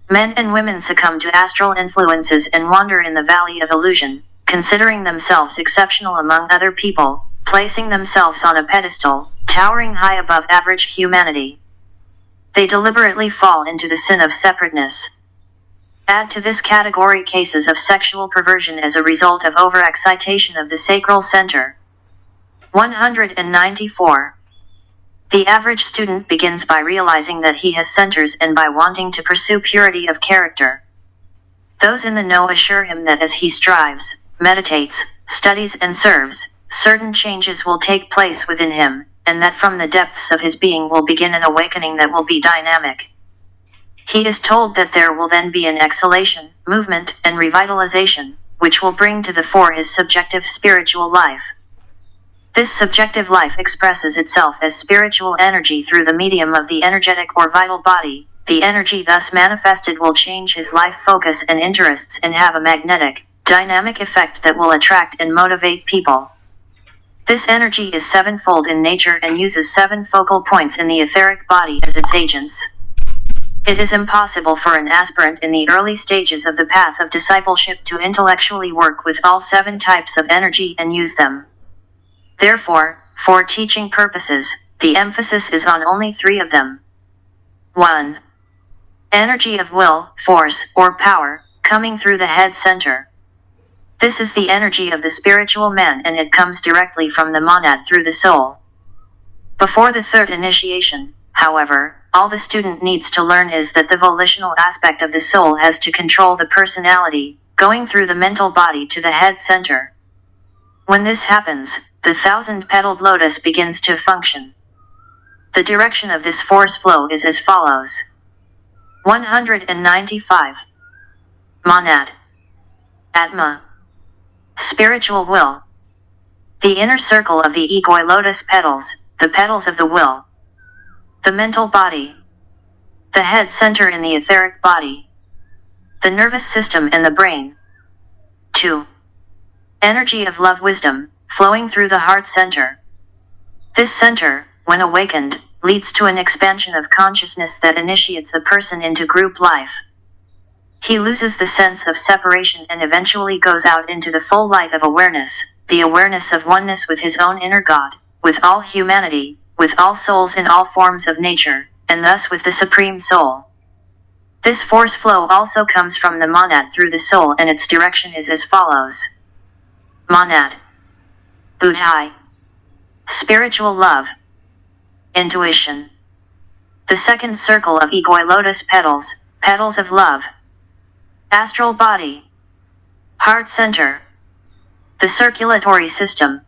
Men and women succumb to astral influences and wander in the valley of illusion, considering themselves exceptional among other people, placing themselves on a pedestal, towering high above average humanity. They deliberately fall into the sin of separateness. Add to this category cases of sexual perversion as a result of overexcitation of the sacral center. 194. The average student begins by realizing that he has centers and by wanting to pursue purity of character. Those in the know assure him that as he strives, meditates, studies and serves, certain changes will take place within him, and that from the depths of his being will begin an awakening that will be dynamic. He is told that there will then be an exhalation, movement, and revitalization, which will bring to the fore his subjective spiritual life. This subjective life expresses itself as spiritual energy through the medium of the energetic or vital body. The energy thus manifested will change his life focus and interests and have a magnetic, dynamic effect that will attract and motivate people. This energy is sevenfold in nature and uses 7 focal points in the etheric body as its agents. It is impossible for an aspirant in the early stages of the path of discipleship to intellectually work with all 7 types of energy and use them. Therefore, for teaching purposes, the emphasis is on only 3 of them. 1. Energy of will, force, or power, coming through the head center. This is the energy of the spiritual man and it comes directly from the monad through the soul. Before the 3rd initiation, however, all the student needs to learn is that the volitional aspect of the soul has to control the personality, going through the mental body to the head center. When this happens, the 1,000-petaled lotus begins to function. The direction of this force flow is as follows. 195. Monad. Atma. Spiritual will. The inner circle of the egoi lotus petals, the petals of the will. The mental body. The head center in the etheric body. The nervous system and the brain. 2. Energy of love wisdom, flowing through the heart center. This center, when awakened, leads to an expansion of consciousness that initiates the person into group life. He loses the sense of separation and eventually goes out into the full light of awareness, the awareness of oneness with his own inner God, with all humanity, with all souls in all forms of nature, and thus with the Supreme Soul. This force flow also comes from the monad through the soul and its direction is as follows. Monad. Buddhai. Spiritual love. Intuition. The 2nd circle of egoi lotus petals, petals of love. Astral body. Heart center. The circulatory system.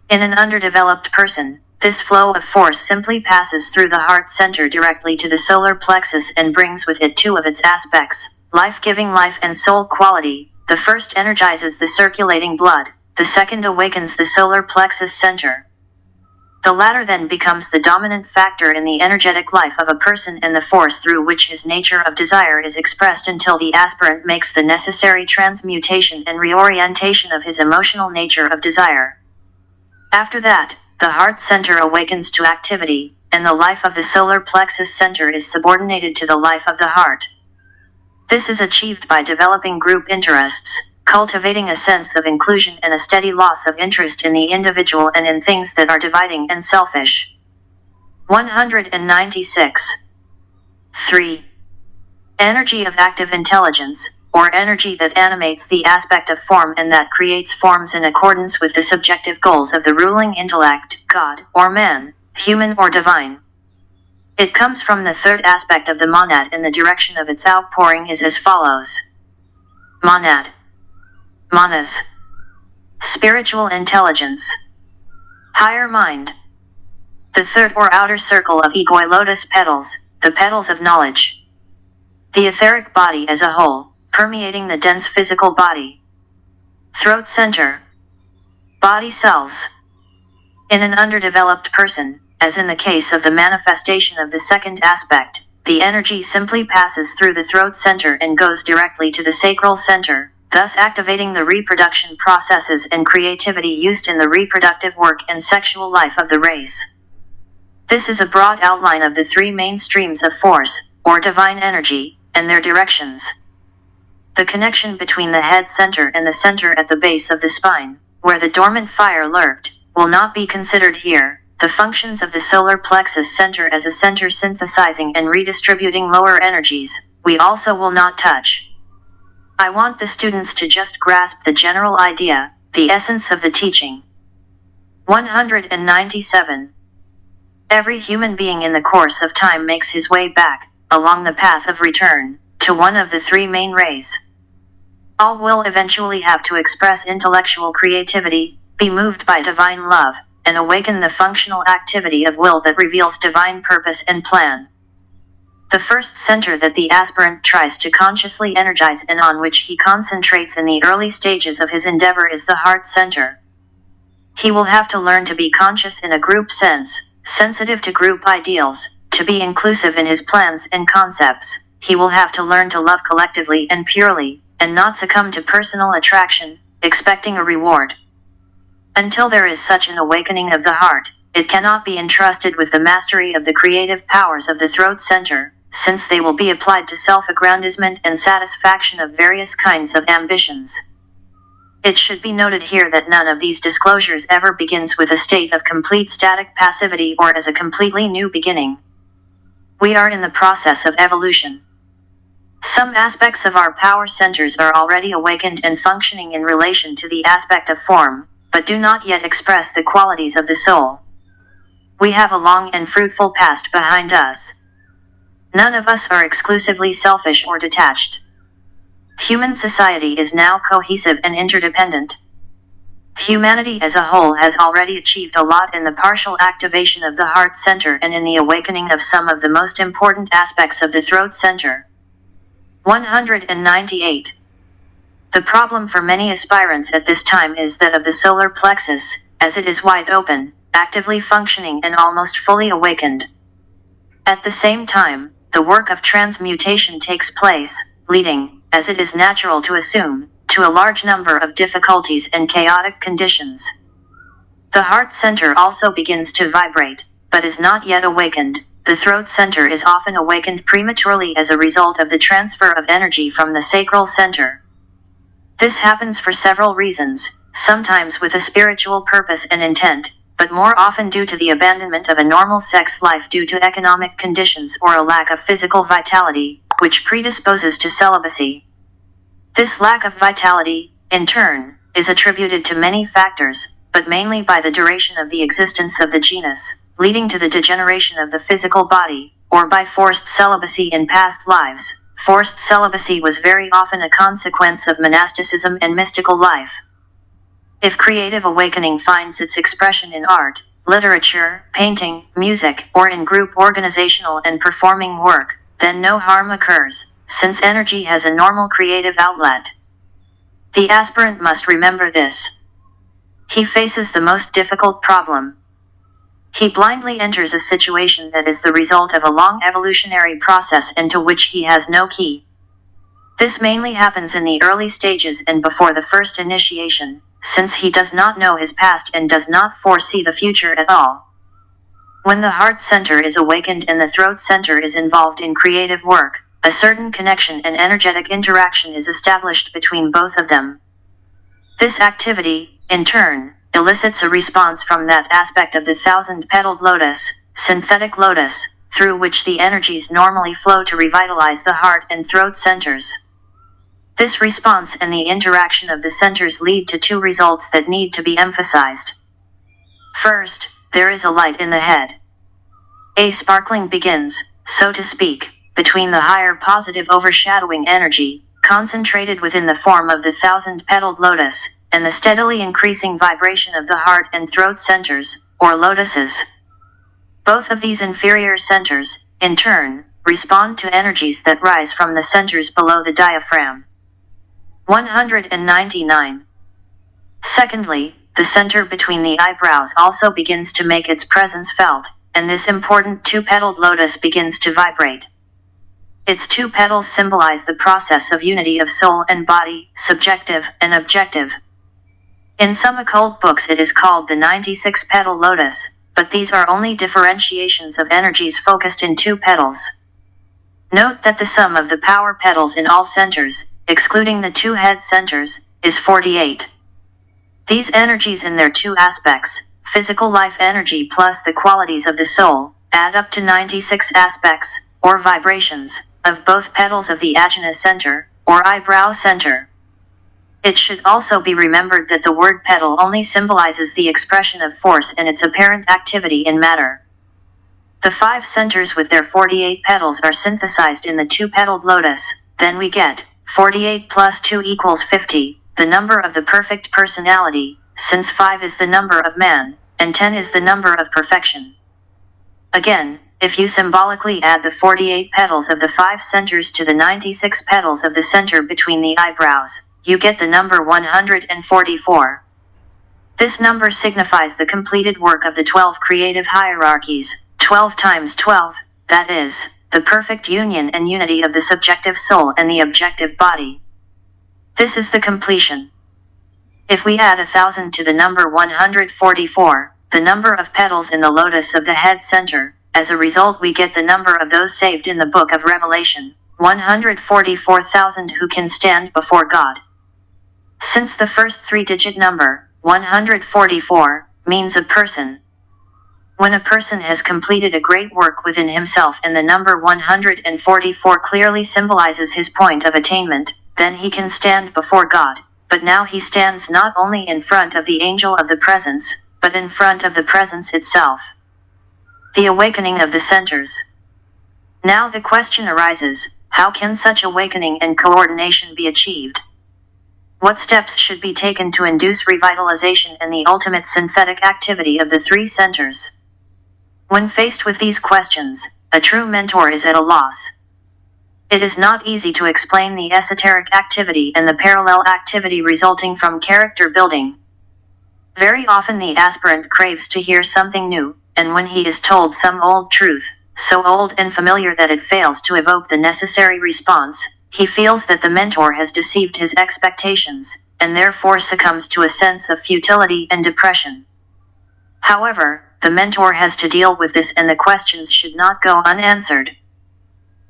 In an underdeveloped person, this flow of force simply passes through the heart center directly to the solar plexus and brings with it 2 of its aspects, life-giving life and soul quality. The first energizes the circulating blood, the second awakens the solar plexus center. The latter then becomes the dominant factor in the energetic life of a person and the force through which his nature of desire is expressed until the aspirant makes the necessary transmutation and reorientation of his emotional nature of desire. After that, the heart center awakens to activity, and the life of the solar plexus center is subordinated to the life of the heart. This is achieved by developing group interests, cultivating a sense of inclusion and a steady loss of interest in the individual and in things that are dividing and selfish. 196. 3. Energy of active intelligence, or energy that animates the aspect of form and that creates forms in accordance with the subjective goals of the ruling intellect, God, or man, human or divine. It comes from the 3rd aspect of the monad and the direction of its outpouring is as follows. Monad. Manas. Spiritual intelligence. Higher mind. The 3rd or outer circle of egoi lotus petals, the petals of knowledge. The etheric body as a whole, permeating the dense physical body. Throat center. Body cells. In an underdeveloped person, as in the case of the manifestation of the 2nd aspect, the energy simply passes through the throat center and goes directly to the sacral center, thus activating the reproduction processes and creativity used in the reproductive work and sexual life of the race. This is a broad outline of the 3 main streams of force, or divine energy, and their directions. The connection between the head center and the center at the base of the spine, where the dormant fire lurked, will not be considered here. The functions of the solar plexus center as a center synthesizing and redistributing lower energies, we also will not touch. I want the students to just grasp the general idea, the essence of the teaching. 197. Every human being in the course of time makes his way back, along the path of return, to one of the three main rays. All will eventually have to express intellectual creativity, be moved by divine love, and awaken the functional activity of will that reveals divine purpose and plan. The first center that the aspirant tries to consciously energize and on which he concentrates in the early stages of his endeavor is the heart center. He will have to learn to be conscious in a group sense, sensitive to group ideals, to be inclusive in his plans and concepts. He will have to learn to love collectively and purely, and not succumb to personal attraction, expecting a reward. Until there is such an awakening of the heart, it cannot be entrusted with the mastery of the creative powers of the throat center, since they will be applied to self-aggrandizement and satisfaction of various kinds of ambitions. It should be noted here that none of these disclosures ever begins with a state of complete static passivity or as a completely new beginning. We are in the process of evolution. Some aspects of our power centers are already awakened and functioning in relation to the aspect of form, but do not yet express the qualities of the soul. We have a long and fruitful past behind us. None of us are exclusively selfish or detached. Human society is now cohesive and interdependent. Humanity as a whole has already achieved a lot in the partial activation of the heart center and in the awakening of some of the most important aspects of the throat center. 198. The problem for many aspirants at this time is that of the solar plexus, as it is wide open, actively functioning and almost fully awakened. At the same time, the work of transmutation takes place, leading, as it is natural to assume, to a large number of difficulties and chaotic conditions. The heart center also begins to vibrate, but is not yet awakened. The throat center is often awakened prematurely as a result of the transfer of energy from the sacral center. This happens for several reasons, sometimes with a spiritual purpose and intent, but more often due to the abandonment of a normal sex life due to economic conditions or a lack of physical vitality, which predisposes to celibacy. This lack of vitality, in turn, is attributed to many factors, but mainly by the duration of the existence of the genus, leading to the degeneration of the physical body, or by forced celibacy in past lives. Forced celibacy was very often a consequence of monasticism and mystical life. If creative awakening finds its expression in art, literature, painting, music, or in group organizational and performing work, then no harm occurs, since energy has a normal creative outlet. The aspirant must remember this. He faces the most difficult problem. He blindly enters a situation that is the result of a long evolutionary process into which he has no key. This mainly happens in the early stages and before the first initiation, since he does not know his past and does not foresee the future at all. When the heart center is awakened and the throat center is involved in creative work, a certain connection and energetic interaction is established between both of them. This activity, in turn, elicits a response from that aspect of the thousand-petaled lotus, synthetic lotus, through which the energies normally flow to revitalize the heart and throat centers. This response and the interaction of the centers lead to two results that need to be emphasized. First, there is a light in the head. A sparkling begins, so to speak, between the higher positive overshadowing energy, concentrated within the form of the thousand-petaled lotus, and the steadily increasing vibration of the heart and throat centers, or lotuses. Both of these inferior centers, in turn, respond to energies that rise from the centers below the diaphragm. 199. Secondly, the center between the eyebrows also begins to make its presence felt, and this important two-petaled lotus begins to vibrate. Its two petals symbolize the process of unity of soul and body, subjective and objective. In some occult books it is called the 96-petal lotus, but these are only differentiations of energies focused in two petals. Note that the sum of the power petals in all centers, excluding the two head centers, is 48. These energies in their two aspects, physical life energy plus the qualities of the soul, add up to 96 aspects, or vibrations, of both petals of the ajna center, or eyebrow center. It should also be remembered that the word petal only symbolizes the expression of force and its apparent activity in matter. The 5 centers with their 48 petals are synthesized in the 2-petaled lotus. Then we get 48 plus 2 equals 50, the number of the perfect personality, since 5 is the number of man, and 10 is the number of perfection. Again, if you symbolically add the 48 petals of the 5 centers to the 96 petals of the center between the eyebrows, you get the number 144. This number signifies the completed work of the 12 creative hierarchies. 12 times 12, that is, the perfect union and unity of the subjective soul and the objective body. This is the completion. If we add 1,000 to the number 144, the number of petals in the lotus of the head center, as a result we get the number of those saved in the book of Revelation, 144,000 who can stand before God. Since the first 3-digit number, 144, means a person, when a person has completed a great work within himself and the number 144 clearly symbolizes his point of attainment, then he can stand before God, but now he stands not only in front of the angel of the presence, but in front of the presence itself. The awakening of the centers. Now the question arises, how can such awakening and coordination be achieved? What steps should be taken to induce revitalization and the ultimate synthetic activity of the 3 centers? When faced with these questions, a true mentor is at a loss. It is not easy to explain the esoteric activity and the parallel activity resulting from character building. Very often the aspirant craves to hear something new, and when he is told some old truth, so old and familiar that it fails to evoke the necessary response, he feels that the mentor has deceived his expectations, and therefore succumbs to a sense of futility and depression. However, the mentor has to deal with this and the questions should not go unanswered.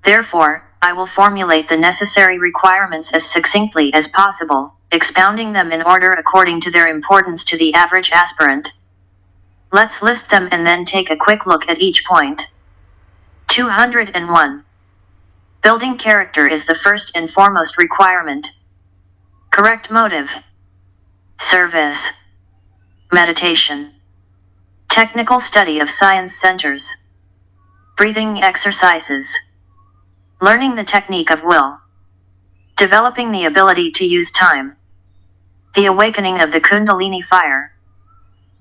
Therefore, I will formulate the necessary requirements as succinctly as possible, expounding them in order according to their importance to the average aspirant. Let's list them and then take a quick look at each point. 201. Building character is the first and foremost requirement. Correct motive. Service. Meditation. Technical study of science centers. Breathing exercises. Learning the technique of will. Developing the ability to use time. The awakening of the Kundalini fire.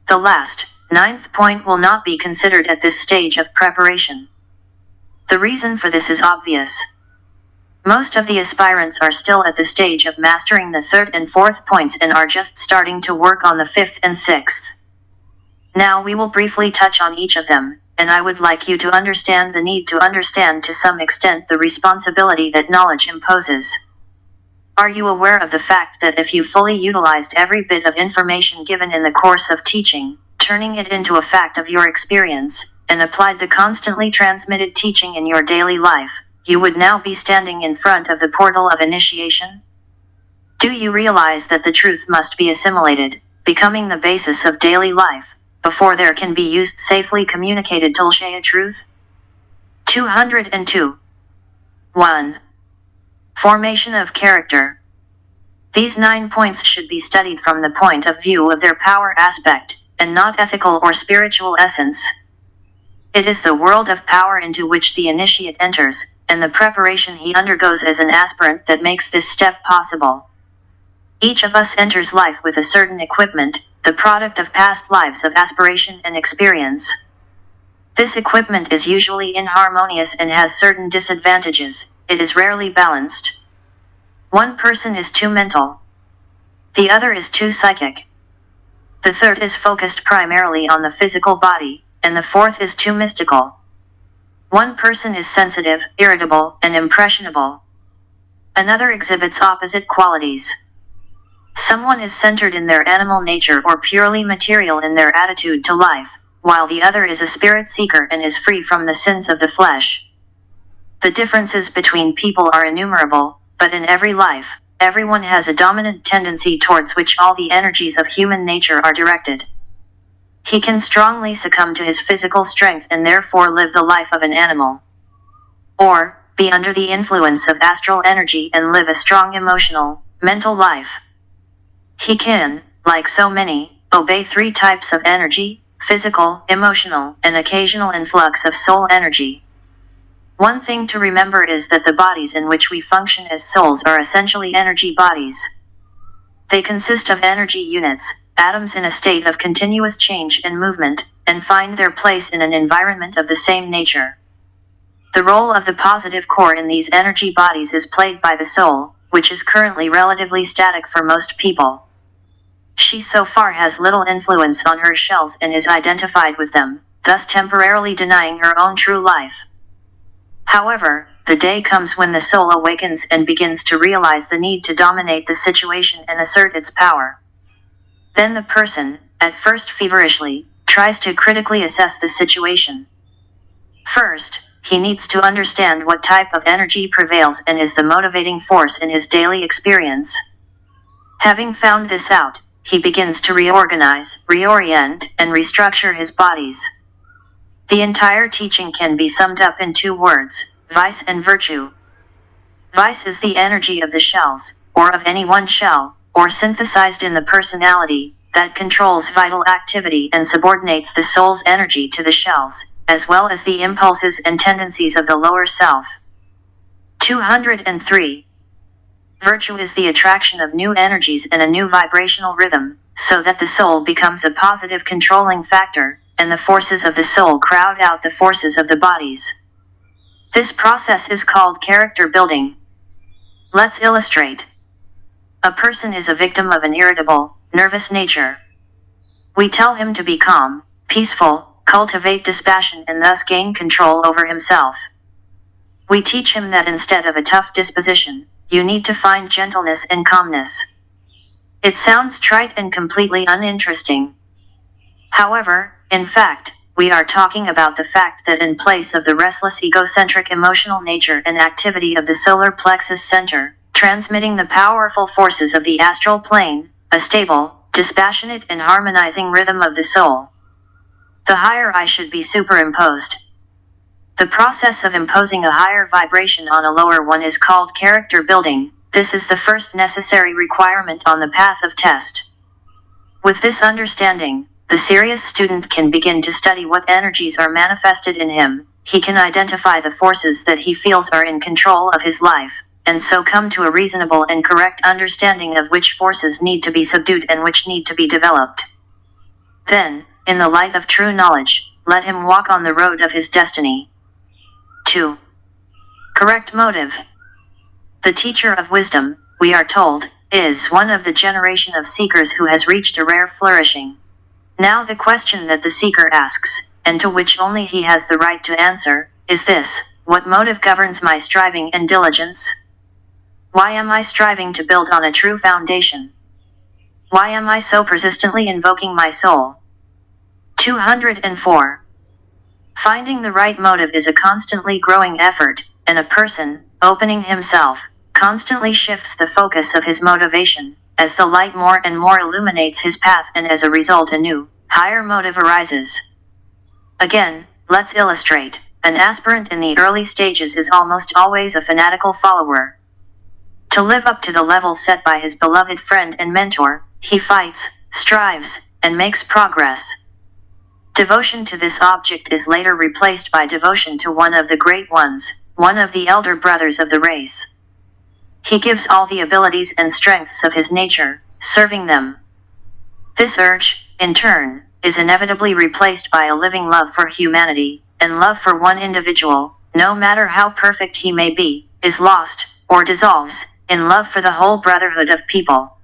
The last, 9th point will not be considered at this stage of preparation. The reason for this is obvious. Most of the aspirants are still at the stage of mastering the 3rd and 4th points and are just starting to work on the 5th and 6th. Now we will briefly touch on each of them, and I would like you to understand the need to understand to some extent the responsibility that knowledge imposes. Are you aware of the fact that if you fully utilized every bit of information given in the course of teaching, turning it into a fact of your experience, and applied the constantly transmitted teaching in your daily life, you would now be standing in front of the portal of initiation? Do you realize that the truth must be assimilated, becoming the basis of daily life, before there can be used safely communicated Tulshaya truth? 202. 1. Formation of character. These 9 points should be studied from the point of view of their power aspect, and not ethical or spiritual essence. It is the world of power into which the initiate enters, and the preparation he undergoes as an aspirant that makes this step possible. Each of us enters life with a certain equipment, the product of past lives of aspiration and experience. This equipment is usually inharmonious and has certain disadvantages. It is rarely balanced. One person is too mental. The other is too psychic. The third is focused primarily on the physical body, and the fourth is too mystical. One person is sensitive, irritable, and impressionable. Another exhibits opposite qualities. Someone is centered in their animal nature or purely material in their attitude to life, while the other is a spirit seeker and is free from the sins of the flesh. The differences between people are innumerable, but in every life, everyone has a dominant tendency towards which all the energies of human nature are directed. He can strongly succumb to his physical strength and therefore live the life of an animal. Or, be under the influence of astral energy and live a strong emotional, mental life. He can, like so many, obey three types of energy: physical, emotional, and occasional influx of soul energy. One thing to remember is that the bodies in which we function as souls are essentially energy bodies. They consist of energy units, atoms in a state of continuous change and movement, and find their place in an environment of the same nature. The role of the positive core in these energy bodies is played by the soul, which is currently relatively static for most people. She so far has little influence on her shells and is identified with them, thus temporarily denying her own true life. However, the day comes when the soul awakens and begins to realize the need to dominate the situation and assert its power. Then the person, at first feverishly, tries to critically assess the situation. First, he needs to understand what type of energy prevails and is the motivating force in his daily experience. Having found this out, he begins to reorganize, reorient, and restructure his bodies. The entire teaching can be summed up in two words: vice and virtue. Vice is the energy of the shells, or of any one shell, or synthesized in the personality, that controls vital activity and subordinates the soul's energy to the shells, as well as the impulses and tendencies of the lower self. 203. Virtue is the attraction of new energies and a new vibrational rhythm, so that the soul becomes a positive controlling factor, and the forces of the soul crowd out the forces of the bodies. This process is called character building. Let's illustrate. A person is a victim of an irritable, nervous nature. We tell him to be calm, peaceful, cultivate dispassion and thus gain control over himself. We teach him that instead of a tough disposition, you need to find gentleness and calmness. It sounds trite and completely uninteresting. However, in fact, we are talking about the fact that in place of the restless egocentric emotional nature and activity of the solar plexus center, transmitting the powerful forces of the astral plane, a stable, dispassionate and harmonizing rhythm of the soul. The higher I should be superimposed. The process of imposing a higher vibration on a lower one is called character building. This is the first necessary requirement on the path of test. With this understanding, the serious student can begin to study what energies are manifested in him. He can identify the forces that he feels are in control of his life, and so come to a reasonable and correct understanding of which forces need to be subdued and which need to be developed. Then, in the light of true knowledge, let him walk on the road of his destiny. 2. Correct motive. The teacher of wisdom, we are told, is one of the generation of seekers who has reached a rare flourishing. Now the question that the seeker asks, and to which only he has the right to answer, is this: what motive governs my striving and diligence? Why am I striving to build on a true foundation? Why am I so persistently invoking my soul? 204. Finding the right motive is a constantly growing effort, and a person, opening himself, constantly shifts the focus of his motivation, as the light more and more illuminates his path, and as a result a new, higher motive arises. Again, let's illustrate. An aspirant in the early stages is almost always a fanatical follower. To live up to the level set by his beloved friend and mentor, he fights, strives, and makes progress. Devotion to this object is later replaced by devotion to one of the great ones, one of the elder brothers of the race. He gives all the abilities and strengths of his nature, serving them. This urge, in turn, is inevitably replaced by a living love for humanity, and love for one individual, no matter how perfect he may be, is lost, or dissolves, in love for the whole brotherhood of people.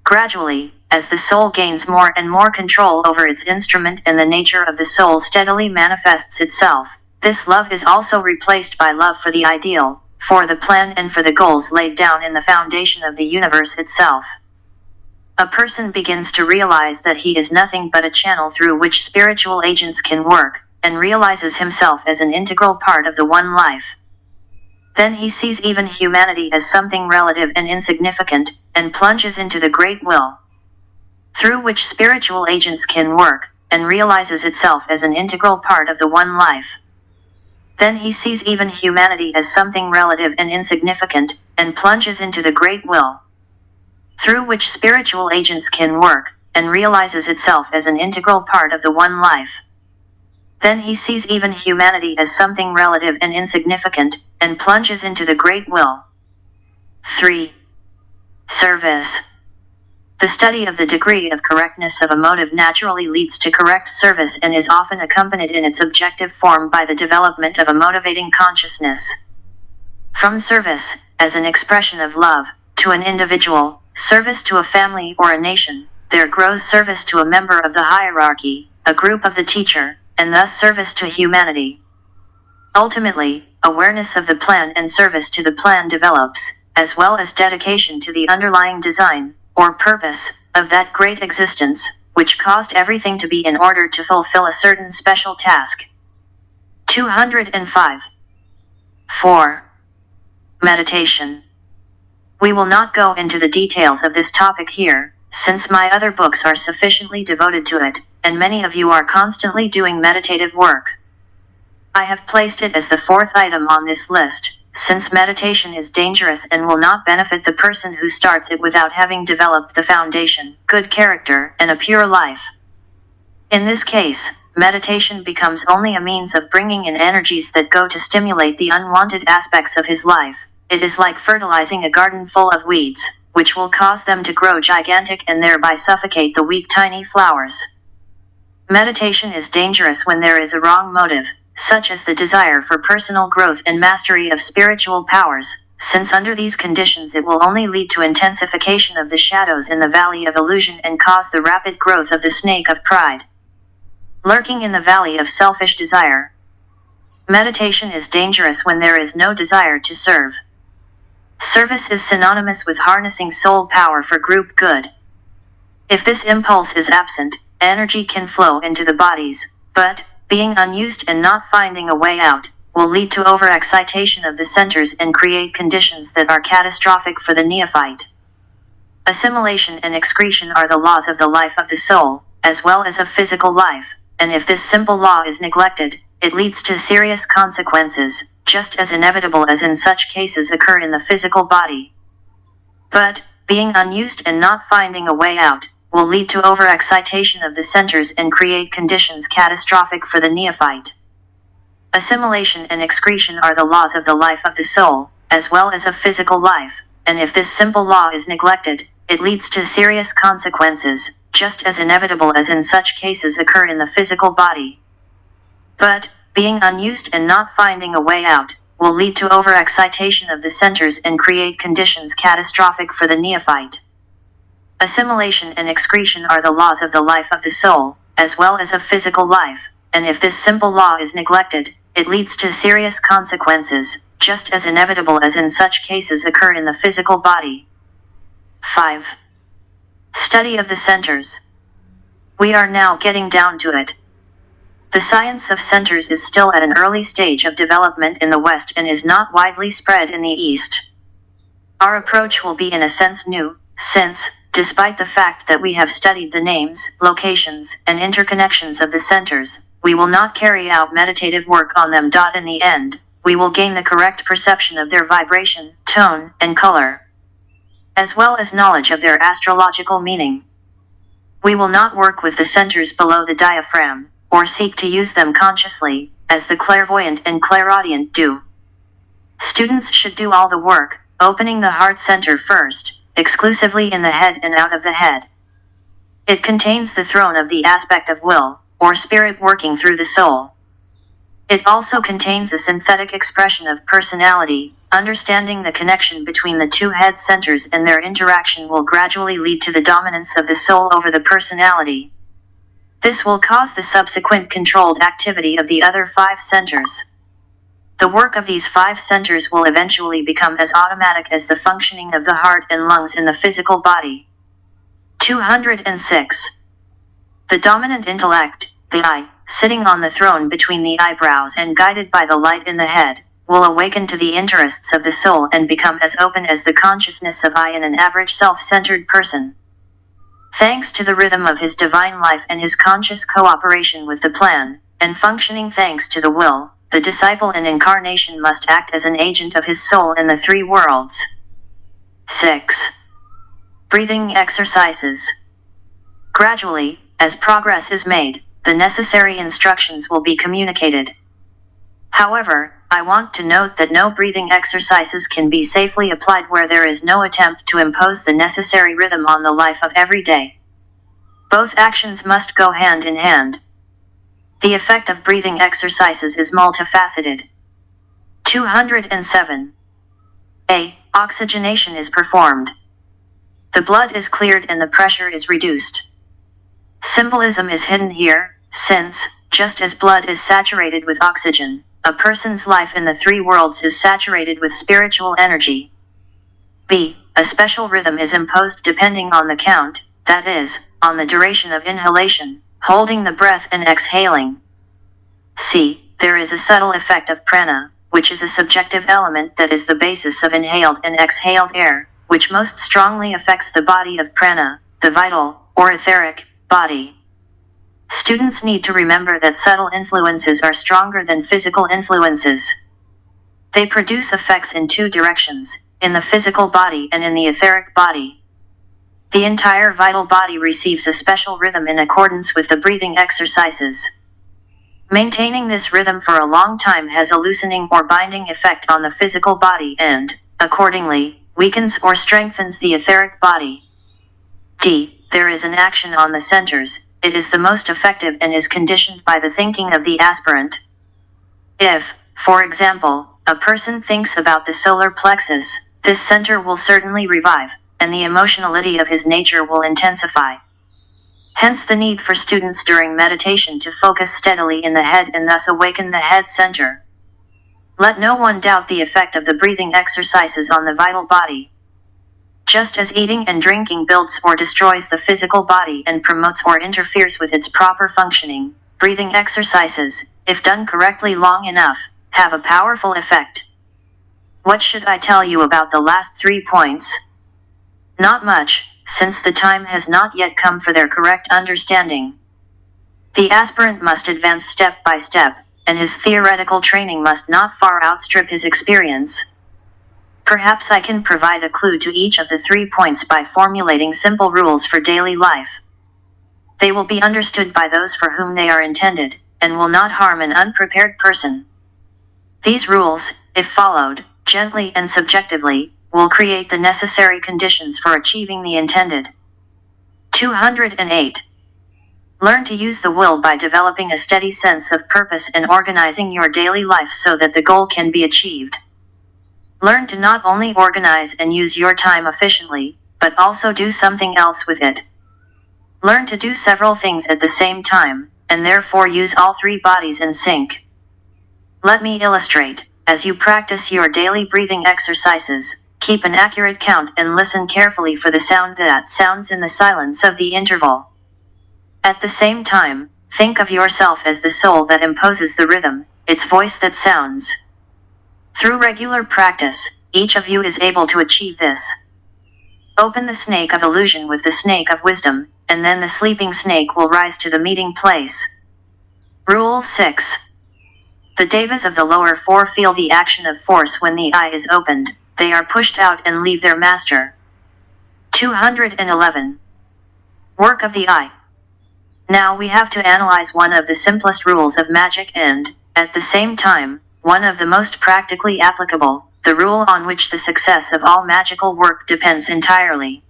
Gradually, as the soul gains more and more control over its instrument and the nature of the soul steadily manifests itself, this love is also replaced by love for the ideal, for the plan and for the goals laid down in the foundation of the universe itself. A person begins to realize that he is nothing but a channel through which spiritual agents can work, and realizes himself as an integral part of the one life. Then he sees even humanity as something relative and insignificant, and plunges into the great will, through which spiritual agents can work, and realizes itself as an integral part of the one life. Then he sees even humanity as something relative and insignificant, and plunges into the great will, through which spiritual agents can work, and realizes itself as an integral part of the one life. Then he sees even humanity as something relative and insignificant, and plunges into the great will. 3. Service. The study of the degree of correctness of a motive naturally leads to correct service and is often accompanied in its objective form by the development of a motivating consciousness. From service, as an expression of love, to an individual, service to a family or a nation, there grows service to a member of the hierarchy, a group of the teacher, and thus service to humanity. Ultimately, awareness of the plan and service to the plan develops, as well as dedication to the underlying design, or purpose, of that great existence, which caused everything to be in order to fulfill a certain special task. 205. 4. Meditation. We will not go into the details of this topic here, since my other books are sufficiently devoted to it, and many of you are constantly doing meditative work. I have placed it as the 4th item on this list, since meditation is dangerous and will not benefit the person who starts it without having developed the foundation, good character, and a pure life. In this case, meditation becomes only a means of bringing in energies that go to stimulate the unwanted aspects of his life. It is like fertilizing a garden full of weeds, which will cause them to grow gigantic and thereby suffocate the weak tiny flowers. Meditation is dangerous when there is a wrong motive, such as the desire for personal growth and mastery of spiritual powers, since under these conditions it will only lead to intensification of the shadows in the valley of illusion and cause the rapid growth of the snake of pride, lurking in the valley of selfish desire. Meditation is dangerous when there is no desire to serve. Service is synonymous with harnessing soul power for group good. If this impulse is absent, energy can flow into the bodies, but, being unused and not finding a way out, will lead to overexcitation of the centers and create conditions that are catastrophic for the neophyte. Assimilation and excretion are the laws of the life of the soul, as well as of physical life, and if this simple law is neglected, it leads to serious consequences, just as inevitable as in such cases occur in the physical body. But, being unused and not finding a way out, will lead to overexcitation of the centers and create conditions catastrophic for the neophyte. Assimilation and excretion are the laws of the life of the soul, as well as of physical life, and if this simple law is neglected, it leads to serious consequences, just as inevitable as in such cases occur in the physical body. But, being unused and not finding a way out, will lead to overexcitation of the centers and create conditions catastrophic for the neophyte. Assimilation and excretion are the laws of the life of the soul, as well as of physical life, and if this simple law is neglected, it leads to serious consequences, just as inevitable as in such cases occur in the physical body. 5. Study of the centers. We are now getting down to it. The science of centers is still at an early stage of development in the West and is not widely spread in the East. Our approach will be in a sense new, since, despite the fact that we have studied the names, locations, and interconnections of the centers, we will not carry out meditative work on them. In the end, we will gain the correct perception of their vibration, tone, and color, as well as knowledge of their astrological meaning. We will not work with the centers below the diaphragm, or seek to use them consciously, as the clairvoyant and clairaudient do. Students should do all the work, opening the heart center first, exclusively in the head and out of the head. It contains the throne of the aspect of will, or spirit working through the soul. It also contains a synthetic expression of personality. Understanding the connection between the two head centers and their interaction will gradually lead to the dominance of the soul over the personality. This will cause the subsequent controlled activity of the other 5 centers. The work of these 5 centers will eventually become as automatic as the functioning of the heart and lungs in the physical body. 206. The dominant intellect, the I, sitting on the throne between the eyebrows and guided by the light in the head, will awaken to the interests of the soul and become as open as the consciousness of I in an average self-centered person. Thanks to the rhythm of his divine life and his conscious cooperation with the plan, and functioning thanks to the will, the disciple in incarnation must act as an agent of his soul in the three worlds. 6. Breathing exercises. Gradually, as progress is made, the necessary instructions will be communicated. However, I want to note that no breathing exercises can be safely applied where there is no attempt to impose the necessary rhythm on the life of every day. Both actions must go hand in hand. The effect of breathing exercises is multifaceted. 207. A. Oxygenation is performed. The blood is cleared and the pressure is reduced. Symbolism is hidden here, since, just as blood is saturated with oxygen, a person's life in the three worlds is saturated with spiritual energy. B. A special rhythm is imposed depending on the count, that is, on the duration of inhalation, holding the breath and exhaling. C. There is a subtle effect of prana, which is a subjective element that is the basis of inhaled and exhaled air, which most strongly affects the body of prana, the vital, or etheric, body. Students need to remember that subtle influences are stronger than physical influences. They produce effects in two directions, in the physical body and in the etheric body. The entire vital body receives a special rhythm in accordance with the breathing exercises. Maintaining this rhythm for a long time has a loosening or binding effect on the physical body and, accordingly, weakens or strengthens the etheric body. D. There is an action on the centers. It is the most effective and is conditioned by the thinking of the aspirant. If, for example, a person thinks about the solar plexus, this center will certainly revive, and the emotionality of his nature will intensify. Hence the need for students during meditation to focus steadily in the head and thus awaken the head center. Let no one doubt the effect of the breathing exercises on the vital body. Just as eating and drinking builds or destroys the physical body and promotes or interferes with its proper functioning, breathing exercises, if done correctly long enough, have a powerful effect. What should I tell you about the last 3 points? Not much, since the time has not yet come for their correct understanding. The aspirant must advance step by step, and his theoretical training must not far outstrip his experience. Perhaps I can provide a clue to each of the 3 points by formulating simple rules for daily life. They will be understood by those for whom they are intended, and will not harm an unprepared person. These rules, if followed, gently and subjectively, will create the necessary conditions for achieving the intended. 208. Learn to use the will by developing a steady sense of purpose and organizing your daily life so that the goal can be achieved. Learn to not only organize and use your time efficiently, but also do something else with it. Learn to do several things at the same time, and therefore use all 3 bodies in sync. Let me illustrate. As you practice your daily breathing exercises, keep an accurate count and listen carefully for the sound that sounds in the silence of the interval. At the same time, think of yourself as the soul that imposes the rhythm, its voice that sounds. Through regular practice, each of you is able to achieve this. Open the snake of illusion with the snake of wisdom, and then the sleeping snake will rise to the meeting place. Rule 6. The devas of the lower 4 feel the action of force when the eye is opened. They are pushed out and leave their master. 211. Work of the eye. Now we have to analyze one of the simplest rules of magic and, at the same time, one of the most practically applicable, the rule on which the success of all magical work depends entirely.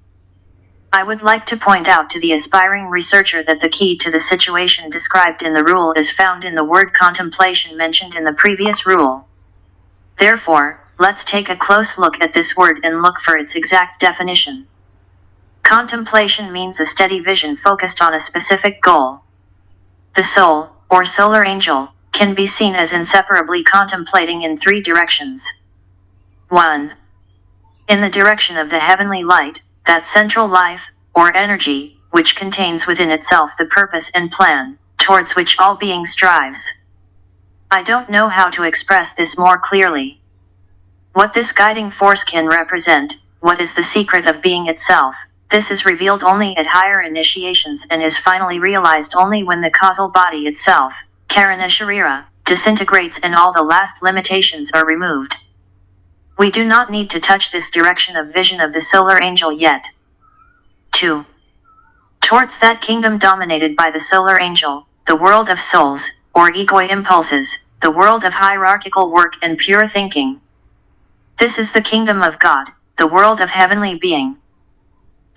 I would like to point out to the aspiring researcher that the key to the situation described in the rule is found in the word contemplation mentioned in the previous rule. Therefore, let's take a close look at this word and look for its exact definition. Contemplation means a steady vision focused on a specific goal. The soul, or solar angel, can be seen as inseparably contemplating in 3 directions. 1. In the direction of the heavenly light, that central life, or energy, which contains within itself the purpose and plan, towards which all being strives. I don't know how to express this more clearly. What this guiding force can represent, what is the secret of being itself, this is revealed only at higher initiations and is finally realized only when the causal body itself, Karana Sharira, disintegrates and all the last limitations are removed. We do not need to touch this direction of vision of the solar angel yet. 2. Towards that kingdom dominated by the solar angel, the world of souls, or egoi impulses, the world of hierarchical work and pure thinking. This is the kingdom of God, the world of heavenly being.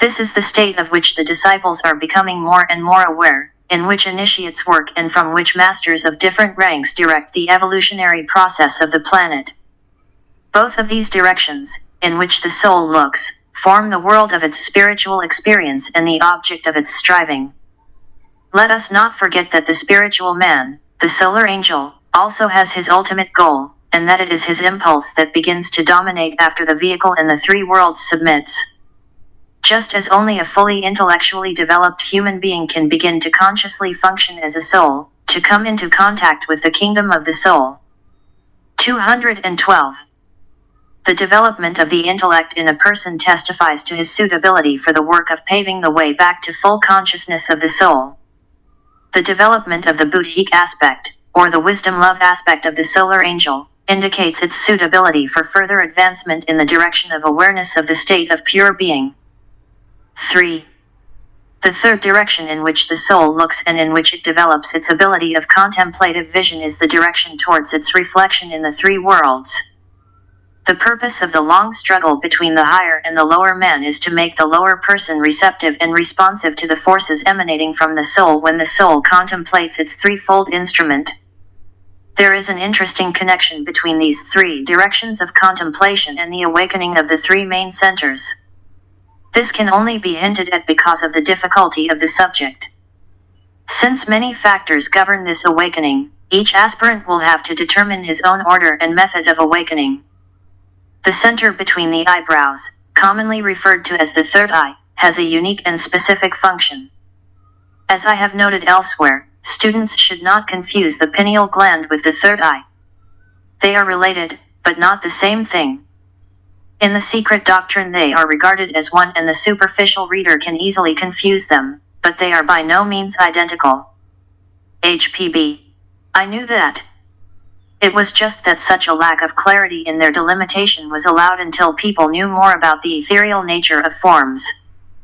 This is the state of which the disciples are becoming more and more aware, in which initiates work and from which masters of different ranks direct the evolutionary process of the planet. Both of these directions, in which the soul looks, form the world of its spiritual experience and the object of its striving. Let us not forget that the spiritual man, the solar angel, also has his ultimate goal, and that it is his impulse that begins to dominate after the vehicle and the three worlds submits. Just as only a fully intellectually developed human being can begin to consciously function as a soul, to come into contact with the kingdom of the soul. 212. The development of the intellect in a person testifies to his suitability for the work of paving the way back to full consciousness of the soul. The development of the buddhic aspect, or the wisdom-love aspect of the solar angel, indicates its suitability for further advancement in the direction of awareness of the state of pure being. 3. The third direction in which the soul looks and in which it develops its ability of contemplative vision is the direction towards its reflection in the three worlds. The purpose of the long struggle between the higher and the lower man is to make the lower person receptive and responsive to the forces emanating from the soul when the soul contemplates its threefold instrument. There is an interesting connection between these three directions of contemplation and the awakening of the three main centers. This can only be hinted at because of the difficulty of the subject. Since many factors govern this awakening, each aspirant will have to determine his own order and method of awakening. The center between the eyebrows, commonly referred to as the third eye, has a unique and specific function. As I have noted elsewhere, students should not confuse the pineal gland with the third eye. They are related, but not the same thing. In the secret doctrine they are regarded as one and the superficial reader can easily confuse them, but they are by no means identical. HPB. I knew that. It was just that such a lack of clarity in their delimitation was allowed until people knew more about the ethereal nature of forms.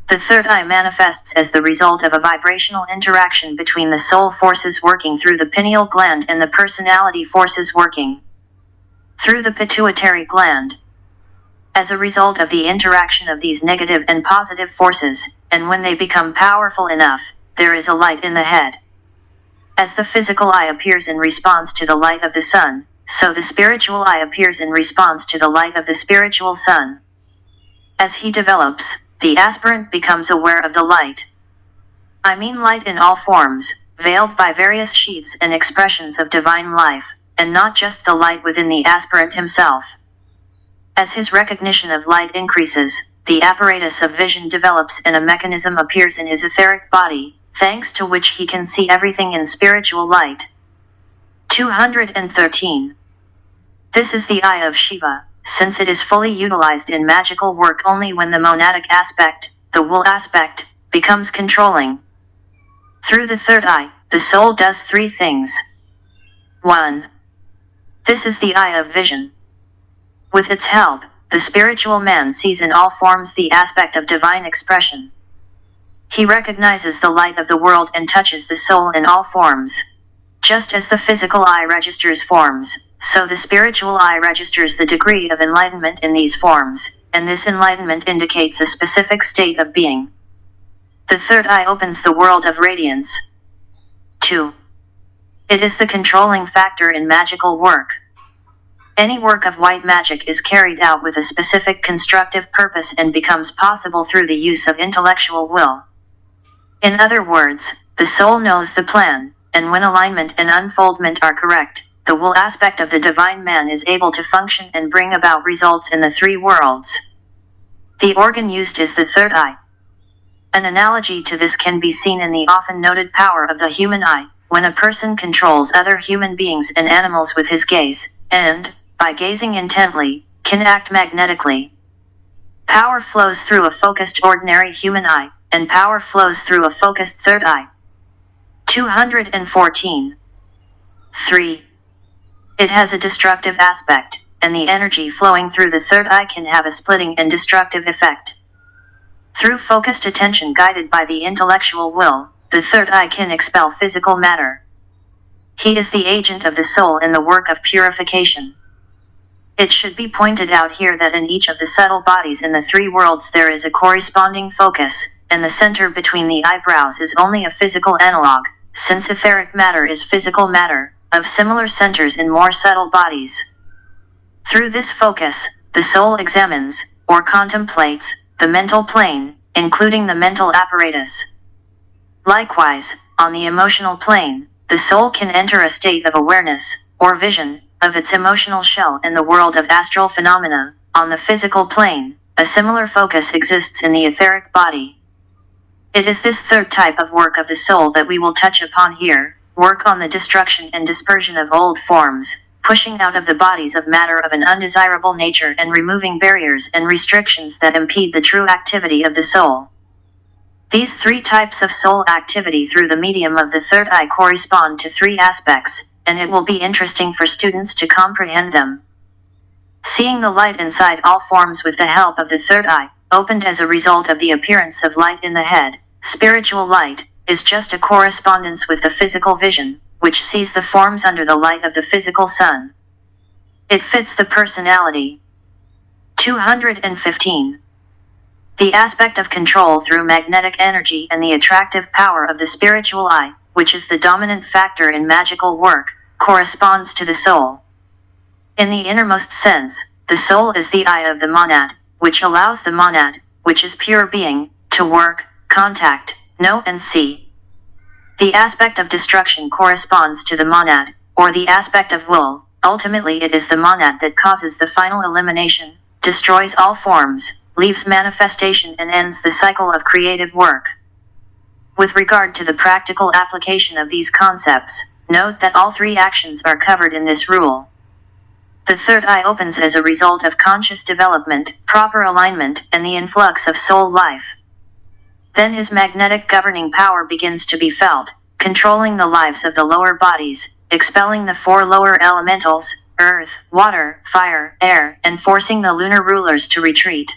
The third eye manifests as the result of a vibrational interaction between the soul forces working through the pineal gland and the personality forces working through the pituitary gland. As a result of the interaction of these negative and positive forces, and when they become powerful enough, there is a light in the head. As the physical eye appears in response to the light of the sun, so the spiritual eye appears in response to the light of the spiritual sun. As he develops, the aspirant becomes aware of the light. I mean light in all forms, veiled by various sheaths and expressions of divine life, and not just the light within the aspirant himself. As his recognition of light increases, the apparatus of vision develops and a mechanism appears in his etheric body, thanks to which he can see everything in spiritual light. 213. This is the eye of Shiva, since it is fully utilized in magical work only when the monadic aspect, the will aspect, becomes controlling. Through the third eye, the soul does three things. 1. This is the eye of vision. With its help, the spiritual man sees in all forms the aspect of divine expression. He recognizes the light of the world and touches the soul in all forms. Just as the physical eye registers forms, so the spiritual eye registers the degree of enlightenment in these forms, and this enlightenment indicates a specific state of being. The third eye opens the world of radiance. 2. It is the controlling factor in magical work. Any work of white magic is carried out with a specific constructive purpose and becomes possible through the use of intellectual will. In other words, the soul knows the plan, and when alignment and unfoldment are correct, the will aspect of the divine man is able to function and bring about results in the three worlds. The organ used is the third eye. An analogy to this can be seen in the often noted power of the human eye, when a person controls other human beings and animals with his gaze, and, by gazing intently, can act magnetically. Power flows through a focused ordinary human eye, and power flows through a focused third eye. 214. 3. It has a destructive aspect, and the energy flowing through the third eye can have a splitting and destructive effect. Through focused attention guided by the intellectual will, the third eye can expel physical matter. He is the agent of the soul in the work of purification. It should be pointed out here that in each of the subtle bodies in the three worlds there is a corresponding focus, and the center between the eyebrows is only a physical analog, since etheric matter is physical matter, of similar centers in more subtle bodies. Through this focus, the soul examines, or contemplates, the mental plane, including the mental apparatus. Likewise, on the emotional plane, the soul can enter a state of awareness, or vision, of its emotional shell in the world of astral phenomena. On the physical plane, a similar focus exists in the etheric body. It is this third type of work of the soul that we will touch upon here, work on the destruction and dispersion of old forms, pushing out of the bodies of matter of an undesirable nature and removing barriers and restrictions that impede the true activity of the soul. These three types of soul activity through the medium of the third eye correspond to three aspects, and it will be interesting for students to comprehend them. Seeing the light inside all forms with the help of the third eye, opened as a result of the appearance of light in the head, spiritual light, is just a correspondence with the physical vision, which sees the forms under the light of the physical sun. It fits the personality. 215. The aspect of control through magnetic energy and the attractive power of the spiritual eye, which is the dominant factor in magical work, corresponds to the soul. In the innermost sense, the soul is the eye of the monad, which allows the monad, which is pure being, to work, contact, know and see. The aspect of destruction corresponds to the monad, or the aspect of will. Ultimately it is the monad that causes the final elimination, destroys all forms, leaves manifestation and ends the cycle of creative work. With regard to the practical application of these concepts, note that all three actions are covered in this rule. The third eye opens as a result of conscious development, proper alignment, and the influx of soul life. Then his magnetic governing power begins to be felt, controlling the lives of the lower bodies, expelling the four lower elementals, earth, water, fire, air, and forcing the lunar rulers to retreat.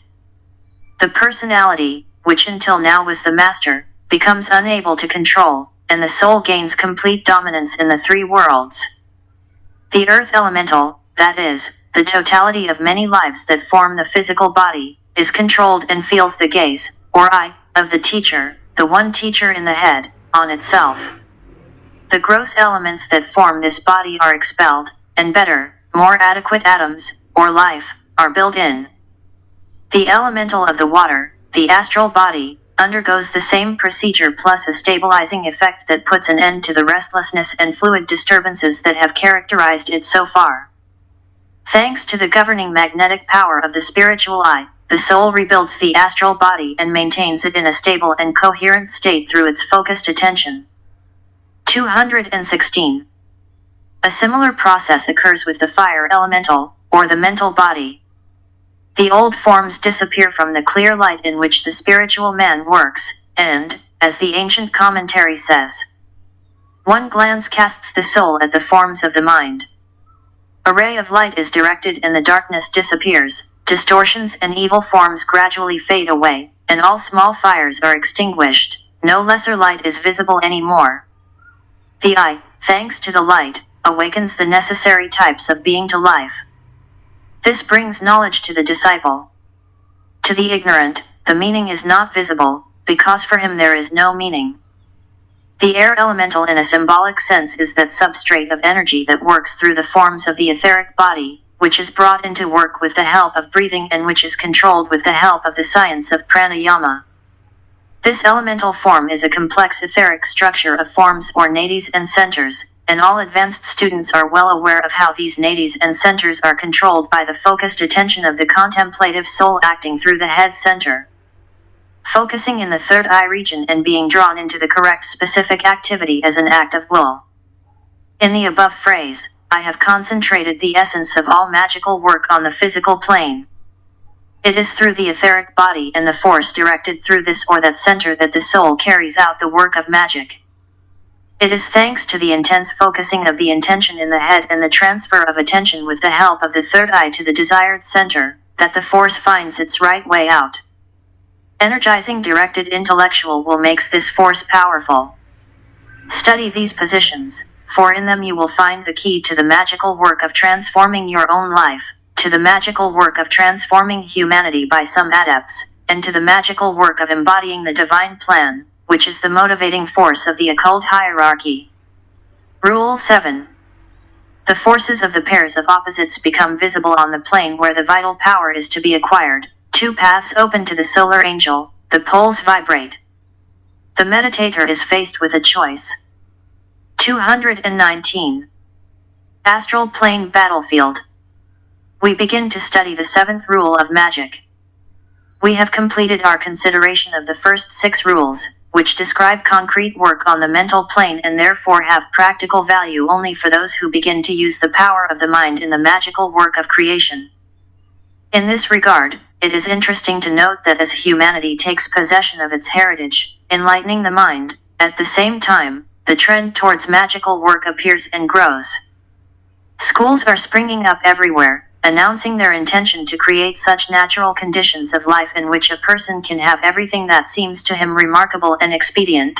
The personality, which until now was the master, becomes unable to control, and the soul gains complete dominance in the three worlds. The earth elemental, that is, the totality of many lives that form the physical body, is controlled and feels the gaze, or eye, of the teacher, the one teacher in the head, on itself. The gross elements that form this body are expelled, and better, more adequate atoms, or life, are built in. The elemental of the water, the astral body, undergoes the same procedure plus a stabilizing effect that puts an end to the restlessness and fluid disturbances that have characterized it so far. Thanks to the governing magnetic power of the spiritual eye, the soul rebuilds the astral body and maintains it in a stable and coherent state through its focused attention. 216. A similar process occurs with the fire elemental, or the mental body. The old forms disappear from the clear light in which the spiritual man works, and, as the ancient commentary says, one glance casts the soul at the forms of the mind. A ray of light is directed and the darkness disappears, distortions and evil forms gradually fade away, and all small fires are extinguished, no lesser light is visible anymore. The eye, thanks to the light, awakens the necessary types of being to life. This brings knowledge to the disciple. To the ignorant, the meaning is not visible, because for him there is no meaning. The air elemental in a symbolic sense is that substrate of energy that works through the forms of the etheric body, which is brought into work with the help of breathing and which is controlled with the help of the science of pranayama. This elemental form is a complex etheric structure of forms or nadis and centers, and all advanced students are well aware of how these nadis and centers are controlled by the focused attention of the contemplative soul acting through the head center. focusing in the third eye region and being drawn into the correct specific activity as an act of will. In the above phrase, I have concentrated the essence of all magical work on the physical plane. It is through the etheric body and the force directed through this or that center that the soul carries out the work of magic. It is thanks to the intense focusing of the intention in the head and the transfer of attention with the help of the third eye to the desired center, that the force finds its right way out. Energizing directed intellectual will makes this force powerful. Study these positions, for in them you will find the key to the magical work of transforming your own life, to the magical work of transforming humanity by some adepts, and to the magical work of embodying the divine plan, which is the motivating force of the occult hierarchy. Rule 7. The forces of the pairs of opposites become visible on the plane where the vital power is to be acquired. Two paths open to the solar angel, the poles vibrate. The meditator is faced with a choice. 219. Astral Plane Battlefield. We begin to study the seventh rule of magic. We have completed our consideration of the first 6 rules, which describe concrete work on the mental plane and therefore have practical value only for those who begin to use the power of the mind in the magical work of creation. In this regard, it is interesting to note that as humanity takes possession of its heritage, enlightening the mind, at the same time, the trend towards magical work appears and grows. Schools are springing up everywhere, announcing their intention to create such natural conditions of life in which a person can have everything that seems to him remarkable and expedient.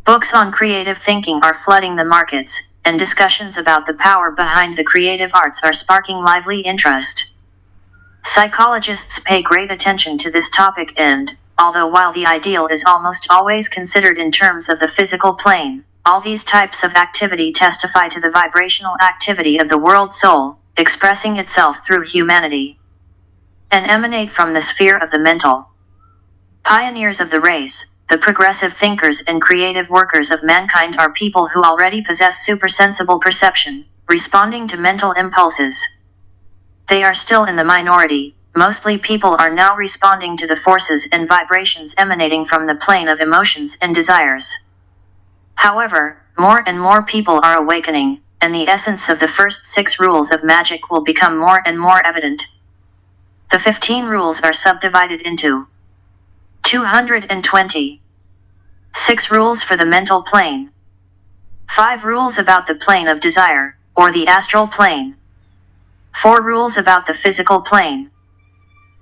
Books on creative thinking are flooding the markets, and discussions about the power behind the creative arts are sparking lively interest. Psychologists pay great attention to this topic and, although while the ideal is almost always considered in terms of the physical plane, all these types of activity testify to the vibrational activity of the world soul, expressing itself through humanity, and emanate from the sphere of the mental. Pioneers of the race, the progressive thinkers and creative workers of mankind are people who already possess supersensible perception, responding to mental impulses. They are still in the minority. Mostly people are now responding to the forces and vibrations emanating from the plane of emotions and desires. However, more and more people are awakening, and the essence of the first 6 rules of magic will become more and more evident. The 15 rules are subdivided into 220. 6 rules for the mental plane. 5 rules about the plane of desire, or the astral plane. 4 rules about the physical plane.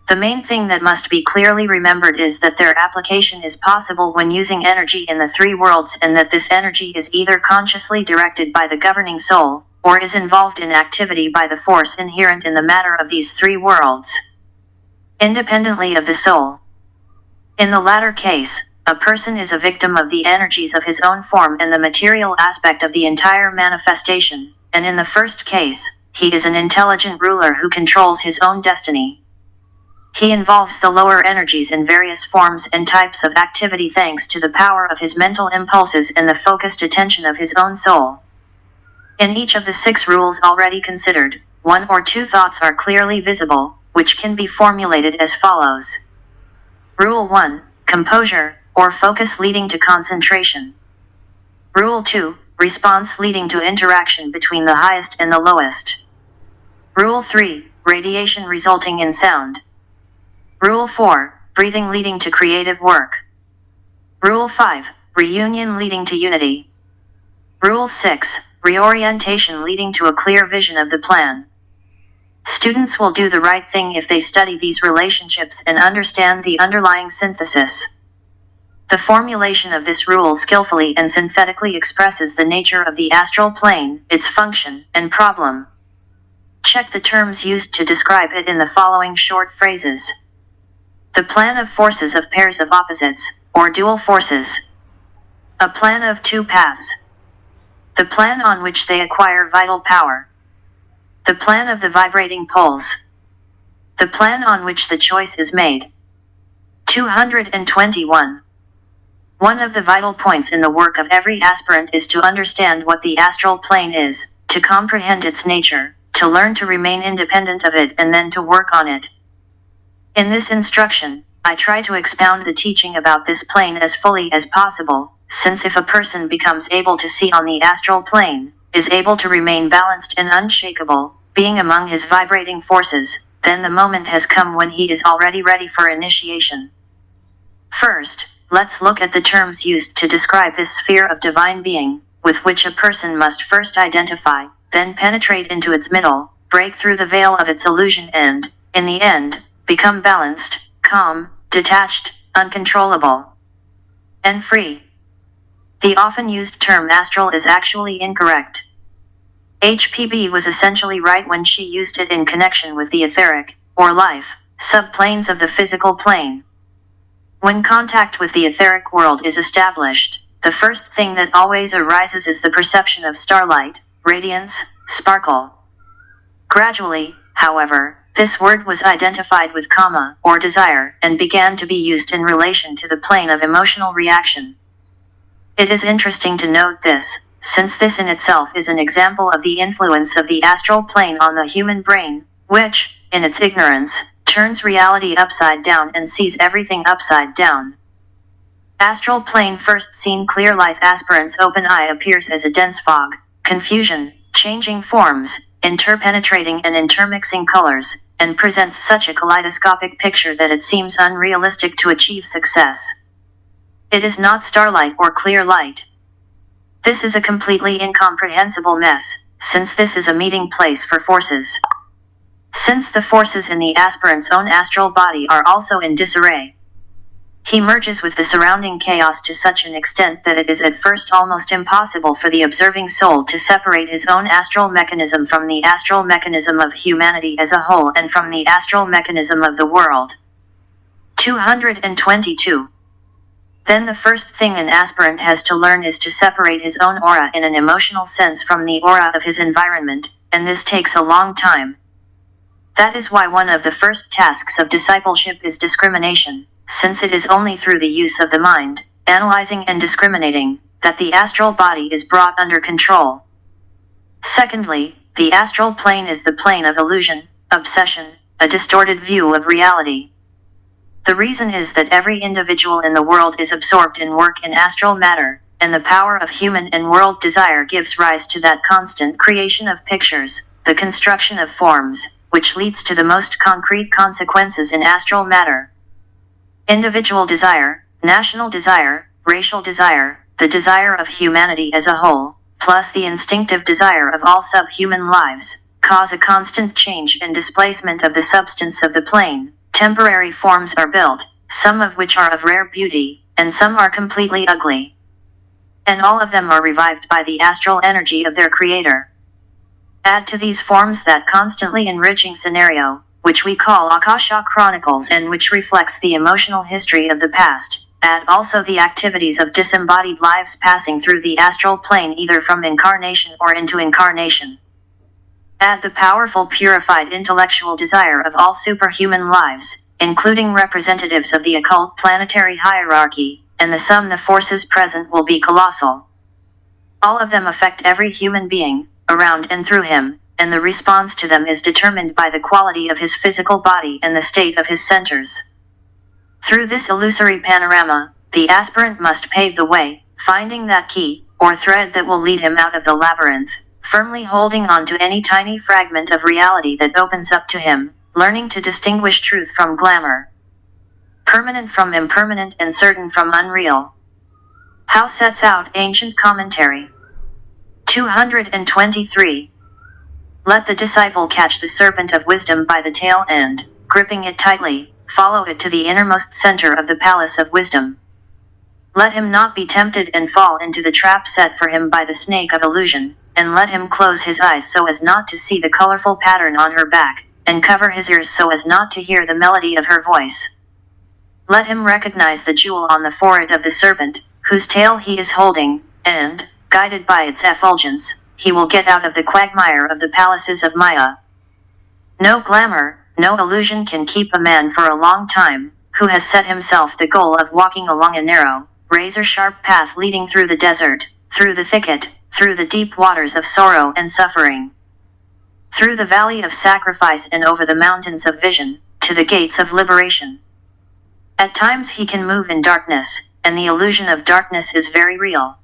The main thing that must be clearly remembered is that their application is possible when using energy in the 3 worlds and that this energy is either consciously directed by the governing soul, or is involved in activity by the force inherent in the matter of these 3 worlds, independently of the soul. In the latter case, a person is a victim of the energies of his own form and the material aspect of the entire manifestation, and in the first case, he is an intelligent ruler who controls his own destiny. He involves the lower energies in various forms and types of activity thanks to the power of his mental impulses and the focused attention of his own soul. In each of the 6 rules already considered, 1 or 2 thoughts are clearly visible, which can be formulated as follows. Rule 1, composure, or focus leading to concentration. Rule 2, response leading to interaction between the highest and the lowest. Rule 3, radiation resulting in sound. Rule 4, breathing leading to creative work. Rule 5, reunion leading to unity. Rule 6, reorientation leading to a clear vision of the plan. Students will do the right thing if they study these relationships and understand the underlying synthesis. The formulation of this rule skillfully and synthetically expresses the nature of the astral plane, its function, and problem. Check the terms used to describe it in the following short phrases. The plan of forces of pairs of opposites, or dual forces. A plan of 2 paths. The plan on which they acquire vital power. The plan of the vibrating poles. The plan on which the choice is made. 221. One of the vital points in the work of every aspirant is to understand what the astral plane is, to comprehend its nature, to learn to remain independent of it and then to work on it. In this instruction, I try to expound the teaching about this plane as fully as possible, since if a person becomes able to see on the astral plane, is able to remain balanced and unshakable, being among his vibrating forces, then the moment has come when he is already ready for initiation. First, let's look at the terms used to describe this sphere of divine being, with which a person must first identify, then penetrate into its middle, break through the veil of its illusion and, in the end, become balanced, calm, detached, uncontrollable, and free. The often used term astral is actually incorrect. HPB was essentially right when she used it in connection with the etheric, or life, subplanes of the physical plane. When contact with the etheric world is established, the first thing that always arises is the perception of starlight, radiance, sparkle. Gradually, however, this word was identified with karma, or desire, and began to be used in relation to the plane of emotional reaction. It is interesting to note this, since this in itself is an example of the influence of the astral plane on the human brain, which, in its ignorance, turns reality upside down and sees everything upside down. Astral plane first seen clear life aspirant's open eye appears as a dense fog, confusion, changing forms, interpenetrating and intermixing colors, and presents such a kaleidoscopic picture that it seems unrealistic to achieve success. It is not starlight or clear light. This is a completely incomprehensible mess, since this is a meeting place for forces. Since the forces in the aspirant's own astral body are also in disarray, he merges with the surrounding chaos to such an extent that it is at first almost impossible for the observing soul to separate his own astral mechanism from the astral mechanism of humanity as a whole and from the astral mechanism of the world. 222. Then the first thing an aspirant has to learn is to separate his own aura in an emotional sense from the aura of his environment, and this takes a long time. That is why one of the first tasks of discipleship is discrimination, since it is only through the use of the mind, analyzing and discriminating, that the astral body is brought under control. Secondly, the astral plane is the plane of illusion, obsession, a distorted view of reality. The reason is that every individual in the world is absorbed in work in astral matter, and the power of human and world desire gives rise to that constant creation of pictures, the construction of forms, which leads to the most concrete consequences in astral matter. Individual desire, national desire, racial desire, the desire of humanity as a whole, plus the instinctive desire of all subhuman lives, cause a constant change and displacement of the substance of the plane. Temporary forms are built, some of which are of rare beauty, and some are completely ugly. And all of them are revived by the astral energy of their creator. Add to these forms that constantly enriching scenario, which we call Akasha Chronicles and which reflects the emotional history of the past. Add also the activities of disembodied lives passing through the astral plane either from incarnation or into incarnation. Add the powerful purified intellectual desire of all superhuman lives, including representatives of the occult planetary hierarchy, and the sum the forces present will be colossal. All of them affect every human being, around and through him, and the response to them is determined by the quality of his physical body and the state of his centers. Through this illusory panorama, the aspirant must pave the way, finding that key, or thread that will lead him out of the labyrinth, firmly holding on to any tiny fragment of reality that opens up to him, learning to distinguish truth from glamour, permanent from impermanent and certain from unreal. How sets out ancient commentary. 223. Let the disciple catch the serpent of wisdom by the tail and, gripping it tightly, follow it to the innermost center of the palace of wisdom. Let him not be tempted and fall into the trap set for him by the snake of illusion, and let him close his eyes so as not to see the colorful pattern on her back, and cover his ears so as not to hear the melody of her voice. Let him recognize the jewel on the forehead of the serpent, whose tail he is holding, and, guided by its effulgence, he will get out of the quagmire of the palaces of Maya. No glamour, no illusion can keep a man for a long time, who has set himself the goal of walking along a narrow, razor-sharp path leading through the desert, through the thicket, through the deep waters of sorrow and suffering, through the valley of sacrifice and over the mountains of vision, to the gates of liberation. At times he can move in darkness, and the illusion of darkness is very real.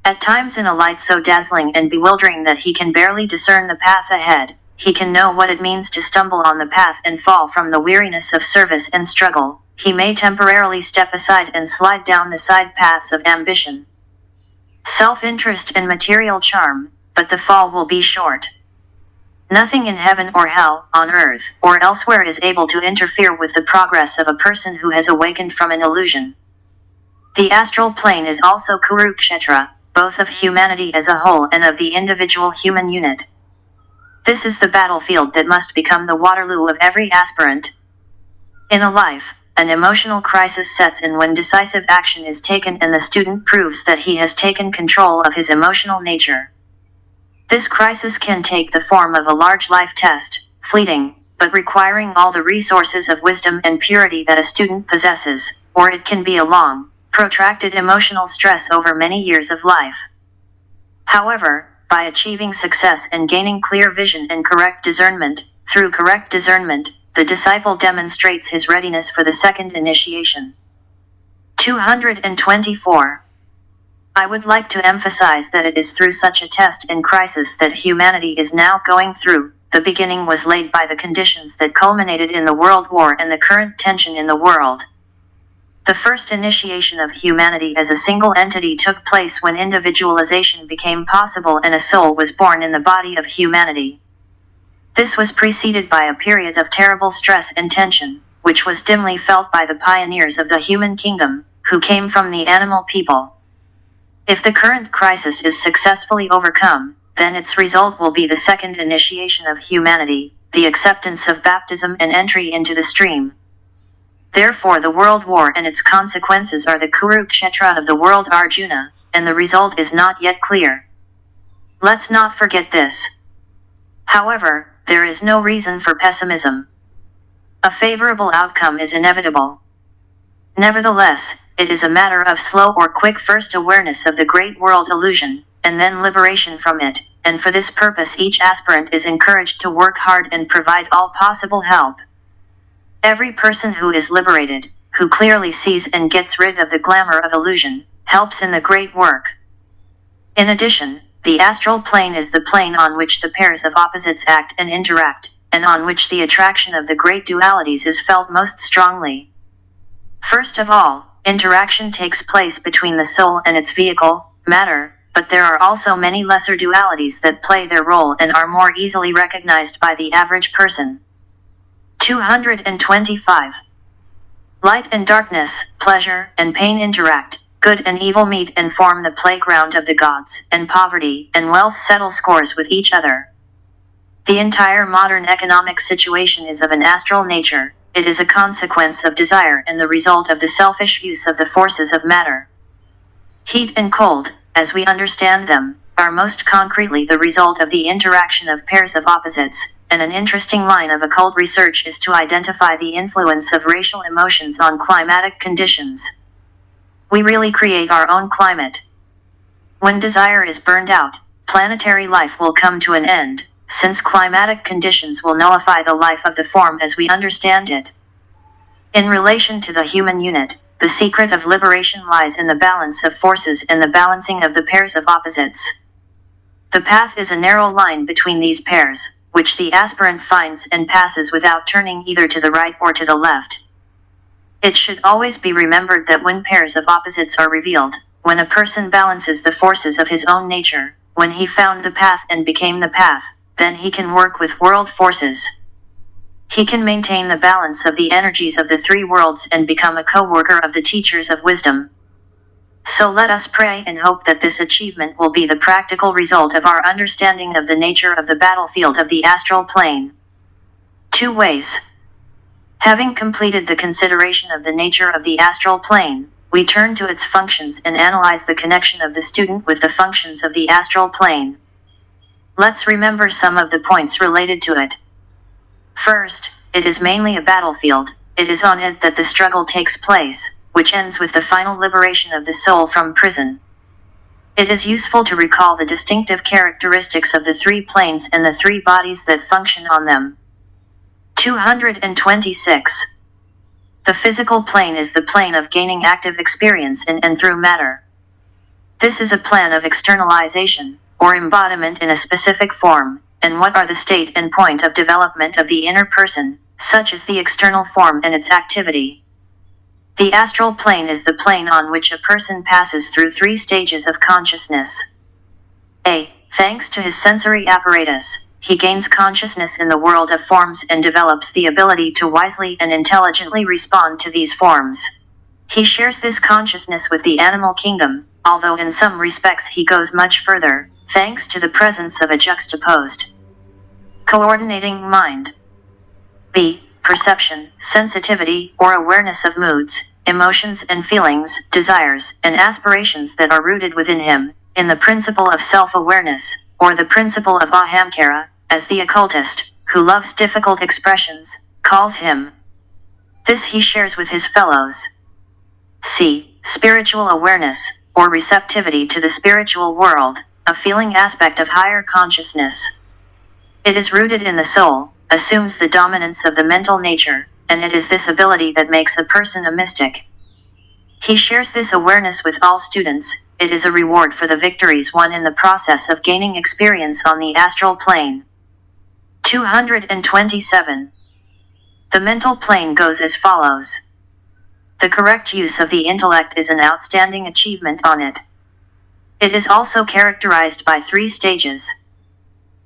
At times in a light so dazzling and bewildering that he can barely discern the path ahead, he can know what it means to stumble on the path and fall from the weariness of service and struggle. He may temporarily step aside and slide down the side paths of ambition, self-interest and material charm, but the fall will be short. Nothing in heaven or hell, on earth, or elsewhere is able to interfere with the progress of a person who has awakened from an illusion. The astral plane is also Kurukshetra, both of humanity as a whole and of the individual human unit. This is the battlefield that must become the Waterloo of every aspirant. In a life, an emotional crisis sets in when decisive action is taken and the student proves that he has taken control of his emotional nature. This crisis can take the form of a large life test, fleeting, but requiring all the resources of wisdom and purity that a student possesses, or it can be a long, protracted emotional stress over many years of life. However, by achieving success and gaining clear vision and correct discernment, through correct discernment, the disciple demonstrates his readiness for the second initiation. 224. I would like to emphasize that it is through such a test and crisis that humanity is now going through. The beginning was laid by the conditions that culminated in the World War and the current tension in the world. The first initiation of humanity as a single entity took place when individualization became possible and a soul was born in the body of humanity. This was preceded by a period of terrible stress and tension, which was dimly felt by the pioneers of the human kingdom, who came from the animal people. If the current crisis is successfully overcome, then its result will be the second initiation of humanity, the acceptance of baptism and entry into the stream. Therefore the World War and its consequences are the Kurukshetra of the world Arjuna, and the result is not yet clear. Let's not forget this. However, there is no reason for pessimism. A favorable outcome is inevitable. Nevertheless, it is a matter of slow or quick first awareness of the great world illusion, and then liberation from it, and for this purpose each aspirant is encouraged to work hard and provide all possible help. Every person who is liberated, who clearly sees and gets rid of the glamour of illusion, helps in the great work. In addition, the astral plane is the plane on which the pairs of opposites act and interact, and on which the attraction of the great dualities is felt most strongly. First of all, interaction takes place between the soul and its vehicle, matter, but there are also many lesser dualities that play their role and are more easily recognized by the average person. 225. Light and darkness, pleasure and pain interact, good and evil meet and form the playground of the gods, and poverty and wealth settle scores with each other. The entire modern economic situation is of an astral nature. It is a consequence of desire and the result of the selfish use of the forces of matter. Heat and cold, as we understand them, are most concretely the result of the interaction of pairs of opposites, and an interesting line of occult research is to identify the influence of racial emotions on climatic conditions. We really create our own climate. When desire is burned out, planetary life will come to an end, since climatic conditions will nullify the life of the form as we understand it. In relation to the human unit, the secret of liberation lies in the balance of forces and the balancing of the pairs of opposites. The path is a narrow line between these pairs, which the aspirant finds and passes without turning either to the right or to the left. It should always be remembered that when pairs of opposites are revealed, when a person balances the forces of his own nature, when he found the path and became the path, then he can work with world forces. He can maintain the balance of the energies of the three worlds and become a co-worker of the teachers of wisdom. So let us pray and hope that this achievement will be the practical result of our understanding of the nature of the battlefield of the astral plane. 2 ways. Having completed the consideration of the nature of the astral plane, we turn to its functions and analyze the connection of the student with the functions of the astral plane. Let's remember some of the points related to it. First, it is mainly a battlefield. It is on it that the struggle takes place, which ends with the final liberation of the soul from prison. It is useful to recall the distinctive characteristics of the 3 planes and the 3 bodies that function on them. 226. The physical plane is the plane of gaining active experience in and through matter. This is a plan of externalization, or embodiment in a specific form, and what are the state and point of development of the inner person, such as the external form and its activity. The astral plane is the plane on which a person passes through 3 stages of consciousness. A. Thanks to his sensory apparatus, he gains consciousness in the world of forms and develops the ability to wisely and intelligently respond to these forms. He shares this consciousness with the animal kingdom, although in some respects he goes much further, thanks to the presence of a juxtaposed, coordinating mind. B. Perception, sensitivity, or awareness of moods, emotions and feelings, desires, and aspirations that are rooted within him, in the principle of self-awareness, or the principle of ahamkara, as the occultist, who loves difficult expressions, calls him. This he shares with his fellows. C. Spiritual awareness, or receptivity to the spiritual world, a feeling aspect of higher consciousness. It is rooted in the soul, assumes the dominance of the mental nature, and it is this ability that makes a person a mystic. He shares this awareness with all students. It is a reward for the victories won in the process of gaining experience on the astral plane. 227. The mental plane goes as follows. The correct use of the intellect is an outstanding achievement on it. It is also characterized by 3 stages.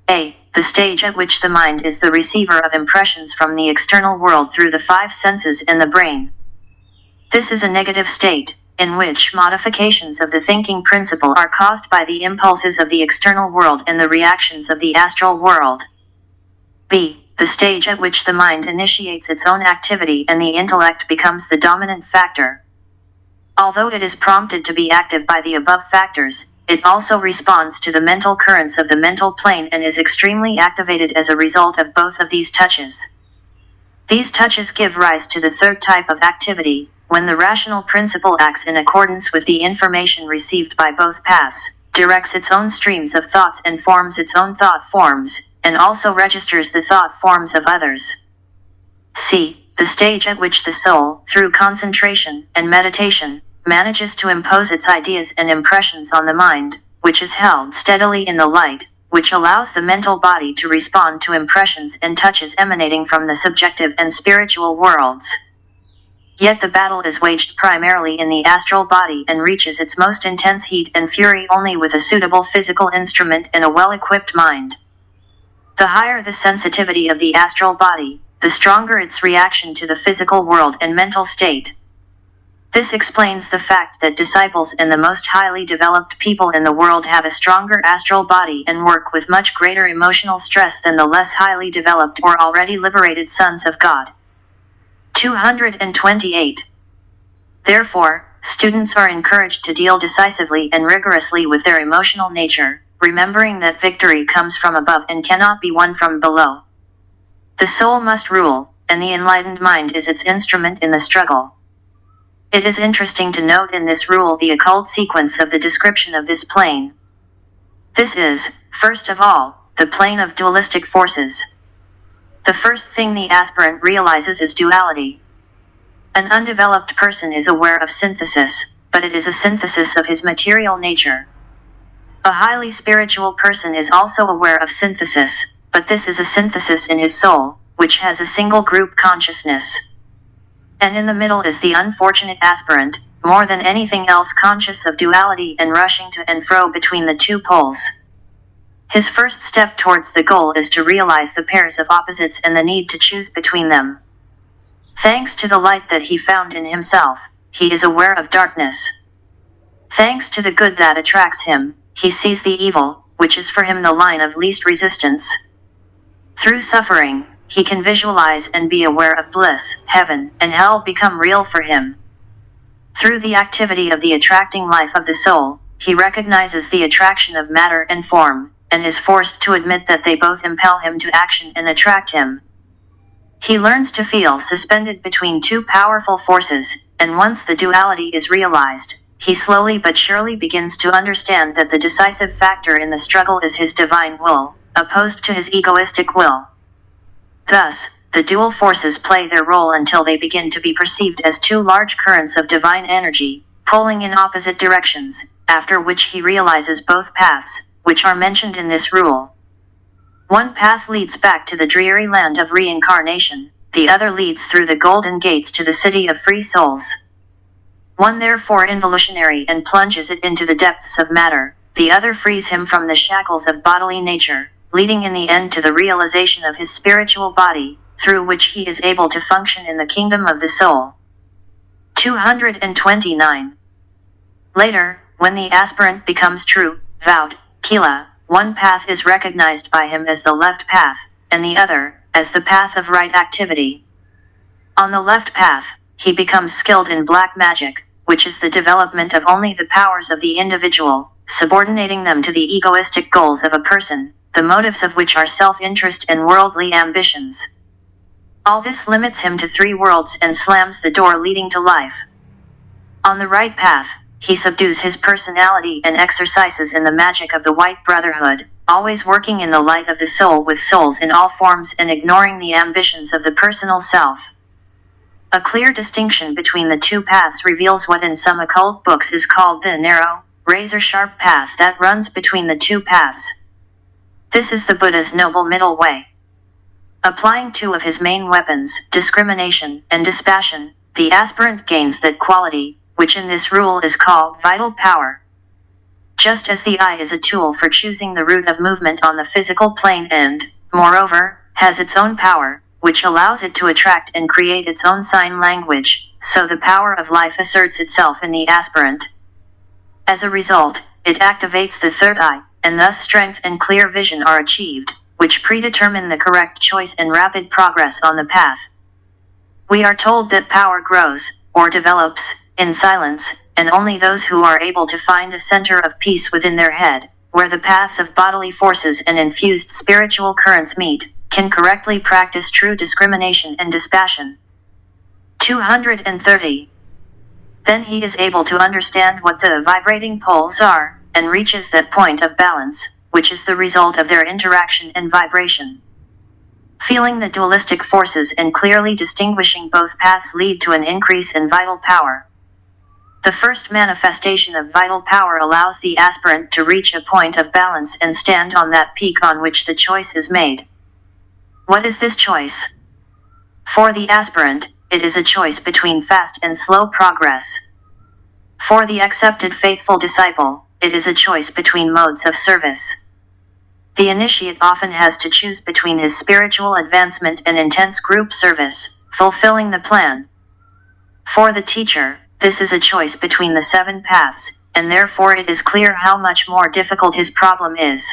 A. The stage at which the mind is the receiver of impressions from the external world through the 5 senses and the brain. This is a negative state, in which modifications of the thinking principle are caused by the impulses of the external world and the reactions of the astral world. B. The stage at which the mind initiates its own activity and the intellect becomes the dominant factor. Although it is prompted to be active by the above factors, it also responds to the mental currents of the mental plane and is extremely activated as a result of both of these touches. These touches give rise to the 3rd type of activity, when the rational principle acts in accordance with the information received by both paths, directs its own streams of thoughts and forms its own thought forms, and also registers the thought forms of others. C. The stage at which the soul, through concentration and meditation, manages to impose its ideas and impressions on the mind, which is held steadily in the light, which allows the mental body to respond to impressions and touches emanating from the subjective and spiritual worlds. Yet the battle is waged primarily in the astral body and reaches its most intense heat and fury only with a suitable physical instrument and a well-equipped mind. The higher the sensitivity of the astral body, the stronger its reaction to the physical world and mental state. This explains the fact that disciples and the most highly developed people in the world have a stronger astral body and work with much greater emotional stress than the less highly developed or already liberated sons of God. 228. Therefore, students are encouraged to deal decisively and rigorously with their emotional nature, remembering that victory comes from above and cannot be won from below. The soul must rule, and the enlightened mind is its instrument in the struggle. It is interesting to note in this rule the occult sequence of the description of this plane. This is, first of all, the plane of dualistic forces. The first thing the aspirant realizes is duality. An undeveloped person is aware of synthesis, but it is a synthesis of his material nature. A highly spiritual person is also aware of synthesis, but this is a synthesis in his soul, which has a single group consciousness. And in the middle is the unfortunate aspirant, more than anything else conscious of duality and rushing to and fro between the 2 poles. His first step towards the goal is to realize the pairs of opposites and the need to choose between them. Thanks to the light that he found in himself, he is aware of darkness. Thanks to the good that attracts him, he sees the evil, which is for him the line of least resistance. Through suffering, he can visualize and be aware of bliss, heaven, and hell become real for him. Through the activity of the attracting life of the soul, he recognizes the attraction of matter and form, and is forced to admit that they both impel him to action and attract him. He learns to feel suspended between 2 powerful forces, and once the duality is realized, he slowly but surely begins to understand that the decisive factor in the struggle is his divine will, opposed to his egoistic will. Thus, the dual forces play their role until they begin to be perceived as two large currents of divine energy, pulling in opposite directions, after which he realizes both paths, which are mentioned in this rule. One path leads back to the dreary land of reincarnation, the other leads through the golden gates to the city of free souls. One therefore involutionary and plunges it into the depths of matter, the other frees him from the shackles of bodily nature, leading in the end to the realization of his spiritual body, through which he is able to function in the kingdom of the soul. 229. Later, when the aspirant becomes true, vowed, Kila, one path is recognized by him as the left path, and the other, as the path of right activity. On the left path, he becomes skilled in black magic, which is the development of only the powers of the individual, subordinating them to the egoistic goals of a person, the motives of which are self-interest and worldly ambitions. All this limits him to 3 worlds and slams the door leading to life. On the right path, he subdues his personality and exercises in the magic of the White Brotherhood, always working in the light of the soul with souls in all forms and ignoring the ambitions of the personal self. A clear distinction between the 2 paths reveals what in some occult books is called the narrow, razor-sharp path that runs between the 2 paths. This is the Buddha's noble middle way. Applying 2 of his main weapons, discrimination and dispassion, the aspirant gains that quality, which in this rule is called vital power. Just as the eye is a tool for choosing the route of movement on the physical plane and, moreover, has its own power, which allows it to attract and create its own sign language, so the power of life asserts itself in the aspirant. As a result, it activates the third eye, and thus strength and clear vision are achieved, which predetermine the correct choice and rapid progress on the path. We are told that power grows, or develops, in silence, and only those who are able to find a center of peace within their head, where the paths of bodily forces and infused spiritual currents meet, can correctly practice true discrimination and dispassion. 230. Then he is able to understand what the vibrating poles are, and reaches that point of balance, which is the result of their interaction and vibration. Feeling the dualistic forces and clearly distinguishing both paths lead to an increase in vital power. The first manifestation of vital power allows the aspirant to reach a point of balance and stand on that peak on which the choice is made. What is this choice? For the aspirant, it is a choice between fast and slow progress. For the accepted faithful disciple, it is a choice between modes of service. The initiate often has to choose between his spiritual advancement and intense group service, fulfilling the plan. For the teacher, this is a choice between the 7 paths, and therefore it is clear how much more difficult his problem is.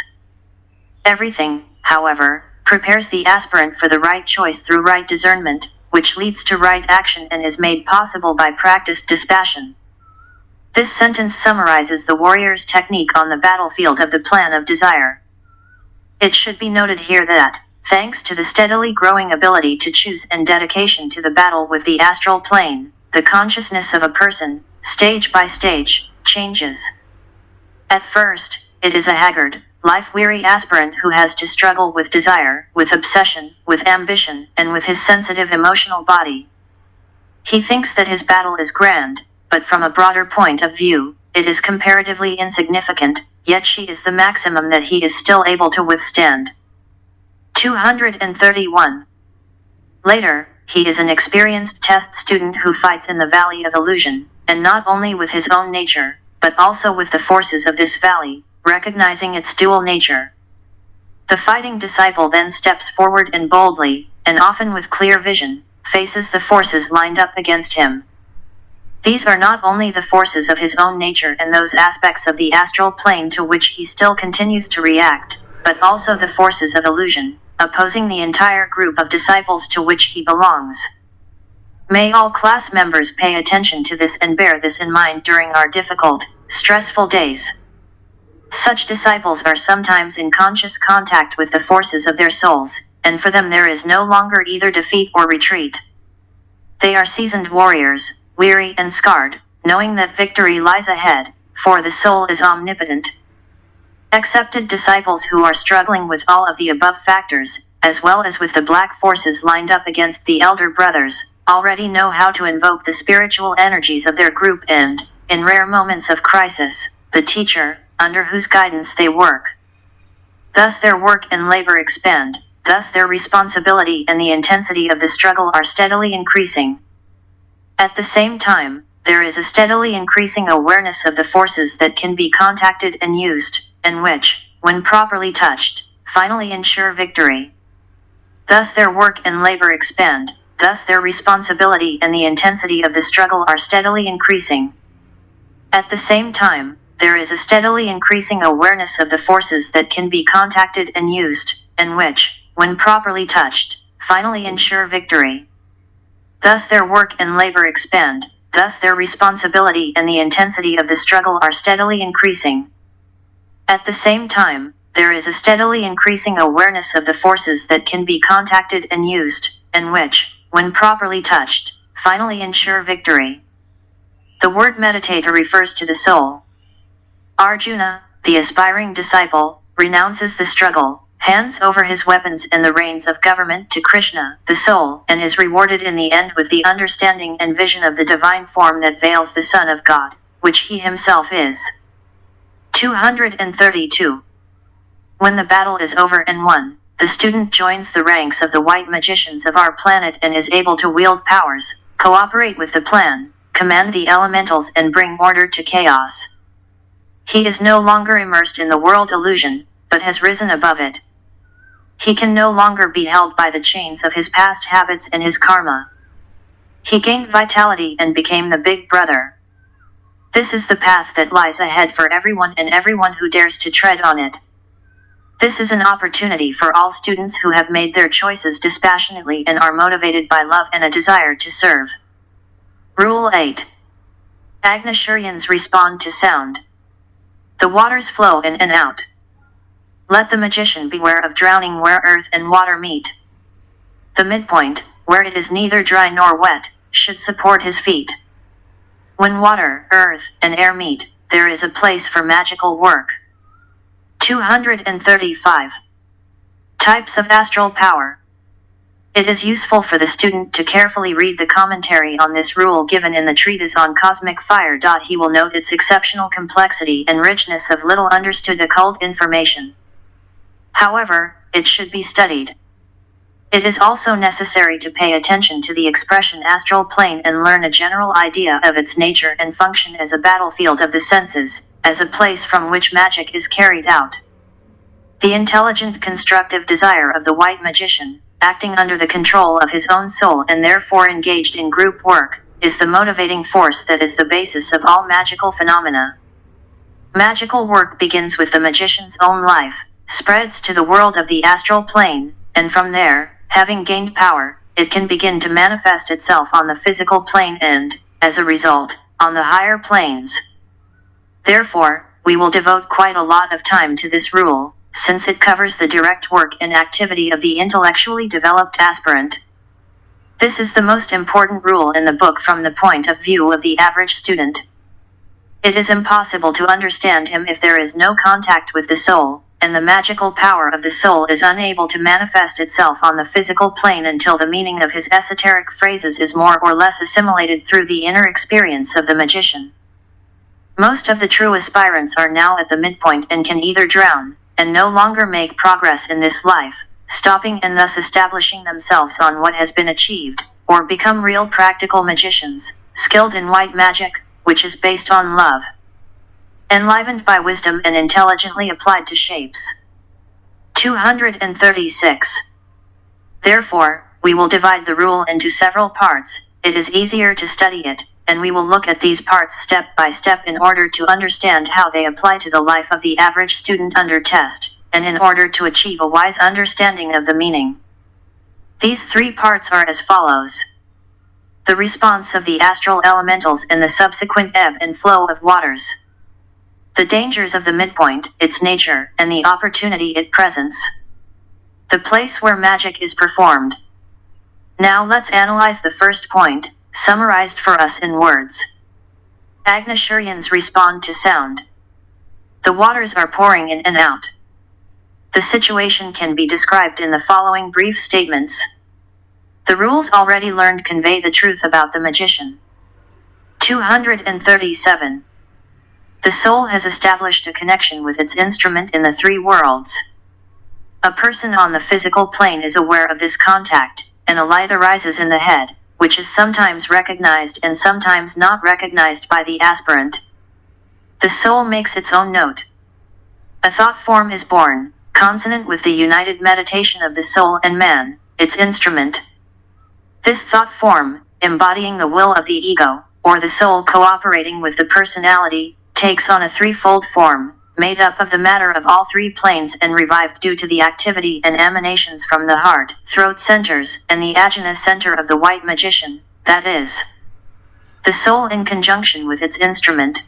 Everything, however, prepares the aspirant for the right choice through right discernment, which leads to right action and is made possible by practiced dispassion. This sentence summarizes the warrior's technique on the battlefield of the plan of desire. It should be noted here that, thanks to the steadily growing ability to choose and dedication to the battle with the astral plane, the consciousness of a person, stage by stage, changes. At first, it is a haggard, life-weary aspirant who has to struggle with desire, with obsession, with ambition, and with his sensitive emotional body. He thinks that his battle is grand, but from a broader point of view, it is comparatively insignificant, yet she is the maximum that he is still able to withstand. 231. Later, he is an experienced test student who fights in the valley of illusion, and not only with his own nature, but also with the forces of this valley, recognizing its dual nature. The fighting disciple then steps forward and boldly, and often with clear vision, faces the forces lined up against him. These are not only the forces of his own nature and those aspects of the astral plane to which he still continues to react, but also the forces of illusion, opposing the entire group of disciples to which he belongs. May all class members pay attention to this and bear this in mind during our difficult, stressful days. Such disciples are sometimes in conscious contact with the forces of their souls, and for them there is no longer either defeat or retreat. They are seasoned warriors, weary and scarred, knowing that victory lies ahead, for the soul is omnipotent. Accepted disciples who are struggling with all of the above factors, as well as with the black forces lined up against the elder brothers, already know how to invoke the spiritual energies of their group and, in rare moments of crisis, the teacher, under whose guidance they work. Thus their work and labor expand, thus their responsibility and the intensity of the struggle are steadily increasing. At the same time, there is a steadily increasing awareness of the forces that can be contacted and used, and which, when properly touched, finally ensure victory. Thus their work and labor expand, thus their responsibility and the intensity of the struggle are steadily increasing. At the same time, there is a steadily increasing awareness of the forces that can be contacted and used, and which, when properly touched, finally ensure victory. Thus their work and labor expand, thus their responsibility and the intensity of the struggle are steadily increasing. At the same time, there is a steadily increasing awareness of the forces that can be contacted and used, and which, when properly touched, finally ensure victory. The word meditator refers to the soul. Arjuna, the aspiring disciple, renounces the struggle, hands over his weapons and the reins of government to Krishna, the soul, and is rewarded in the end with the understanding and vision of the divine form that veils the Son of God, which he himself is. 232. When the battle is over and won, the student joins the ranks of the white magicians of our planet and is able to wield powers, cooperate with the plan, command the elementals and bring order to chaos. He is no longer immersed in the world illusion, but has risen above it. He can no longer be held by the chains of his past habits and his karma. He gained vitality and became the big brother. This is the path that lies ahead for everyone and everyone who dares to tread on it. This is an opportunity for all students who have made their choices dispassionately and are motivated by love and a desire to serve. Rule 8. Agnishurians respond to sound. The waters flow in and out. Let the magician beware of drowning where earth and water meet. The midpoint, where it is neither dry nor wet, should support his feet. When water, earth, and air meet, there is a place for magical work. 235. Types of astral power. It is useful for the student to carefully read the commentary on this rule given in the Treatise on Cosmic Fire. He will note its exceptional complexity and richness of little understood occult information. However, it should be studied. It is also necessary to pay attention to the expression astral plane and learn a general idea of its nature and function as a battlefield of the senses, as a place from which magic is carried out. The intelligent constructive desire of the white magician, acting under the control of his own soul and therefore engaged in group work, is the motivating force that is the basis of all magical phenomena. Magical work begins with the magician's own life, spreads to the world of the astral plane, and from there, having gained power, it can begin to manifest itself on the physical plane and, as a result, on the higher planes. Therefore, we will devote quite a lot of time to this rule, since it covers the direct work and activity of the intellectually developed aspirant. This is the most important rule in the book from the point of view of the average student. It is impossible to understand him if there is no contact with the soul, and the magical power of the soul is unable to manifest itself on the physical plane until the meaning of his esoteric phrases is more or less assimilated through the inner experience of the magician. Most of the true aspirants are now at the midpoint and can either drown, and no longer make progress in this life, stopping and thus establishing themselves on what has been achieved, or become real practical magicians, skilled in white magic, which is based on love, enlivened by wisdom and intelligently applied to shapes. 236. Therefore, we will divide the rule into several parts. It is easier to study it, and we will look at these parts step by step in order to understand how they apply to the life of the average student under test, and in order to achieve a wise understanding of the meaning. These three parts are as follows. The response of the astral elementals and the subsequent ebb and flow of waters. The dangers of the midpoint, its nature, and the opportunity it presents. The place where magic is performed. Now let's analyze the first point, summarized for us in words. Agnishurians respond to sound. The waters are pouring in and out. The situation can be described in the following brief statements. The rules already learned convey the truth about the magician. 237. The soul has established a connection with its instrument in the three worlds. A person on the physical plane is aware of this contact, and a light arises in the head, which is sometimes recognized and sometimes not recognized by the aspirant. The soul makes its own note. A thought form is born, consonant with the united meditation of the soul and man, its instrument. This thought form, embodying the will of the ego, or the soul cooperating with the personality, takes on a threefold form, made up of the matter of all three planes and revived due to the activity and emanations from the heart, throat centers, and the ajna center of the white magician, that is, the soul in conjunction with its instrument.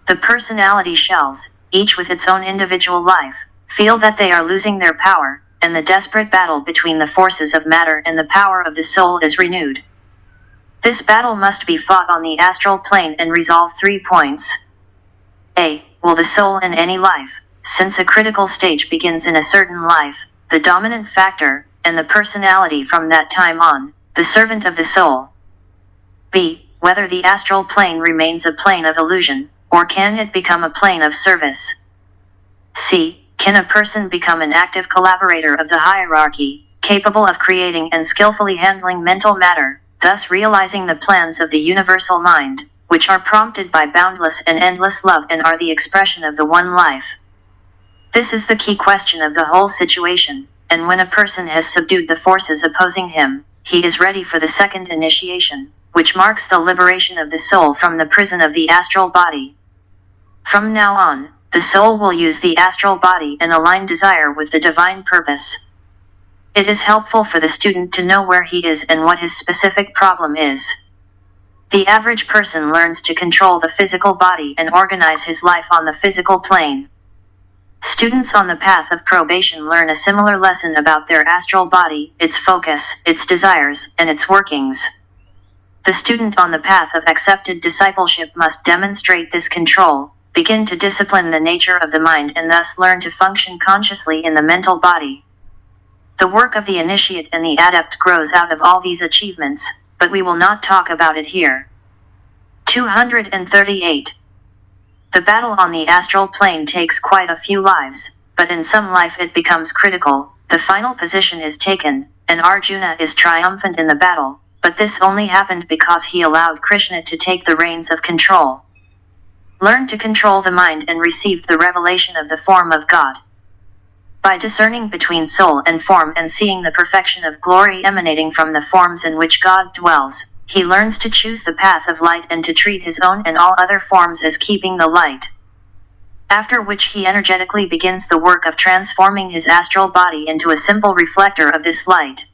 The personality shells, each with its own individual life, feel that they are losing their power, and the desperate battle between the forces of matter and the power of the soul is renewed. This battle must be fought on the astral plane and resolve 3 points. A. Will the soul in any life, since a critical stage begins in a certain life, the dominant factor, and the personality from that time on, the servant of the soul? B. Whether the astral plane remains a plane of illusion, or can it become a plane of service? C. Can a person become an active collaborator of the hierarchy, capable of creating and skillfully handling mental matter, thus realizing the plans of the universal mind, which are prompted by boundless and endless love and are the expression of the one life? This is the key question of the whole situation, and when a person has subdued the forces opposing him, he is ready for the second initiation, which marks the liberation of the soul from the prison of the astral body. From now on, the soul will use the astral body and align desire with the divine purpose. It is helpful for the student to know where he is and what his specific problem is. The average person learns to control the physical body and organize his life on the physical plane. Students on the path of probation learn a similar lesson about their astral body, its focus, its desires, and its workings. The student on the path of accepted discipleship must demonstrate this control, begin to discipline the nature of the mind and thus learn to function consciously in the mental body. The work of the initiate and the adept grows out of all these achievements, but we will not talk about it here. 238. The battle on the astral plane takes quite a few lives, but in some life it becomes critical, the final position is taken, and Arjuna is triumphant in the battle, but this only happened because he allowed Krishna to take the reins of control. Learn to control the mind and receive the revelation of the form of God. By discerning between soul and form and seeing the perfection of glory emanating from the forms in which God dwells, he learns to choose the path of light and to treat his own and all other forms as keeping the light. After which he energetically begins the work of transforming his astral body into a simple reflector of this light.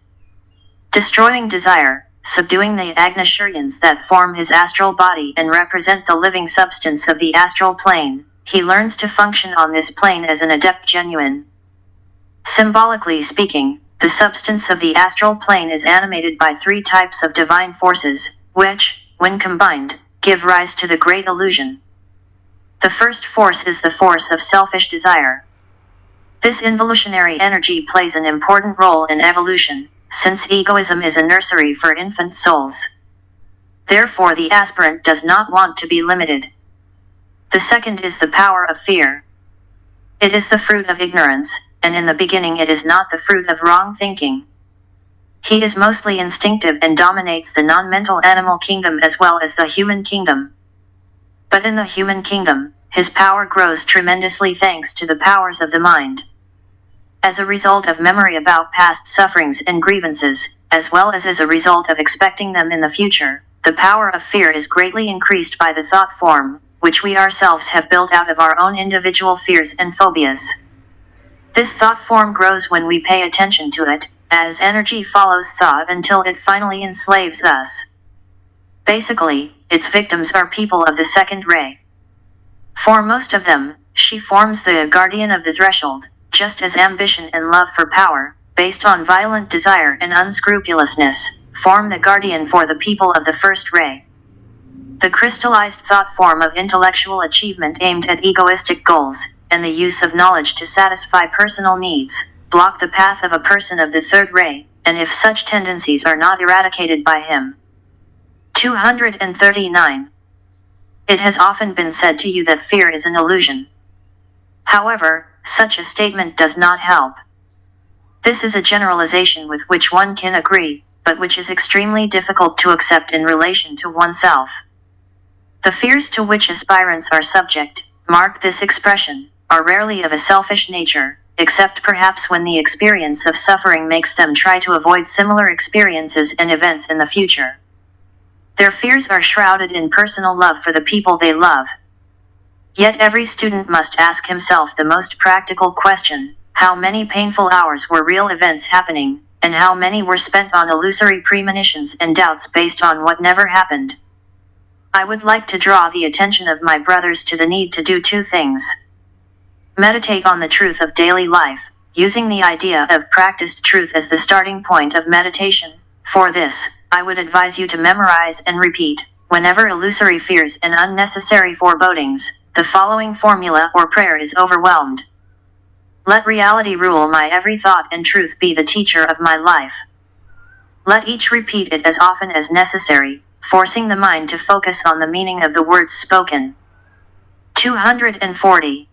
Destroying desire, subduing the Agnishuryans that form his astral body and represent the living substance of the astral plane, he learns to function on this plane as an adept genuine. Symbolically speaking, the substance of the astral plane is animated by 3 types of divine forces, which, when combined, give rise to the great illusion. The first force is the force of selfish desire. This involutionary energy plays an important role in evolution, since egoism is a nursery for infant souls. Therefore the aspirant does not want to be limited. The second is the power of fear. It is the fruit of ignorance, and in the beginning it is not the fruit of wrong thinking. He is mostly instinctive and dominates the non-mental animal kingdom as well as the human kingdom. But in the human kingdom, his power grows tremendously thanks to the powers of the mind. As a result of memory about past sufferings and grievances, as well as a result of expecting them in the future, the power of fear is greatly increased by the thought form, which we ourselves have built out of our own individual fears and phobias. This thought form grows when we pay attention to it, as energy follows thought until it finally enslaves us. Basically, its victims are people of the second ray. For most of them, she forms the guardian of the threshold, just as ambition and love for power, based on violent desire and unscrupulousness, form the guardian for the people of the first ray. The crystallized thought form of intellectual achievement aimed at egoistic goals, and the use of knowledge to satisfy personal needs, block the path of a person of the third ray, and if such tendencies are not eradicated by him. 239. It has often been said to you that fear is an illusion. However, such a statement does not help. This is a generalization with which one can agree, but which is extremely difficult to accept in relation to oneself. The fears to which aspirants are subject, mark this expression, are rarely of a selfish nature, except perhaps when the experience of suffering makes them try to avoid similar experiences and events in the future. Their fears are shrouded in personal love for the people they love. Yet every student must ask himself the most practical question: how many painful hours were real events happening, and how many were spent on illusory premonitions and doubts based on what never happened? I would like to draw the attention of my brothers to the need to do two things. Meditate on the truth of daily life, using the idea of practiced truth as the starting point of meditation. For this, I would advise you to memorize and repeat, whenever illusory fears and unnecessary forebodings, the following formula or prayer is overwhelmed. Let reality rule my every thought and truth be the teacher of my life. Let each repeat it as often as necessary, forcing the mind to focus on the meaning of the words spoken. 240.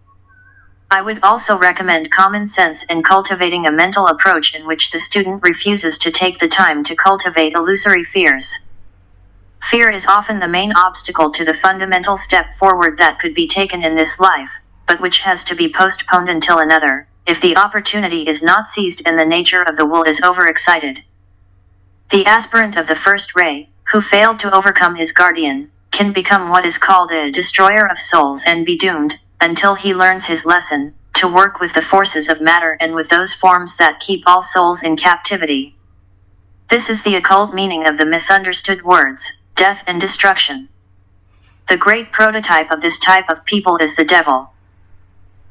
I would also recommend common sense in cultivating a mental approach in which the student refuses to take the time to cultivate illusory fears. Fear is often the main obstacle to the fundamental step forward that could be taken in this life, but which has to be postponed until another, if the opportunity is not seized and the nature of the will is overexcited. The aspirant of the first ray, who failed to overcome his guardian, can become what is called a destroyer of souls and be doomed, until he learns his lesson, to work with the forces of matter and with those forms that keep all souls in captivity. This is the occult meaning of the misunderstood words, death and destruction. The great prototype of this type of people is the devil.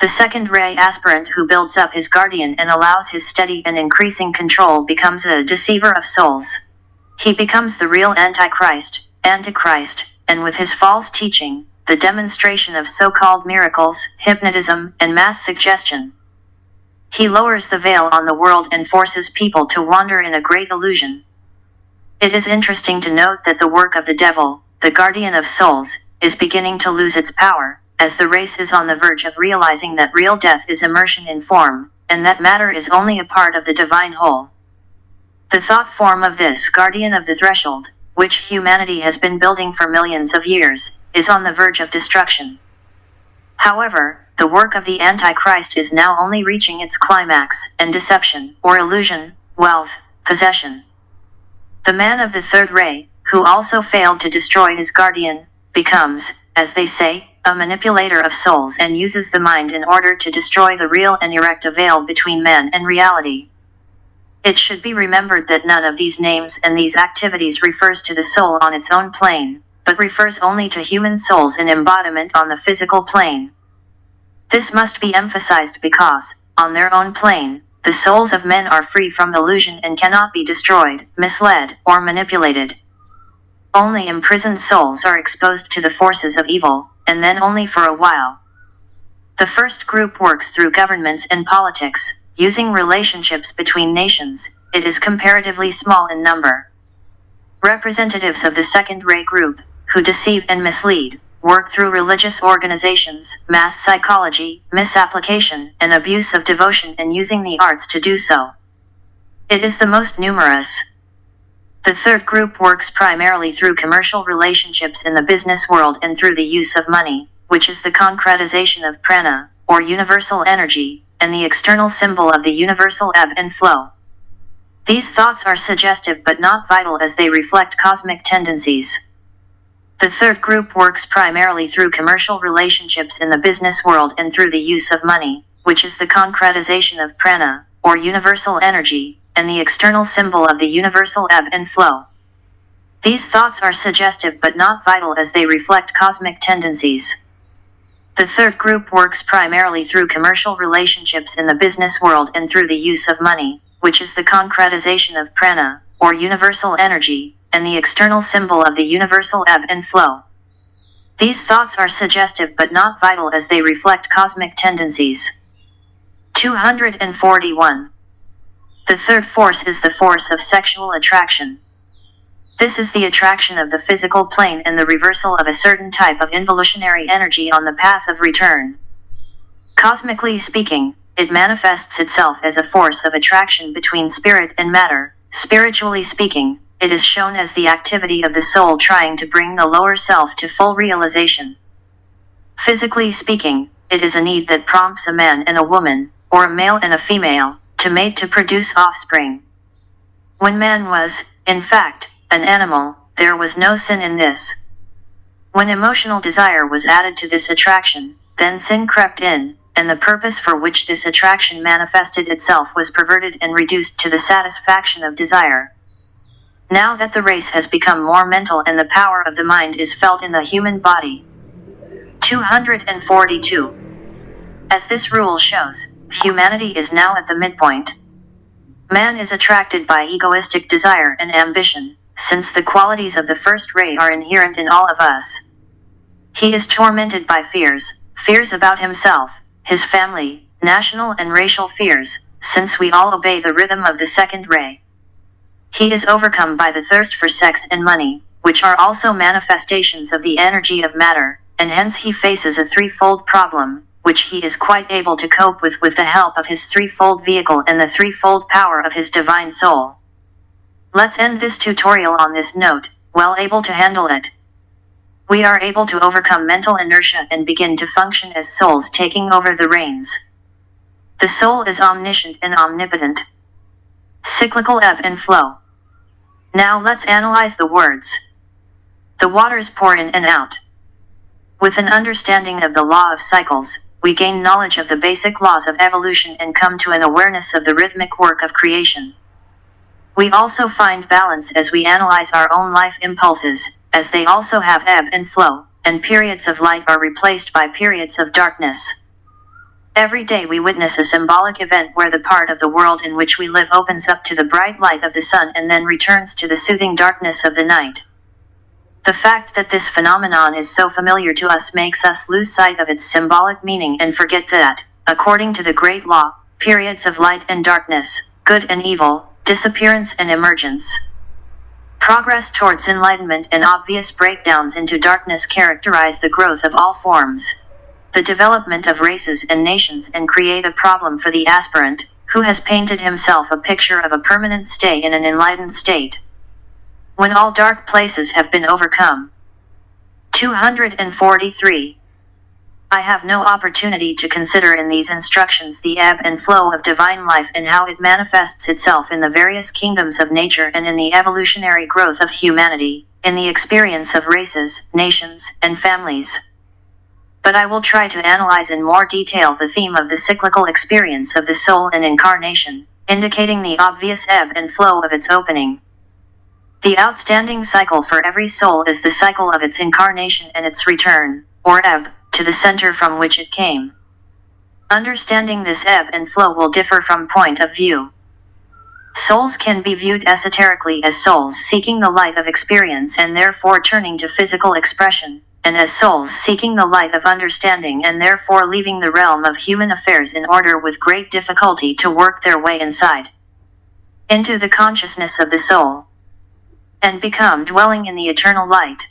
The second ray aspirant who builds up his guardian and allows his steady and increasing control becomes a deceiver of souls. He becomes the real Antichrist, and with his false teaching, the demonstration of so-called miracles, hypnotism, and mass suggestion. He lowers the veil on the world and forces people to wander in a great illusion. It is interesting to note that the work of the devil, the guardian of souls, is beginning to lose its power, as the race is on the verge of realizing that real death is immersion in form, and that matter is only a part of the divine whole. The thought form of this guardian of the threshold, which humanity has been building for millions of years, is on the verge of destruction. However, the work of the Antichrist is now only reaching its climax, and deception, or illusion, wealth, possession. The man of the third ray, who also failed to destroy his guardian, becomes, as they say, a manipulator of souls and uses the mind in order to destroy the real and erect a veil between man and reality. It should be remembered that none of these names and these activities refers to the soul on its own plane, but refers only to human souls in embodiment on the physical plane. This must be emphasized because, on their own plane, the souls of men are free from illusion and cannot be destroyed, misled, or manipulated. Only imprisoned souls are exposed to the forces of evil, and then only for a while. The first group works through governments and politics, using relationships between nations. It is comparatively small in number. Representatives of the second ray group, who deceive and mislead, work through religious organizations, mass psychology, misapplication, and abuse of devotion and using the arts to do so. It is the most numerous. The third group works primarily through commercial relationships in the business world and through the use of money, which is the concretization of prana, or universal energy, and the external symbol of the universal ebb and flow. These thoughts are suggestive but not vital as they reflect cosmic tendencies. The third group works primarily through commercial relationships in the business world and through the use of money, which is the concretization of prana, or universal energy, and the external symbol of the universal ebb and flow. These thoughts are suggestive but not vital as they reflect cosmic tendencies. The third group works primarily through commercial relationships in the business world and through the use of money, which is the concretization of prana, or universal energy, and the external symbol of the universal ebb and flow. These thoughts are suggestive but not vital as they reflect cosmic tendencies. 241. The third force is the force of sexual attraction. This is the attraction of the physical plane and the reversal of a certain type of involutionary energy on the path of return. Cosmically speaking, it manifests itself as a force of attraction between spirit and matter. Spiritually speaking, it is shown as the activity of the soul trying to bring the lower self to full realization. Physically speaking, it is a need that prompts a man and a woman, or a male and a female, to mate to produce offspring. When man was, in fact, an animal, there was no sin in this. When emotional desire was added to this attraction, then sin crept in, and the purpose for which this attraction manifested itself was perverted and reduced to the satisfaction of desire. Now that the race has become more mental and the power of the mind is felt in the human body. 242. As this rule shows, humanity is now at the midpoint. Man is attracted by egoistic desire and ambition, since the qualities of the first ray are inherent in all of us. He is tormented by fears about himself, his family, national and racial fears, since we all obey the rhythm of the second ray. He is overcome by the thirst for sex and money, which are also manifestations of the energy of matter, and hence he faces a threefold problem, which he is quite able to cope with the help of his threefold vehicle and the threefold power of his divine soul. Let's end this tutorial on this note, well able to handle it. We are able to overcome mental inertia and begin to function as souls taking over the reins. The soul is omniscient and omnipotent. Cyclical ebb and flow. Now let's analyze the words. The waters pour in and out. With an understanding of the law of cycles, we gain knowledge of the basic laws of evolution and come to an awareness of the rhythmic work of creation. We also find balance as we analyze our own life impulses, as they also have ebb and flow, and periods of light are replaced by periods of darkness. Every day we witness a symbolic event where the part of the world in which we live opens up to the bright light of the sun and then returns to the soothing darkness of the night. The fact that this phenomenon is so familiar to us makes us lose sight of its symbolic meaning and forget that, according to the great law, periods of light and darkness, good and evil, disappearance and emergence, progress towards enlightenment and obvious breakdowns into darkness characterize the growth of all forms, the development of races and nations, and create a problem for the aspirant, who has painted himself a picture of a permanent stay in an enlightened state. When all dark places have been overcome. 243. I have no opportunity to consider in these instructions the ebb and flow of divine life and how it manifests itself in the various kingdoms of nature and in the evolutionary growth of humanity, in the experience of races, nations, and families. But I will try to analyze in more detail the theme of the cyclical experience of the soul and incarnation, indicating the obvious ebb and flow of its opening. The outstanding cycle for every soul is the cycle of its incarnation and its return, or ebb, to the center from which it came. Understanding this ebb and flow will differ from point of view. Souls can be viewed esoterically as souls seeking the light of experience and therefore turning to physical expression, and as souls seeking the light of understanding and therefore leaving the realm of human affairs in order with great difficulty to work their way inside into the consciousness of the soul, and become dwelling in the eternal light.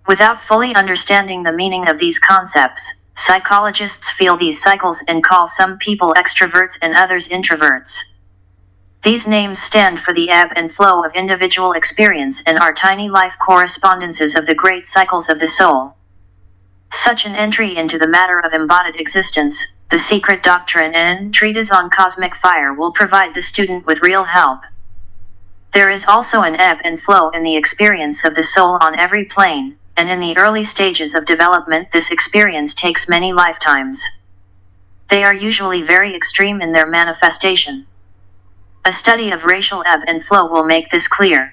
Without fully understanding the meaning of these concepts, psychologists feel these cycles and call some people extroverts and others introverts. These names stand for the ebb and flow of individual experience and are tiny life correspondences of the great cycles of the soul. Such an entry into the matter of embodied existence, the secret doctrine and Treatise on Cosmic Fire will provide the student with real help. There is also an ebb and flow in the experience of the soul on every plane, and in the early stages of development this experience takes many lifetimes. They are usually very extreme in their manifestation. A study of racial ebb and flow will make this clear.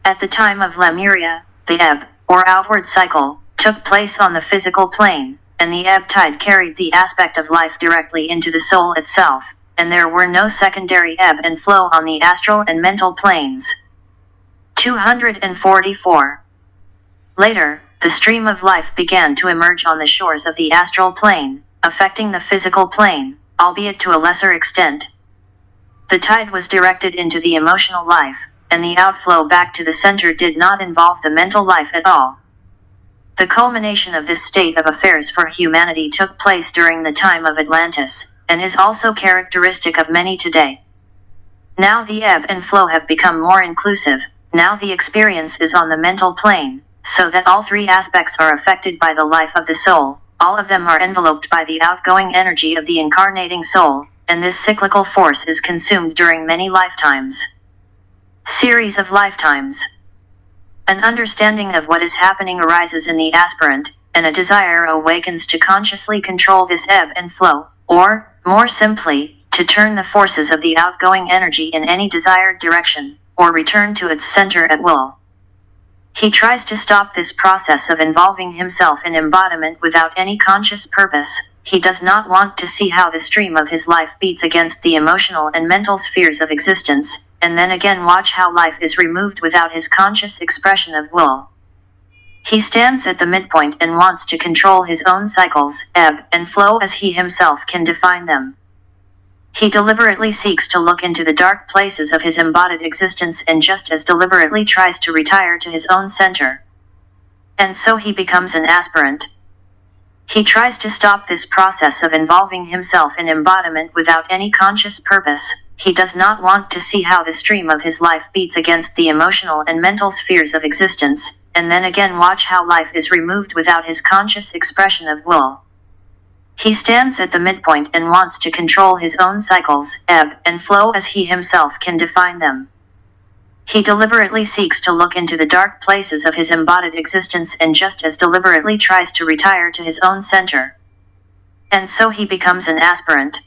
At the time of Lemuria, the ebb, or outward cycle, took place on the physical plane, and the ebb tide carried the aspect of life directly into the soul itself, and there were no secondary ebb and flow on the astral and mental planes. 244. Later, the stream of life began to emerge on the shores of the astral plane, affecting the physical plane, albeit to a lesser extent. The tide was directed into the emotional life, and the outflow back to the center did not involve the mental life at all. The culmination of this state of affairs for humanity took place during the time of Atlantis, and is also characteristic of many today. Now the ebb and flow have become more inclusive. Now the experience is on the mental plane, so that all three aspects are affected by the life of the soul. All of them are enveloped by the outgoing energy of the incarnating soul, and this cyclical force is consumed during many lifetimes. Series of lifetimes. An understanding of what is happening arises in the aspirant, and a desire awakens to consciously control this ebb and flow, or, more simply, to turn the forces of the outgoing energy in any desired direction, or return to its center at will. He tries to stop this process of involving himself in embodiment without any conscious purpose. He does not want to see how the stream of his life beats against the emotional and mental spheres of existence, and then again watch how life is removed without his conscious expression of will. He stands at the midpoint and wants to control his own cycles, ebb and flow as he himself can define them. He deliberately seeks to look into the dark places of his embodied existence and just as deliberately tries to retire to his own center. And so he becomes an aspirant. He tries to stop this process of involving himself in embodiment without any conscious purpose. He does not want to see how the stream of his life beats against the emotional and mental spheres of existence, and then again watch how life is removed without his conscious expression of will. He stands at the midpoint and wants to control his own cycles, ebb and flow as he himself can define them. He deliberately seeks to look into the dark places of his embodied existence and just as deliberately tries to retire to his own center. And so he becomes an aspirant.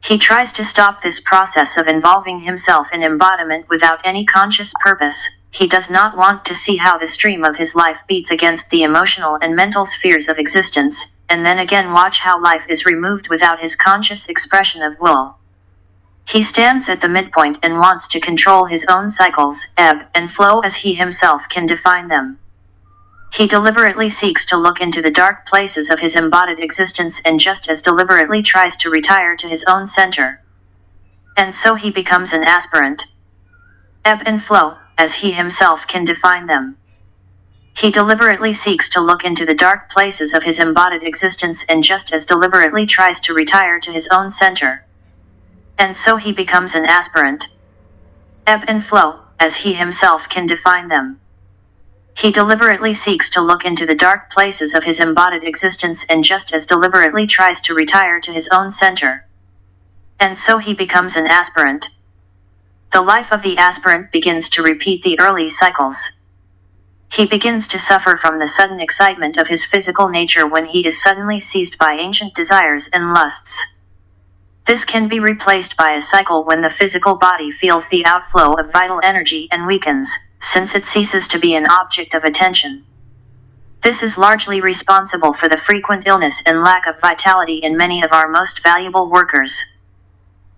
He tries to stop this process of involving himself in embodiment without any conscious purpose. He does not want to see how the stream of his life beats against the emotional and mental spheres of existence, and then again watch how life is removed without his conscious expression of will. He stands at the midpoint and wants to control his own cycles, ebb and flow as he himself can define them. He deliberately seeks to look into the dark places of his embodied existence and just as deliberately tries to retire to his own center. And so he becomes an aspirant. Ebb and flow, as he himself can define them. He deliberately seeks to look into the dark places of his embodied existence and just as deliberately tries to retire to his own center. And so he becomes an aspirant. Ebb and flow, as he himself can define them. He deliberately seeks to look into the dark places of his embodied existence and just as deliberately tries to retire to his own center. And so he becomes an aspirant. The life of the aspirant begins to repeat the early cycles. He begins to suffer from the sudden excitement of his physical nature when he is suddenly seized by ancient desires and lusts. This can be replaced by a cycle when the physical body feels the outflow of vital energy and weakens, since it ceases to be an object of attention. This is largely responsible for the frequent illness and lack of vitality in many of our most valuable workers.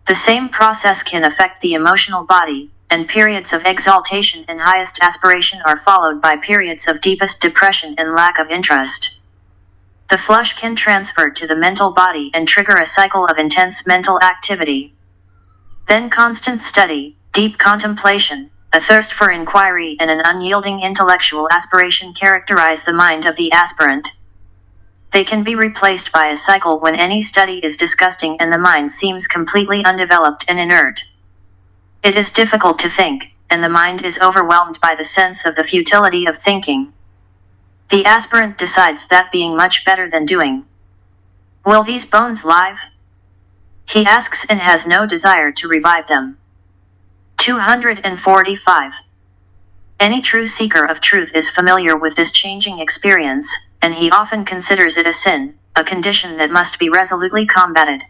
The same process can affect the emotional body, and periods of exaltation and highest aspiration are followed by periods of deepest depression and lack of interest. The flush can transfer to the mental body and trigger a cycle of intense mental activity. Then constant study, deep contemplation, a thirst for inquiry and an unyielding intellectual aspiration characterize the mind of the aspirant. They can be replaced by a cycle when any study is disgusting and the mind seems completely undeveloped and inert. It is difficult to think, and the mind is overwhelmed by the sense of the futility of thinking. The aspirant decides that being much better than doing. Will these bones live? He asks and has no desire to revive them. 245. Any true seeker of truth is familiar with this changing experience, and he often considers it a sin, a condition that must be resolutely combated.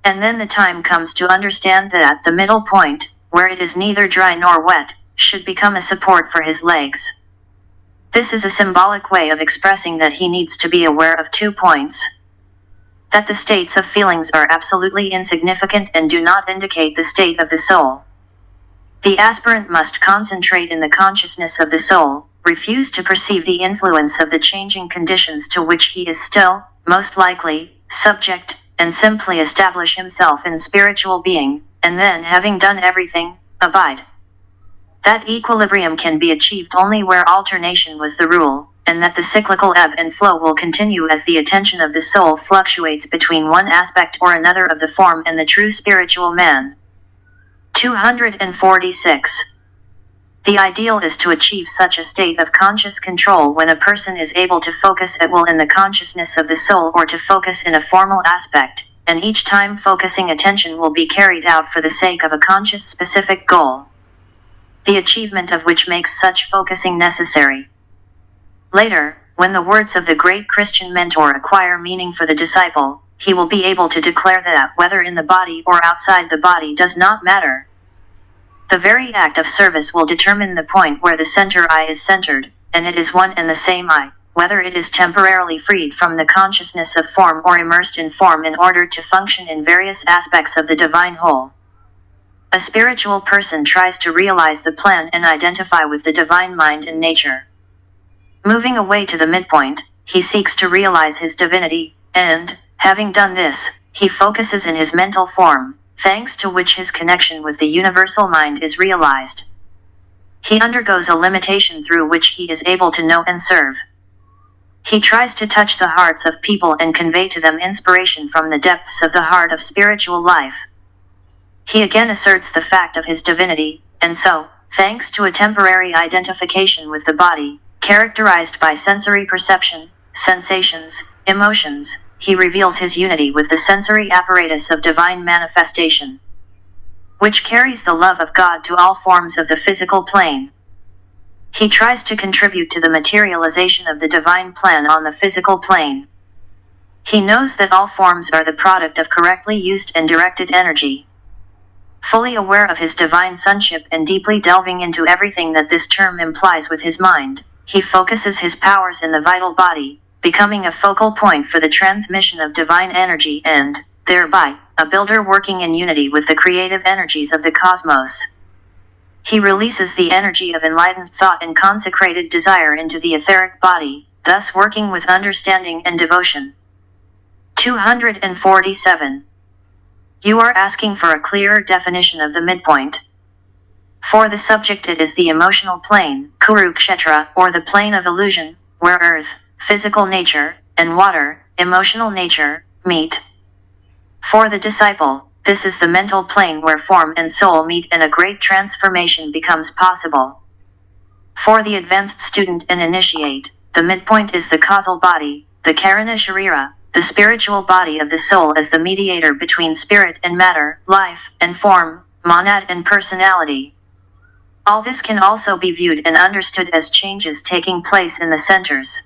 And then the time comes to understand that the middle point, where it is neither dry nor wet, should become a support for his legs. This is a symbolic way of expressing that he needs to be aware of 2 points. That the states of feelings are absolutely insignificant and do not indicate the state of the soul. The aspirant must concentrate in the consciousness of the soul, refuse to perceive the influence of the changing conditions to which he is still, most likely, subject, and simply establish himself in spiritual being, and then, having done everything, abide. That equilibrium can be achieved only where alternation was the rule, and that the cyclical ebb and flow will continue as the attention of the soul fluctuates between one aspect or another of the form and the true spiritual man. 246. The ideal is to achieve such a state of conscious control when a person is able to focus at will in the consciousness of the soul or to focus in a formal aspect, and each time focusing attention will be carried out for the sake of a conscious specific goal, the achievement of which makes such focusing necessary. Later, when the words of the great Christian mentor acquire meaning for the disciple, he will be able to declare that whether in the body or outside the body does not matter. The very act of service will determine the point where the center I is centered, and it is one and the same I, whether it is temporarily freed from the consciousness of form or immersed in form in order to function in various aspects of the divine whole. A spiritual person tries to realize the plan and identify with the divine mind and nature. Moving away to the midpoint, he seeks to realize his divinity, and, having done this, he focuses in his mental form, thanks to which his connection with the universal mind is realized. He undergoes a limitation through which he is able to know and serve. He tries to touch the hearts of people and convey to them inspiration from the depths of the heart of spiritual life. He again asserts the fact of his divinity, and so, thanks to a temporary identification with the body, characterized by sensory perception, sensations, emotions, he reveals his unity with the sensory apparatus of divine manifestation, which carries the love of God to all forms of the physical plane. He tries to contribute to the materialization of the divine plan on the physical plane. He knows that all forms are the product of correctly used and directed energy. Fully aware of his divine sonship and deeply delving into everything that this term implies with his mind, he focuses his powers in the vital body, becoming a focal point for the transmission of divine energy and, thereby, a builder working in unity with the creative energies of the cosmos. He releases the energy of enlightened thought and consecrated desire into the etheric body, thus working with understanding and devotion. 247. You are asking for a clearer definition of the midpoint. For the subject it is the emotional plane, Kurukshetra, or the plane of illusion, where earth, physical nature, and water, emotional nature, meet. For the disciple, this is the mental plane where form and soul meet and a great transformation becomes possible. For the advanced student and initiate, the midpoint is the causal body, the Karana Sharira, the spiritual body of the soul as the mediator between spirit and matter, life and form, monad and personality. All this can also be viewed and understood as changes taking place in the centers.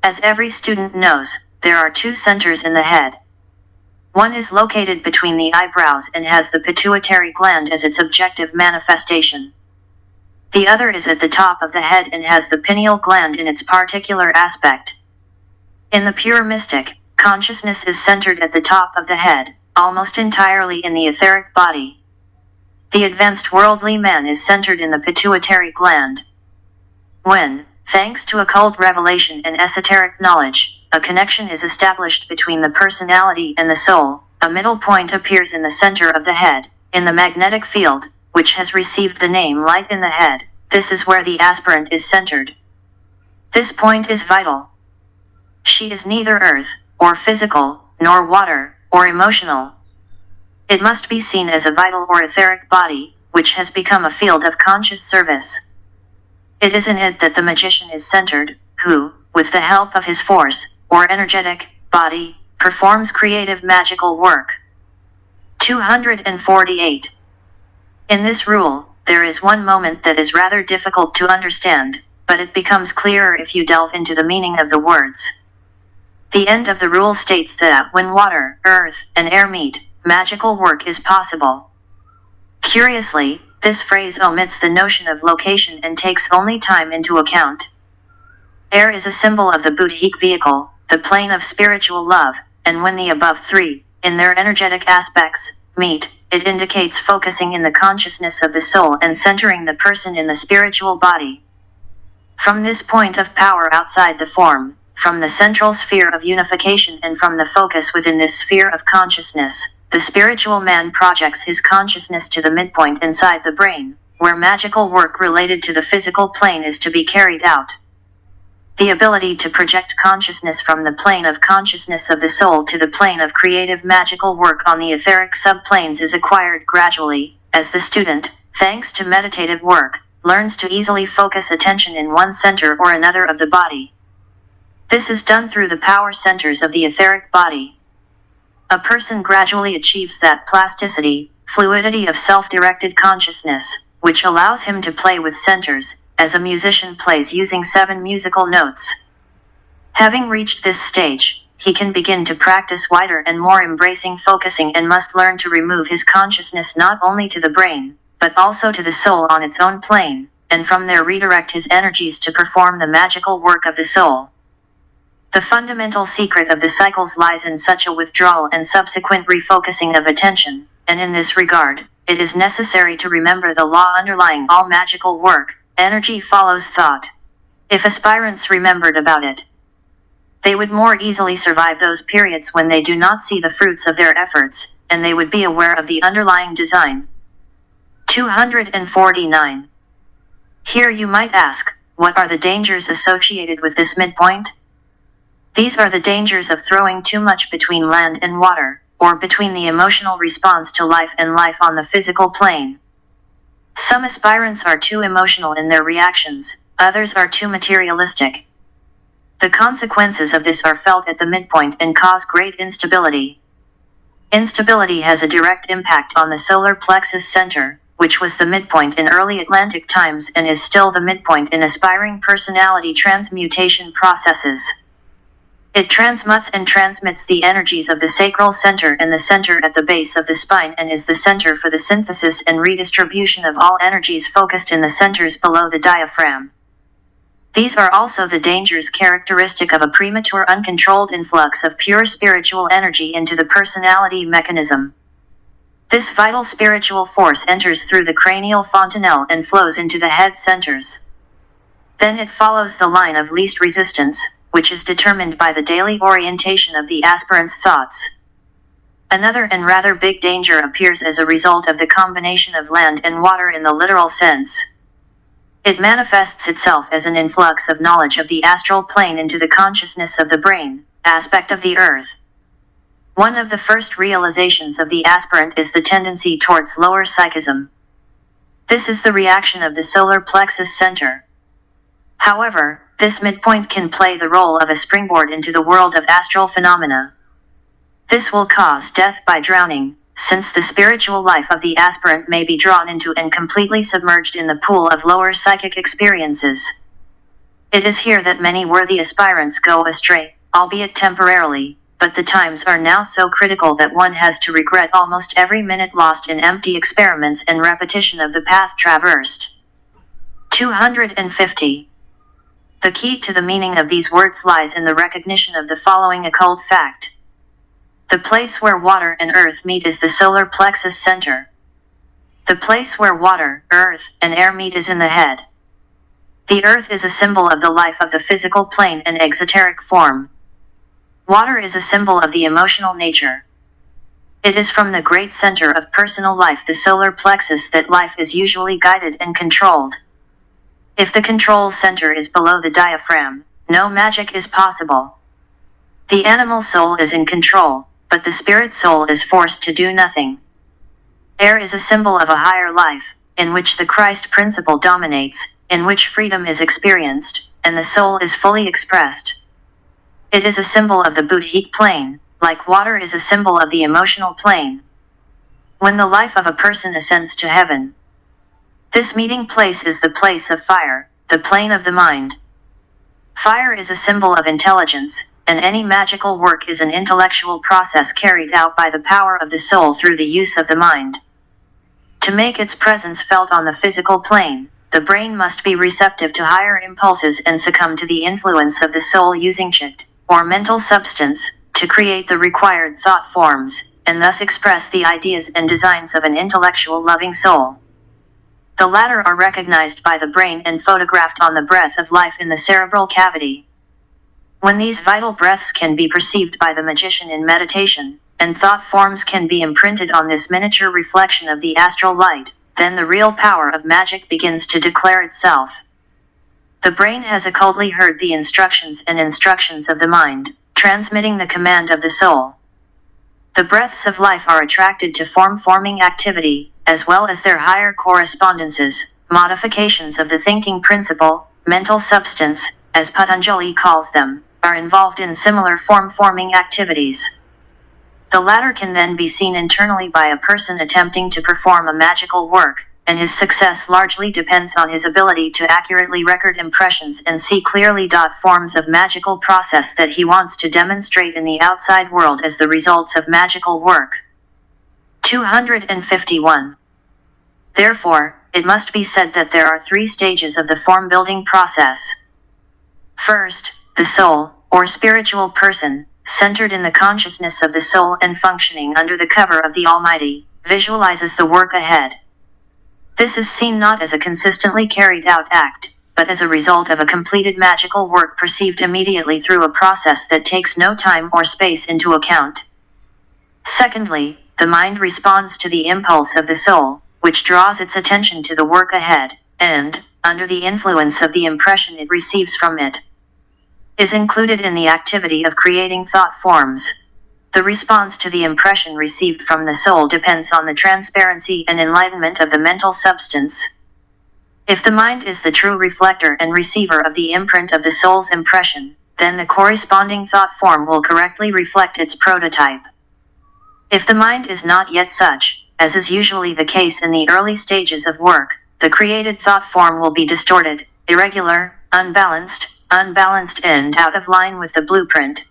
As every student knows, there are two centers in the head. One is located between the eyebrows and has the pituitary gland as its objective manifestation. The other is at the top of the head and has the pineal gland in its particular aspect. In the pure mystic, consciousness is centered at the top of the head, almost entirely in the etheric body. The advanced worldly man is centered in the pituitary gland. When, thanks to occult revelation and esoteric knowledge, a connection is established between the personality and the soul, a middle point appears in the center of the head, in the magnetic field, which has received the name light in the head. This is where the aspirant is centered. This point is vital. She is neither earth, or physical, nor water, or emotional. It must be seen as a vital or etheric body, which has become a field of conscious service. It is in it that the magician is centered, who, with the help of his force, or energetic, body, performs creative magical work. 248. In this rule, there is one moment that is rather difficult to understand, but it becomes clearer if you delve into the meaning of the words. The end of the rule states that when water, earth, and air meet, magical work is possible. Curiously, this phrase omits the notion of location and takes only time into account. Air is a symbol of the Buddhic vehicle, the plane of spiritual love, and when the above three, in their energetic aspects, meet, it indicates focusing in the consciousness of the soul and centering the person in the spiritual body. From this point of power outside the form, from the central sphere of unification and from the focus within this sphere of consciousness, the spiritual man projects his consciousness to the midpoint inside the brain, where magical work related to the physical plane is to be carried out. The ability to project consciousness from the plane of consciousness of the soul to the plane of creative magical work on the etheric subplanes is acquired gradually, as the student, thanks to meditative work, learns to easily focus attention in one center or another of the body. This is done through the power centers of the etheric body. A person gradually achieves that plasticity, fluidity of self-directed consciousness, which allows him to play with centers, as a musician plays using 7 musical notes. Having reached this stage, he can begin to practice wider and more embracing focusing and must learn to remove his consciousness not only to the brain, but also to the soul on its own plane, and from there redirect his energies to perform the magical work of the soul. The fundamental secret of the cycles lies in such a withdrawal and subsequent refocusing of attention, and in this regard, it is necessary to remember the law underlying all magical work: energy follows thought. If aspirants remembered about it, they would more easily survive those periods when they do not see the fruits of their efforts, and they would be aware of the underlying design. 249. Here you might ask, what are the dangers associated with this midpoint? These are the dangers of throwing too much between land and water, or between the emotional response to life and life on the physical plane. Some aspirants are too emotional in their reactions, others are too materialistic. The consequences of this are felt at the midpoint and cause great instability. Instability has a direct impact on the solar plexus center, which was the midpoint in early Atlantic times and is still the midpoint in aspiring personality transmutation processes. It transmutes and transmits the energies of the sacral center and the center at the base of the spine and is the center for the synthesis and redistribution of all energies focused in the centers below the diaphragm. These are also the dangers characteristic of a premature uncontrolled influx of pure spiritual energy into the personality mechanism. This vital spiritual force enters through the cranial fontanelle and flows into the head centers. Then it follows the line of least resistance, which is determined by the daily orientation of the aspirant's thoughts. Another and rather big danger appears as a result of the combination of land and water in the literal sense. It manifests itself as an influx of knowledge of the astral plane into the consciousness of the brain, aspect of the earth. One of the first realizations of the aspirant is the tendency towards lower psychism. This is the reaction of the solar plexus center. However, this midpoint can play the role of a springboard into the world of astral phenomena. This will cause death by drowning, since the spiritual life of the aspirant may be drawn into and completely submerged in the pool of lower psychic experiences. It is here that many worthy aspirants go astray, albeit temporarily, but the times are now so critical that one has to regret almost every minute lost in empty experiments and repetition of the path traversed. 250. The key to the meaning of these words lies in the recognition of the following occult fact. The place where water and earth meet is the solar plexus center. The place where water, earth, and air meet is in the head. The earth is a symbol of the life of the physical plane and exoteric form. Water is a symbol of the emotional nature. It is from the great center of personal life, the solar plexus, that life is usually guided and controlled. If the control center is below the diaphragm, no magic is possible. The animal soul is in control, but the spirit soul is forced to do nothing. Air is a symbol of a higher life, in which the Christ principle dominates, in which freedom is experienced, and the soul is fully expressed. It is a symbol of the Buddhic plane, like water is a symbol of the emotional plane. When the life of a person ascends to heaven, this meeting place is the place of fire, the plane of the mind. Fire is a symbol of intelligence, and any magical work is an intellectual process carried out by the power of the soul through the use of the mind. To make its presence felt on the physical plane, the brain must be receptive to higher impulses and succumb to the influence of the soul using chit, or mental substance, to create the required thought forms, and thus express the ideas and designs of an intellectual loving soul. The latter are recognized by the brain and photographed on the breath of life in the cerebral cavity. When these vital breaths can be perceived by the magician in meditation, and thought forms can be imprinted on this miniature reflection of the astral light, then the real power of magic begins to declare itself. The brain has occultly heard the instructions of the mind, transmitting the command of the soul. The breaths of life are attracted to forming activity, as well as their higher correspondences, modifications of the thinking principle, mental substance, as Patanjali calls them, are involved in similar forming activities. The latter can then be seen internally by a person attempting to perform a magical work, and his success largely depends on his ability to accurately record impressions and see clearly forms of magical process that he wants to demonstrate in the outside world as the results of magical work. 251. Therefore, it must be said that there are 3 stages of the form-building process. First, the soul, or spiritual person, centered in the consciousness of the soul and functioning under the cover of the Almighty, visualizes the work ahead. This is seen not as a consistently carried out act, but as a result of a completed magical work perceived immediately through a process that takes no time or space into account. Secondly, the mind responds to the impulse of the soul, which draws its attention to the work ahead, and, under the influence of the impression it receives from it, is included in the activity of creating thought forms. The response to the impression received from the soul depends on the transparency and enlightenment of the mental substance. If the mind is the true reflector and receiver of the imprint of the soul's impression, then the corresponding thought form will correctly reflect its prototype. If the mind is not yet such, as is usually the case in the early stages of work, the created thought form will be distorted, irregular, unbalanced and out of line with the blueprint.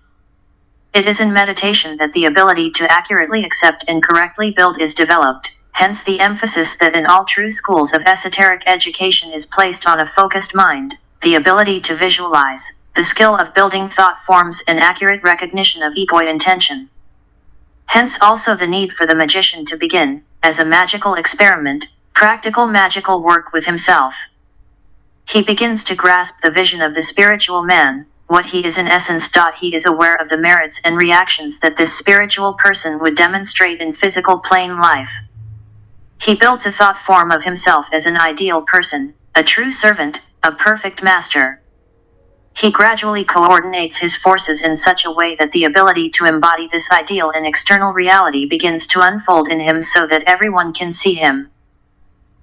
It is in meditation that the ability to accurately accept and correctly build is developed, hence the emphasis that in all true schools of esoteric education is placed on a focused mind, the ability to visualize, the skill of building thought forms and accurate recognition of ego intention. Hence also the need for the magician to begin, as a magical experiment, practical magical work with himself. He begins to grasp the vision of the spiritual man, what he is in essence. He is aware of the merits and reactions that this spiritual person would demonstrate in physical plane life. He builds a thought form of himself as an ideal person, a true servant, a perfect master. He gradually coordinates his forces in such a way that the ability to embody this ideal in external reality begins to unfold in him so that everyone can see him.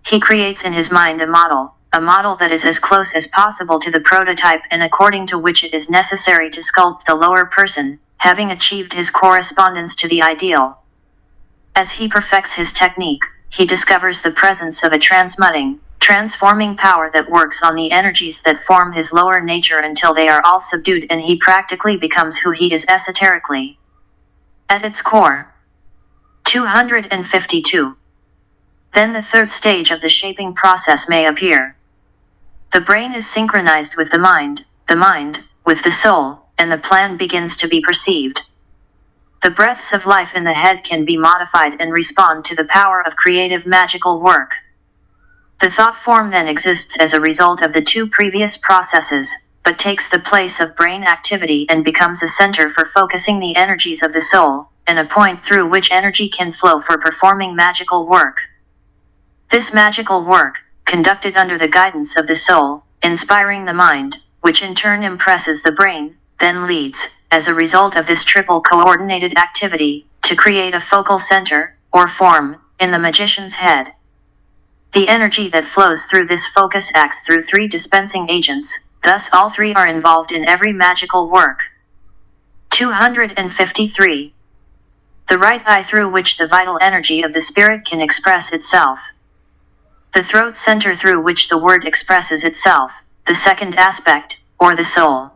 He creates in his mind a model that is as close as possible to the prototype and according to which it is necessary to sculpt the lower person, having achieved his correspondence to the ideal. As he perfects his technique, he discovers the presence of a transforming power that works on the energies that form his lower nature until they are all subdued and he practically becomes who he is esoterically. At its core. 252. Then the third stage of the shaping process may appear. The brain is synchronized with the mind with the soul, and the plan begins to be perceived. The breaths of life in the head can be modified and respond to the power of creative magical work. The thought form then exists as a result of the 2 previous processes, but takes the place of brain activity and becomes a center for focusing the energies of the soul, and a point through which energy can flow for performing magical work. This magical work, conducted under the guidance of the soul, inspiring the mind, which in turn impresses the brain, then leads, as a result of this triple coordinated activity, to create a focal center, or form, in the magician's head. The energy that flows through this focus acts through 3 dispensing agents, thus all 3 are involved in every magical work. 253. The right eye through which the vital energy of the spirit can express itself. The throat center through which the word expresses itself, the second aspect, or the soul.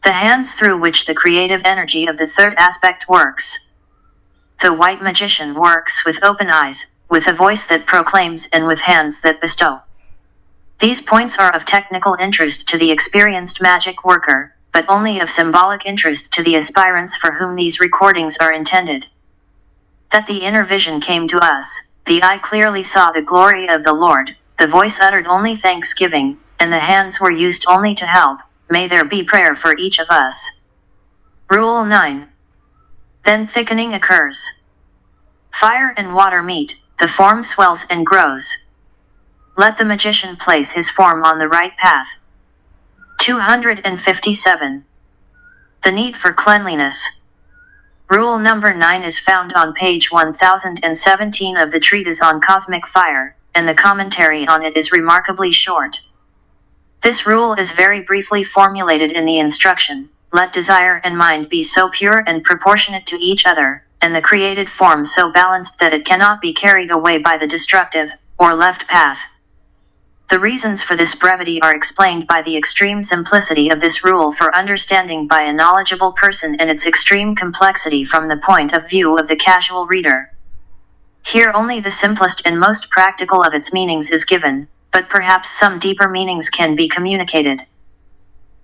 The hands through which the creative energy of the third aspect works. The white magician works with open eyes, with a voice that proclaims and with hands that bestow. These points are of technical interest to the experienced magic worker, but only of symbolic interest to the aspirants for whom these recordings are intended. That the inner vision came to us. The eye clearly saw the glory of the Lord, the voice uttered only thanksgiving, and the hands were used only to help. May there be prayer for each of us. Rule 9. Then thickening occurs. Fire and water meet, the form swells and grows. Let the magician place his form on the right path. 257. The need for cleanliness. Rule number 9 is found on page 1017 of the Treatise on Cosmic Fire, and the commentary on it is remarkably short. This rule is very briefly formulated in the instruction, let desire and mind be so pure and proportionate to each other, and the created form so balanced that it cannot be carried away by the destructive, or left path. The reasons for this brevity are explained by the extreme simplicity of this rule for understanding by a knowledgeable person and its extreme complexity from the point of view of the casual reader. Here only the simplest and most practical of its meanings is given, but perhaps some deeper meanings can be communicated.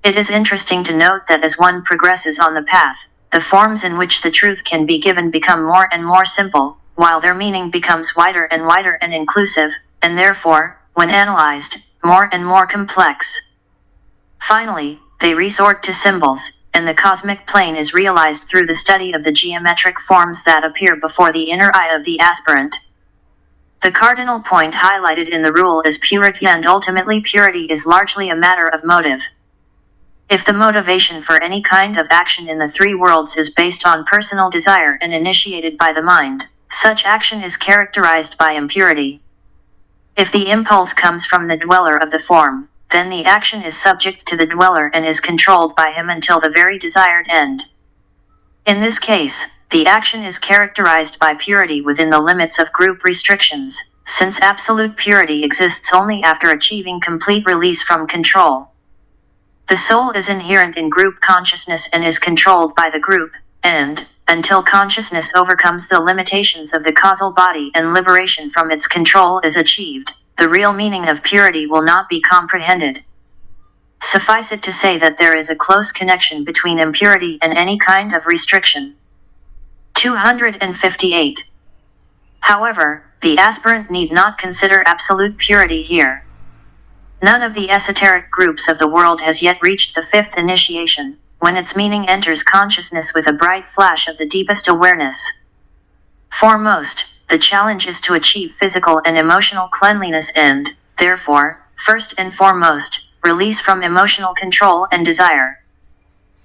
It is interesting to note that as one progresses on the path, the forms in which the truth can be given become more and more simple, while their meaning becomes wider and inclusive, and therefore, when analyzed, more and more complex. Finally, they resort to symbols, and the cosmic plane is realized through the study of the geometric forms that appear before the inner eye of the aspirant. The cardinal point highlighted in the rule is purity, and ultimately purity is largely a matter of motive. If the motivation for any kind of action in the three worlds is based on personal desire and initiated by the mind, such action is characterized by impurity. If the impulse comes from the dweller of the form, then the action is subject to the dweller and is controlled by him until the very desired end. In this case, the action is characterized by purity within the limits of group restrictions, since absolute purity exists only after achieving complete release from control. The soul is inherent in group consciousness and is controlled by the group, and, until consciousness overcomes the limitations of the causal body and liberation from its control is achieved, the real meaning of purity will not be comprehended. Suffice it to say that there is a close connection between impurity and any kind of restriction. 258. However, the aspirant need not consider absolute purity here. None of the esoteric groups of the world has yet reached the fifth initiation, when its meaning enters consciousness with a bright flash of the deepest awareness. For most, the challenge is to achieve physical and emotional cleanliness and, therefore, first and foremost, release from emotional control and desire.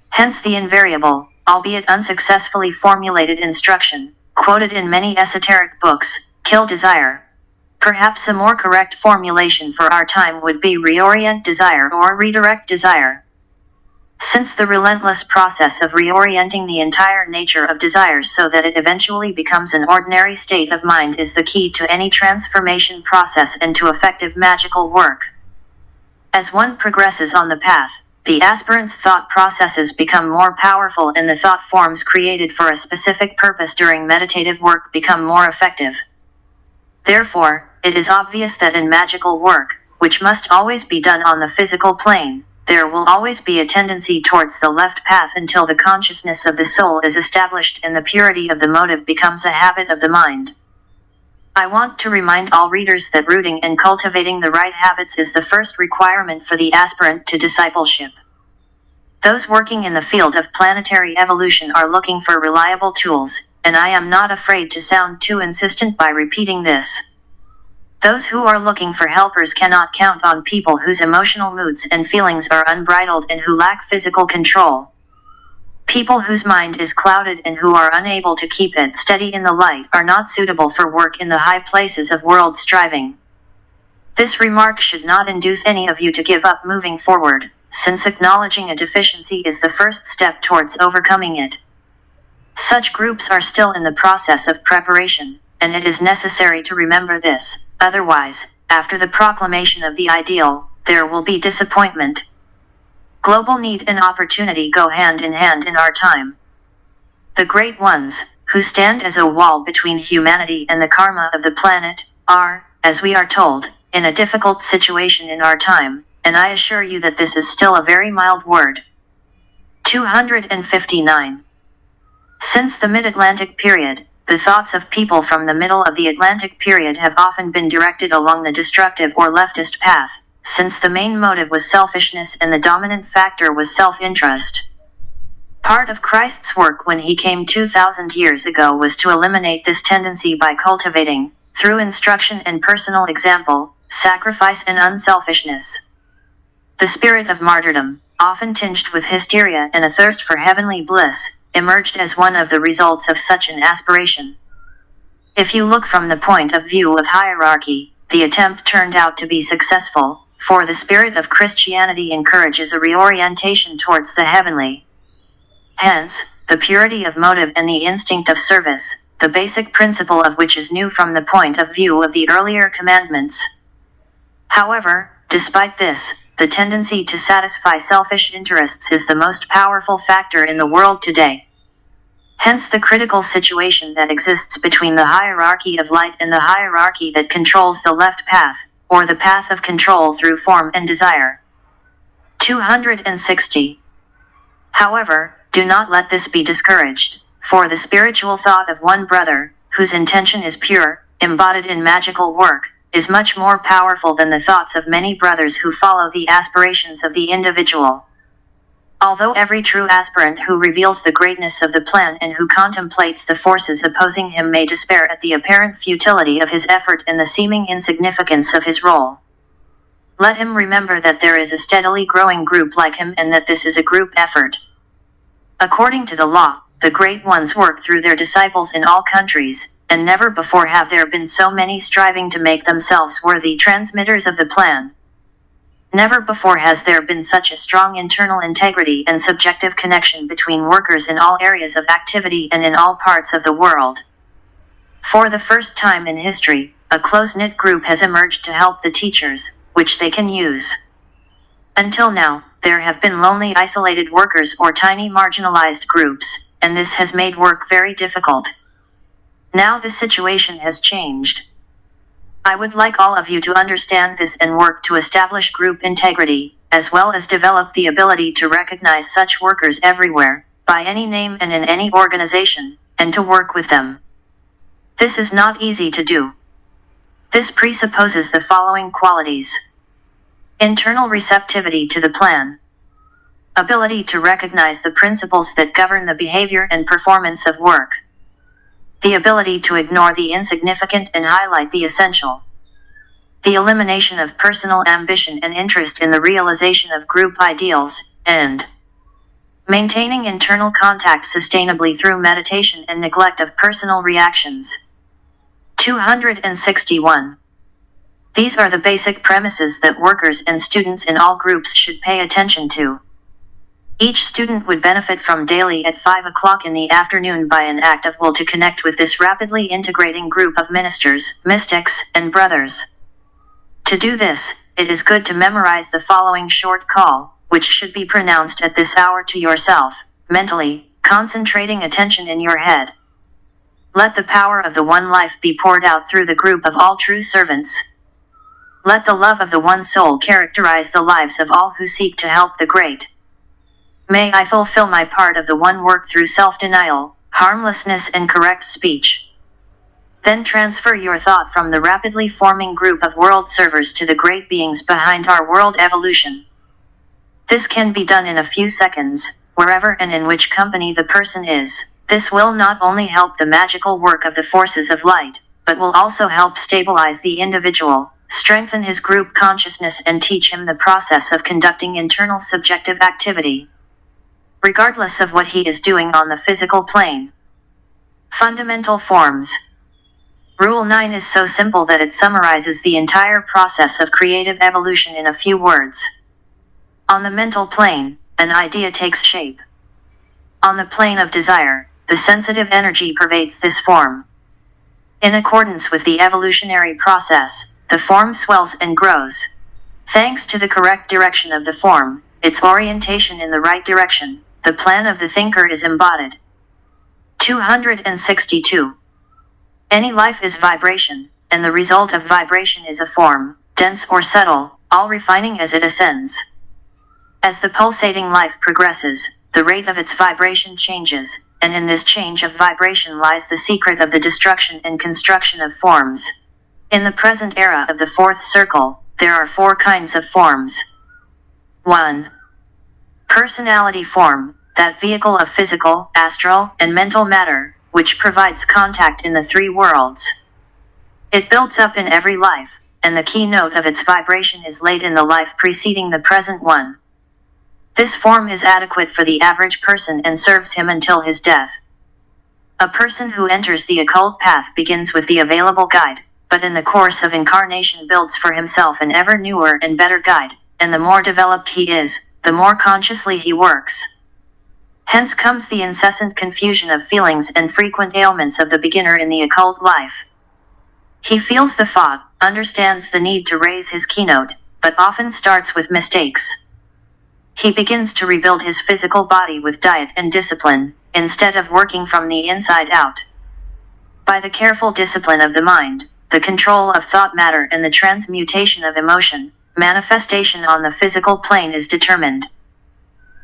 Hence the invariable, albeit unsuccessfully formulated instruction, quoted in many esoteric books, kill desire. Perhaps a more correct formulation for our time would be reorient desire or redirect desire. Since the relentless process of reorienting the entire nature of desire so that it eventually becomes an ordinary state of mind is the key to any transformation process and to effective magical work. As one progresses on the path, the aspirant's thought processes become more powerful and the thought forms created for a specific purpose during meditative work become more effective. Therefore, it is obvious that in magical work, which must always be done on the physical plane, there will always be a tendency towards the left path until the consciousness of the soul is established and the purity of the motive becomes a habit of the mind. I want to remind all readers that rooting and cultivating the right habits is the first requirement for the aspirant to discipleship. Those working in the field of planetary evolution are looking for reliable tools, and I am not afraid to sound too insistent by repeating this. Those who are looking for helpers cannot count on people whose emotional moods and feelings are unbridled and who lack physical control. People whose mind is clouded and who are unable to keep it steady in the light are not suitable for work in the high places of world striving. This remark should not induce any of you to give up moving forward, since acknowledging a deficiency is the first step towards overcoming it. Such groups are still in the process of preparation, and it is necessary to remember this. Otherwise, after the proclamation of the ideal, there will be disappointment. Global need and opportunity go hand in hand in our time. The great ones, who stand as a wall between humanity and the karma of the planet, are, as we are told, in a difficult situation in our time, and I assure you that this is still a very mild word. 259. Since the mid-Atlantic period, the thoughts of people from the middle of the Atlantic period have often been directed along the destructive or leftist path, since the main motive was selfishness and the dominant factor was self-interest. Part of Christ's work when he came 2,000 years ago was to eliminate this tendency by cultivating, through instruction and personal example, sacrifice and unselfishness. The spirit of martyrdom, often tinged with hysteria and a thirst for heavenly bliss, emerged as one of the results of such an aspiration. If you look from the point of view of hierarchy, the attempt turned out to be successful, for the spirit of Christianity encourages a reorientation towards the heavenly. Hence, the purity of motive and the instinct of service, the basic principle of which is new from the point of view of the earlier commandments. However, despite this, the tendency to satisfy selfish interests is the most powerful factor in the world today. Hence the critical situation that exists between the hierarchy of light and the hierarchy that controls the left path, or the path of control through form and desire. 260. However, do not let this be discouraged, for the spiritual thought of one brother, whose intention is pure, embodied in magical work, is much more powerful than the thoughts of many brothers who follow the aspirations of the individual. Although every true aspirant who reveals the greatness of the plan and who contemplates the forces opposing him may despair at the apparent futility of his effort and the seeming insignificance of his role, let him remember that there is a steadily growing group like him and that this is a group effort. According to the law, the great ones work through their disciples in all countries, and never before have there been so many striving to make themselves worthy transmitters of the plan. Never before has there been such a strong internal integrity and subjective connection between workers in all areas of activity and in all parts of the world. For the first time in history, a close-knit group has emerged to help the teachers, which they can use. Until now, there have been lonely isolated workers or tiny marginalized groups, and this has made work very difficult. Now the situation has changed. I would like all of you to understand this and work to establish group integrity, as well as develop the ability to recognize such workers everywhere, by any name and in any organization, and to work with them. This is not easy to do. This presupposes the following qualities: internal receptivity to the plan, ability to recognize the principles that govern the behavior and performance of work, the ability to ignore the insignificant and highlight the essential, the elimination of personal ambition and interest in the realization of group ideals, and maintaining internal contact sustainably through meditation and neglect of personal reactions. 261. These are the basic premises that workers and students in all groups should pay attention to. Each student would benefit from daily at 5 o'clock in the afternoon by an act of will to connect with this rapidly integrating group of ministers, mystics, and brothers. To do this, it is good to memorize the following short call, which should be pronounced at this hour to yourself, mentally, concentrating attention in your head. Let the power of the one life be poured out through the group of all true servants. Let the love of the one soul characterize the lives of all who seek to help the great. May I fulfill my part of the one work through self-denial, harmlessness and correct speech. Then transfer your thought from the rapidly forming group of world servers to the great beings behind our world evolution. This can be done in a few seconds, wherever and in which company the person is. This will not only help the magical work of the forces of light, but will also help stabilize the individual, strengthen his group consciousness and teach him the process of conducting internal subjective activity, regardless of what he is doing on the physical plane. Fundamental forms. Rule 9 is so simple that it summarizes the entire process of creative evolution in a few words. On the mental plane, an idea takes shape. On the plane of desire, the sensitive energy pervades this form. In accordance with the evolutionary process, the form swells and grows. Thanks to the correct direction of the form, its orientation in the right direction, the plan of the thinker is embodied. 262. Any life is vibration, and the result of vibration is a form, dense or subtle, all refining as it ascends. As the pulsating life progresses, the rate of its vibration changes, and in this change of vibration lies the secret of the destruction and construction of forms. In the present era of the fourth circle, there are 4 kinds of forms. 1. Personality form, that vehicle of physical, astral, and mental matter, which provides contact in the 3 worlds. It builds up in every life, and the keynote of its vibration is laid in the life preceding the present one. This form is adequate for the average person and serves him until his death. A person who enters the occult path begins with the available guide, but in the course of incarnation builds for himself an ever newer and better guide, and the more developed he is, the more consciously he works. Hence comes the incessant confusion of feelings and frequent ailments of the beginner in the occult life. He feels the thought, understands the need to raise his keynote, but often starts with mistakes. He begins to rebuild his physical body with diet and discipline, instead of working from the inside out. By the careful discipline of the mind, the control of thought matter and the transmutation of emotion, manifestation on the physical plane is determined.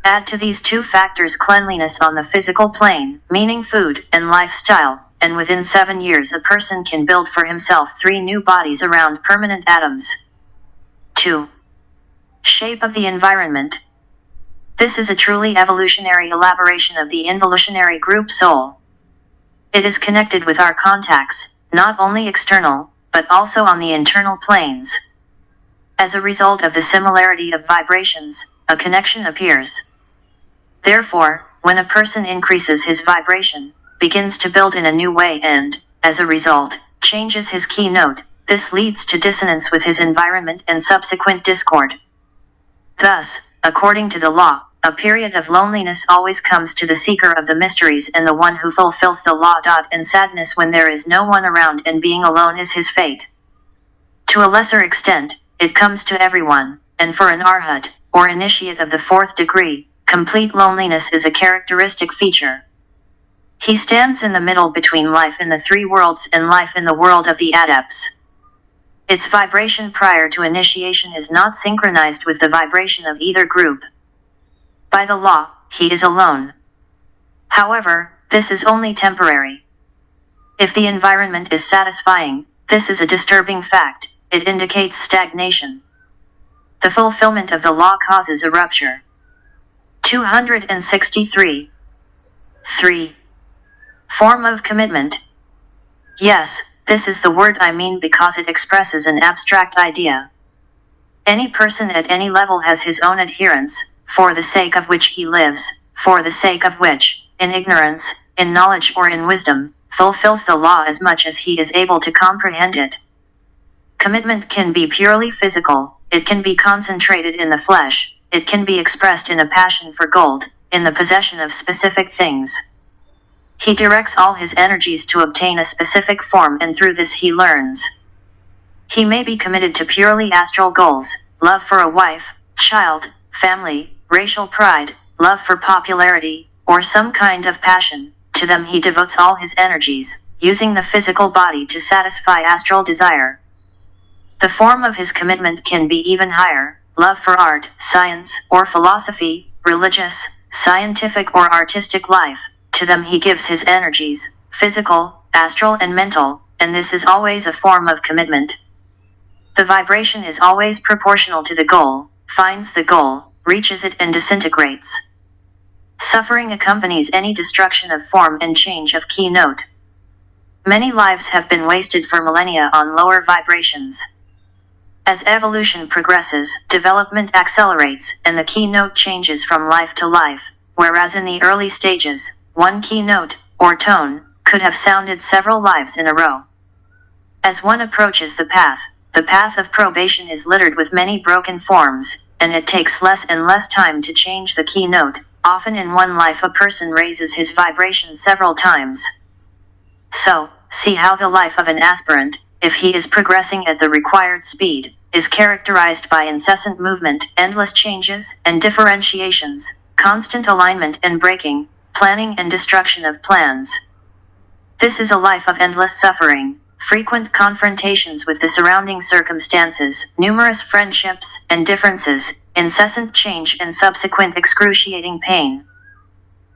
Add to these 2 factors cleanliness on the physical plane, meaning food and lifestyle, and within 7 years a person can build for himself 3 new bodies around permanent atoms. 2. Shape of the environment. This is a truly evolutionary elaboration of the involutionary group soul. It is connected with our contacts, not only external, but also on the internal planes. As a result of the similarity of vibrations, a connection appears. Therefore, when a person increases his vibration, begins to build in a new way and, as a result, changes his keynote, this leads to dissonance with his environment and subsequent discord. Thus, according to the law, a period of loneliness always comes to the seeker of the mysteries and the one who fulfills the law. And sadness when there is no one around and being alone is his fate. To a lesser extent, it comes to everyone, and for an arhat, or initiate of the 4th degree, complete loneliness is a characteristic feature. He stands in the middle between life in the 3 worlds and life in the world of the adepts. Its vibration prior to initiation is not synchronized with the vibration of either group. By the law, he is alone. However, this is only temporary. If the environment is satisfying, this is a disturbing fact, it indicates stagnation. The fulfillment of the law causes a rupture. 263. 3. Form of commitment. Yes, this is the word I mean because it expresses an abstract idea. Any person at any level has his own adherents, for the sake of which he lives, for the sake of which, in ignorance, in knowledge or in wisdom, fulfills the law as much as he is able to comprehend it. Commitment can be purely physical, it can be concentrated in the flesh, it can be expressed in a passion for gold, in the possession of specific things. He directs all his energies to obtain a specific form and through this he learns. He may be committed to purely astral goals, love for a wife, child, family, racial pride, love for popularity, or some kind of passion. To them he devotes all his energies, using the physical body to satisfy astral desire. The form of his commitment can be even higher, love for art, science, or philosophy, religious, scientific or artistic life. To them he gives his energies, physical, astral and mental, and this is always a form of commitment. The vibration is always proportional to the goal, finds the goal, reaches it and disintegrates. Suffering accompanies any destruction of form and change of keynote. Many lives have been wasted for millennia on lower vibrations. As evolution progresses, development accelerates, and the keynote changes from life to life, whereas in the early stages, one keynote, or tone, could have sounded several lives in a row. As one approaches the path of probation is littered with many broken forms, and it takes less and less time to change the keynote. Often in one life a person raises his vibration several times. So, see how the life of an aspirant, if he is progressing at the required speed, is characterized by incessant movement, endless changes and differentiations, constant alignment and breaking, planning and destruction of plans. This is a life of endless suffering, frequent confrontations with the surrounding circumstances, numerous friendships and differences, incessant change and subsequent excruciating pain.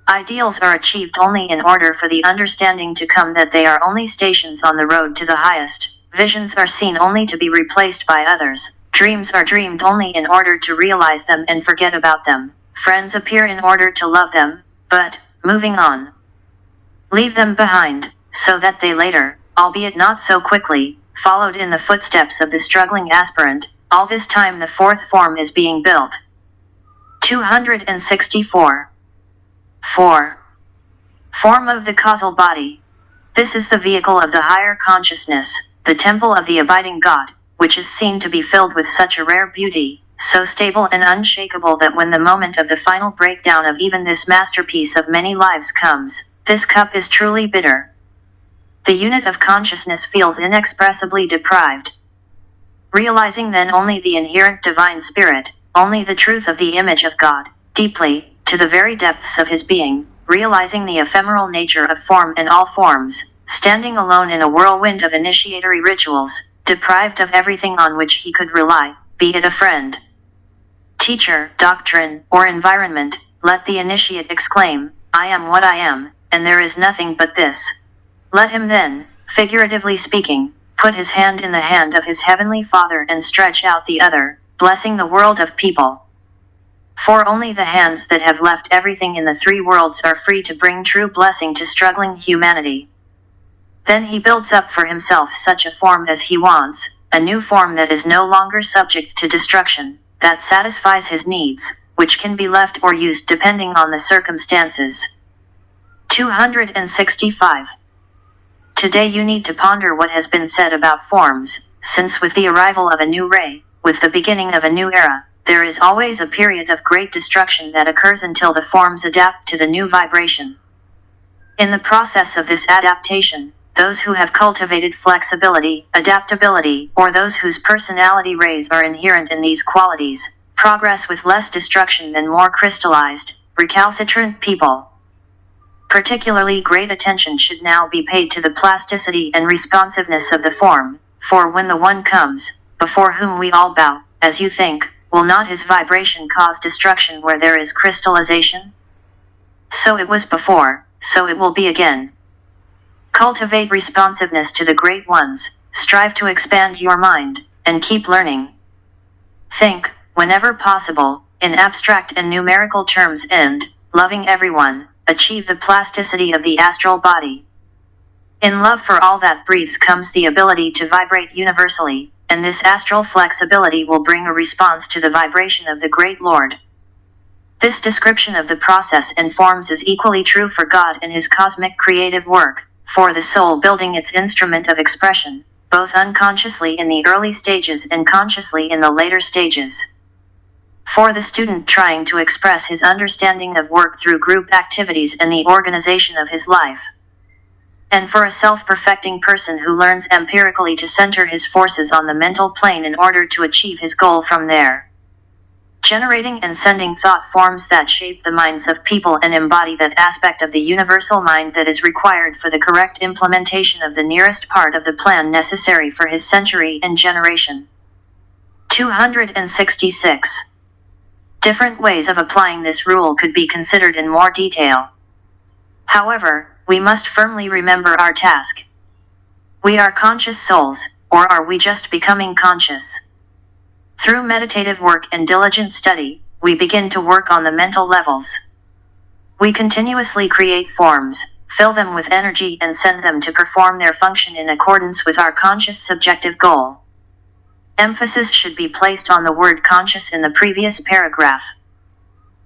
Ideals are achieved only in order for the understanding to come that they are only stations on the road to the highest. Visions are seen only to be replaced by others. Dreams are dreamed only in order to realize them and forget about them. Friends appear in order to love them, but, moving on, leave them behind, so that they later, albeit not so quickly, followed in the footsteps of the struggling aspirant. All this time the fourth form is being built. 264. 4. Form of the causal body. This is the vehicle of the higher consciousness, the temple of the abiding God, which is seen to be filled with such a rare beauty, so stable and unshakable that when the moment of the final breakdown of even this masterpiece of many lives comes, this cup is truly bitter. The unit of consciousness feels inexpressibly deprived. Realizing then only the inherent divine spirit, only the truth of the image of God, deeply, to the very depths of his being, realizing the ephemeral nature of form and all forms, standing alone in a whirlwind of initiatory rituals, deprived of everything on which he could rely, be it a friend, teacher, doctrine, or environment, let the initiate exclaim, I am what I am, and there is nothing but this. Let him then, figuratively speaking, put his hand in the hand of his heavenly Father and stretch out the other, blessing the world of people. For only the hands that have left everything in the three worlds are free to bring true blessing to struggling humanity. Then he builds up for himself such a form as he wants, a new form that is no longer subject to destruction, that satisfies his needs, which can be left or used depending on the circumstances. 265. Today you need to ponder what has been said about forms, since with the arrival of a new ray, with the beginning of a new era, there is always a period of great destruction that occurs until the forms adapt to the new vibration. In the process of this adaptation, those who have cultivated flexibility, adaptability, or those whose personality rays are inherent in these qualities, progress with less destruction than more crystallized, recalcitrant people. Particularly great attention should now be paid to the plasticity and responsiveness of the form, for when the one comes, before whom we all bow, as you think, will not his vibration cause destruction where there is crystallization? So it was before, so it will be again. Cultivate responsiveness to the great ones, strive to expand your mind, and keep learning. Think, whenever possible, in abstract and numerical terms and, loving everyone, achieve the plasticity of the astral body. In love for all that breathes comes the ability to vibrate universally, and this astral flexibility will bring a response to the vibration of the great Lord. This description of the process and forms is equally true for God and his cosmic creative work, for the soul building its instrument of expression, both unconsciously in the early stages and consciously in the later stages. For the student trying to express his understanding of work through group activities and the organization of his life. And for a self-perfecting person who learns empirically to center his forces on the mental plane in order to achieve his goal from there. Generating and sending thought forms that shape the minds of people and embody that aspect of the universal mind that is required for the correct implementation of the nearest part of the plan necessary for his century and generation. 266. Different ways of applying this rule could be considered in more detail. However, we must firmly remember our task. We are conscious souls, or are we just becoming conscious? Through meditative work and diligent study, we begin to work on the mental levels. We continuously create forms, fill them with energy and send them to perform their function in accordance with our conscious subjective goal. Emphasis should be placed on the word conscious in the previous paragraph.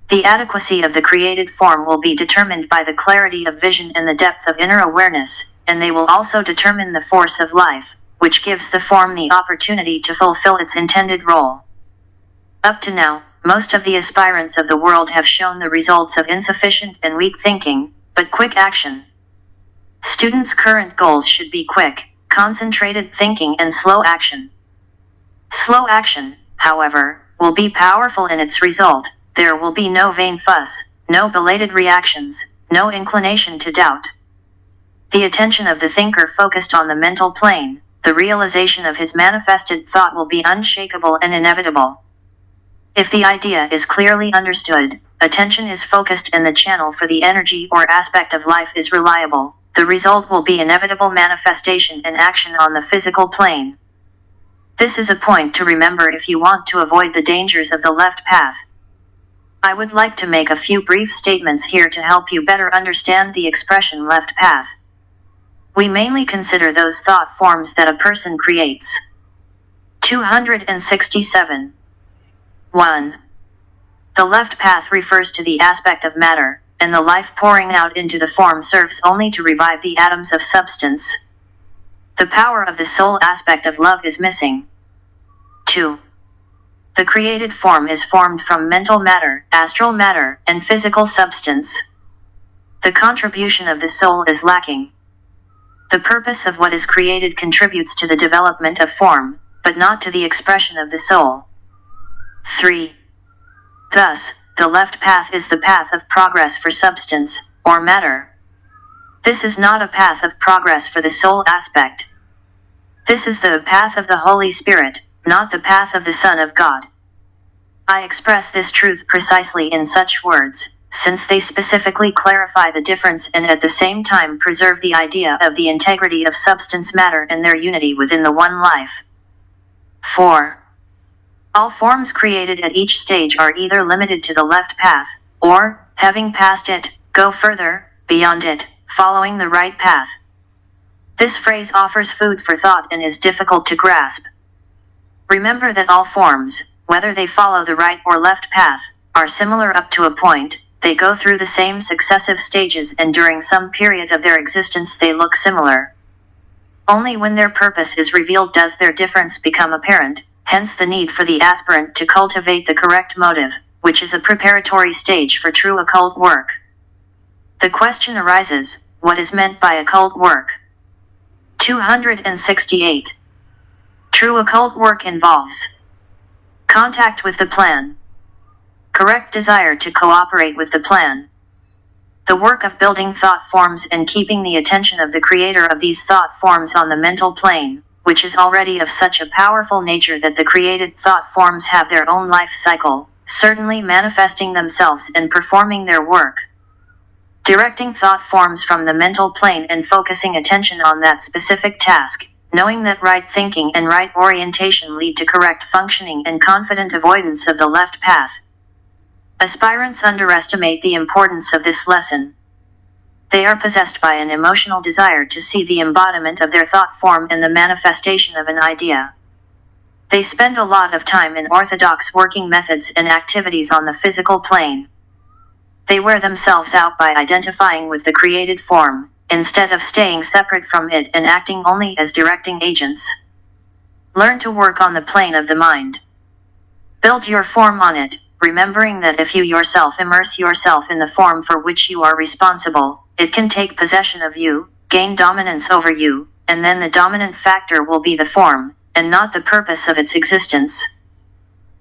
The adequacy of the created form will be determined by the clarity of vision and the depth of inner awareness, and they will also determine the force of life, which gives the form the opportunity to fulfill its intended role. Up to now, most of the aspirants of the world have shown the results of insufficient and weak thinking, but quick action. Students' current goals should be quick, concentrated thinking and slow action. Slow action, however, will be powerful in its result. There will be no vain fuss, no belated reactions, no inclination to doubt. The attention of the thinker focused on the mental plane, the realization of his manifested thought will be unshakable and inevitable. If the idea is clearly understood, attention is focused and the channel for the energy or aspect of life is reliable, the result will be inevitable manifestation and action on the physical plane. This is a point to remember if you want to avoid the dangers of the left path. I would like to make a few brief statements here to help you better understand the expression left path. We mainly consider those thought forms that a person creates. 267. 1. The left path refers to the aspect of matter, and the life pouring out into the form serves only to revive the atoms of substance. The power of the soul aspect of love is missing. 2. The created form is formed from mental matter, astral matter, and physical substance. The contribution of the soul is lacking. The purpose of what is created contributes to the development of form, but not to the expression of the soul. 3. Thus, the left path is the path of progress for substance, or matter. This is not a path of progress for the soul aspect. This is the path of the Holy Spirit, not the path of the Son of God. I express this truth precisely in such words, since they specifically clarify the difference and at the same time preserve the idea of the integrity of substance matter and their unity within the one life. 4. All forms created at each stage are either limited to the left path, or, having passed it, go further, beyond it, following the right path. This phrase offers food for thought and is difficult to grasp. Remember that all forms, whether they follow the right or left path, are similar up to a point. They go through the same successive stages and during some period of their existence they look similar. Only when their purpose is revealed does their difference become apparent, hence the need for the aspirant to cultivate the correct motive, which is a preparatory stage for true occult work. The question arises, what is meant by occult work? 268. True occult work involves contact with the plan, correct desire to cooperate with the plan, the work of building thought forms and keeping the attention of the creator of these thought forms on the mental plane, which is already of such a powerful nature that the created thought forms have their own life cycle, certainly manifesting themselves and performing their work. Directing thought forms from the mental plane and focusing attention on that specific task, knowing that right thinking and right orientation lead to correct functioning and confident avoidance of the left path. Aspirants underestimate the importance of this lesson. They are possessed by an emotional desire to see the embodiment of their thought form in the manifestation of an idea. They spend a lot of time in orthodox working methods and activities on the physical plane. They wear themselves out by identifying with the created form, instead of staying separate from it and acting only as directing agents. Learn to work on the plane of the mind. Build your form on it, remembering that if you yourself immerse yourself in the form for which you are responsible, it can take possession of you, gain dominance over you, and then the dominant factor will be the form, and not the purpose of its existence.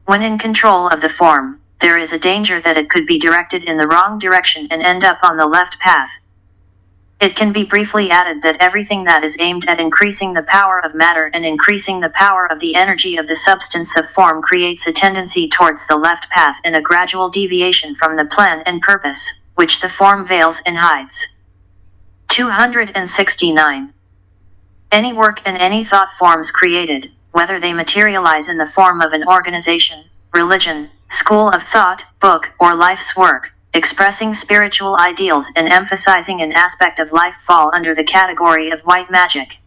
When in control of the form, there is a danger that it could be directed in the wrong direction and end up on the left path. It can be briefly added that everything that is aimed at increasing the power of matter and increasing the power of the energy of the substance of form creates a tendency towards the left path and a gradual deviation from the plan and purpose, which the form veils and hides. 269. Any work and any thought forms created, whether they materialize in the form of an organization, religion, school of thought, book, or life's work, expressing spiritual ideals and emphasizing an aspect of life fall under the category of white magic.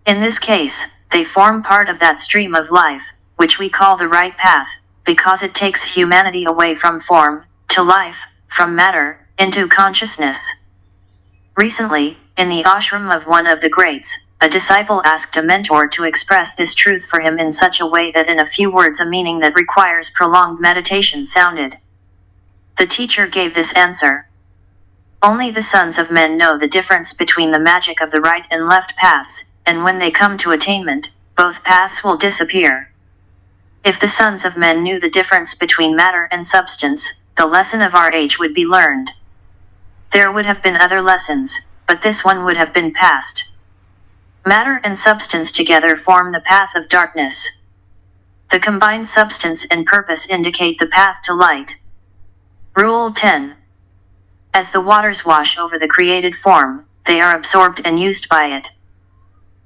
In this case, they form part of that stream of life, which we call the right path, because it takes humanity away from form, to life, from matter, into consciousness. Recently, in the ashram of one of the greats, a disciple asked a mentor to express this truth for him in such a way that in a few words a meaning that requires prolonged meditation sounded. The teacher gave this answer. Only the sons of men know the difference between the magic of the right and left paths, and when they come to attainment, both paths will disappear. If the sons of men knew the difference between matter and substance, the lesson of our age would be learned. There would have been other lessons, but this one would have been passed. Matter and substance together form the path of darkness. The combined substance and purpose indicate the path to light. Rule 10. As the waters wash over the created form, they are absorbed and used by it.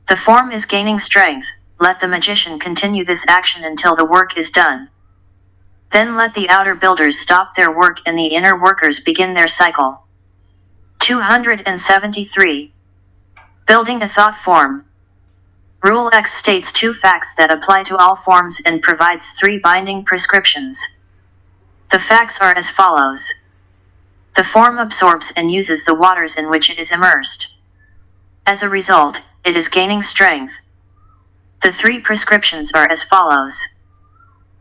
The form is gaining strength. Let the magician continue this action until the work is done. Then let the outer builders stop their work and the inner workers begin their cycle. 273. Building a thought form. Rule X states 2 facts that apply to all forms and provides 3 binding prescriptions. The facts are as follows. The form absorbs and uses the waters in which it is immersed. As a result, it is gaining strength. The 3 prescriptions are as follows.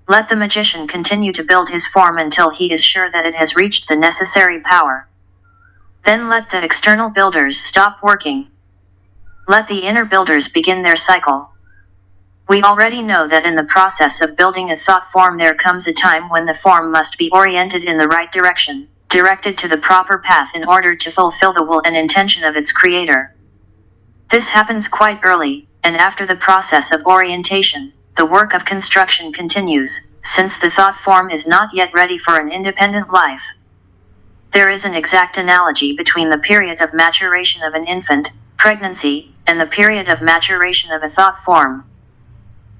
Let the magician continue to build his form until he is sure that it has reached the necessary power. Then let the external builders stop working. Let the inner builders begin their cycle. We already know that in the process of building a thought form there comes a time when the form must be oriented in the right direction, directed to the proper path in order to fulfill the will and intention of its creator. This happens quite early, and after the process of orientation, the work of construction continues, since the thought form is not yet ready for an independent life. There is an exact analogy between the period of maturation of an infant, pregnancy, and the period of maturation of a thought form.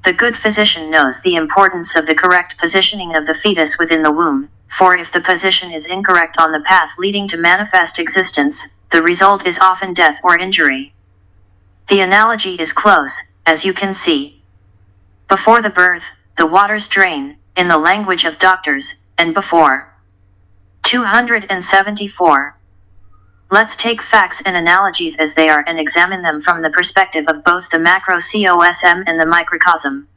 The good physician knows the importance of the correct positioning of the fetus within the womb, for if the position is incorrect on the path leading to manifest existence, the result is often death or injury. The analogy is close, as you can see. Before the birth, the waters drain, in the language of doctors, and before. 274. Let's take facts and analogies as they are and examine them from the perspective of both the macrocosm and the microcosm.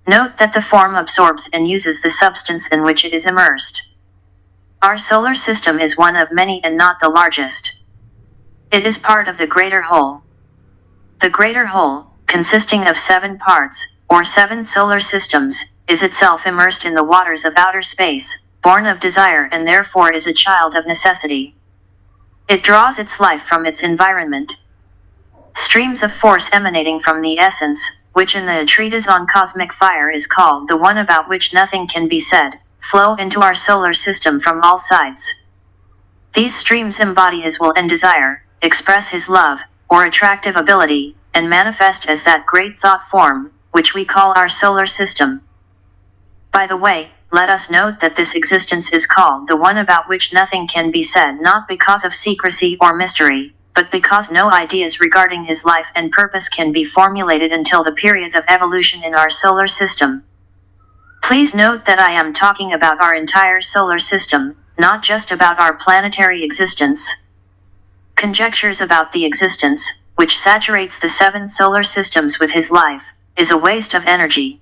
Note that the form absorbs and uses the substance in which it is immersed. Our solar system is one of many and not the largest. It is part of the greater whole. The greater whole, consisting of 7 parts, or 7 solar systems, is itself immersed in the waters of outer space, born of desire and therefore is a child of necessity. It draws its life from its environment. Streams of force emanating from the essence, which in the Treatise on Cosmic Fire is called the one about which nothing can be said, flow into our solar system from all sides. These streams embody his will and desire, express his love, or attractive ability, and manifest as that great thought form, which we call our solar system. By the way, let us note that this existence is called the one about which nothing can be said not because of secrecy or mystery, but because no ideas regarding his life and purpose can be formulated until the period of evolution in our solar system. Please note that I am talking about our entire solar system, not just about our planetary existence. Conjectures about the existence, which saturates the 7 solar systems with his life, is a waste of energy.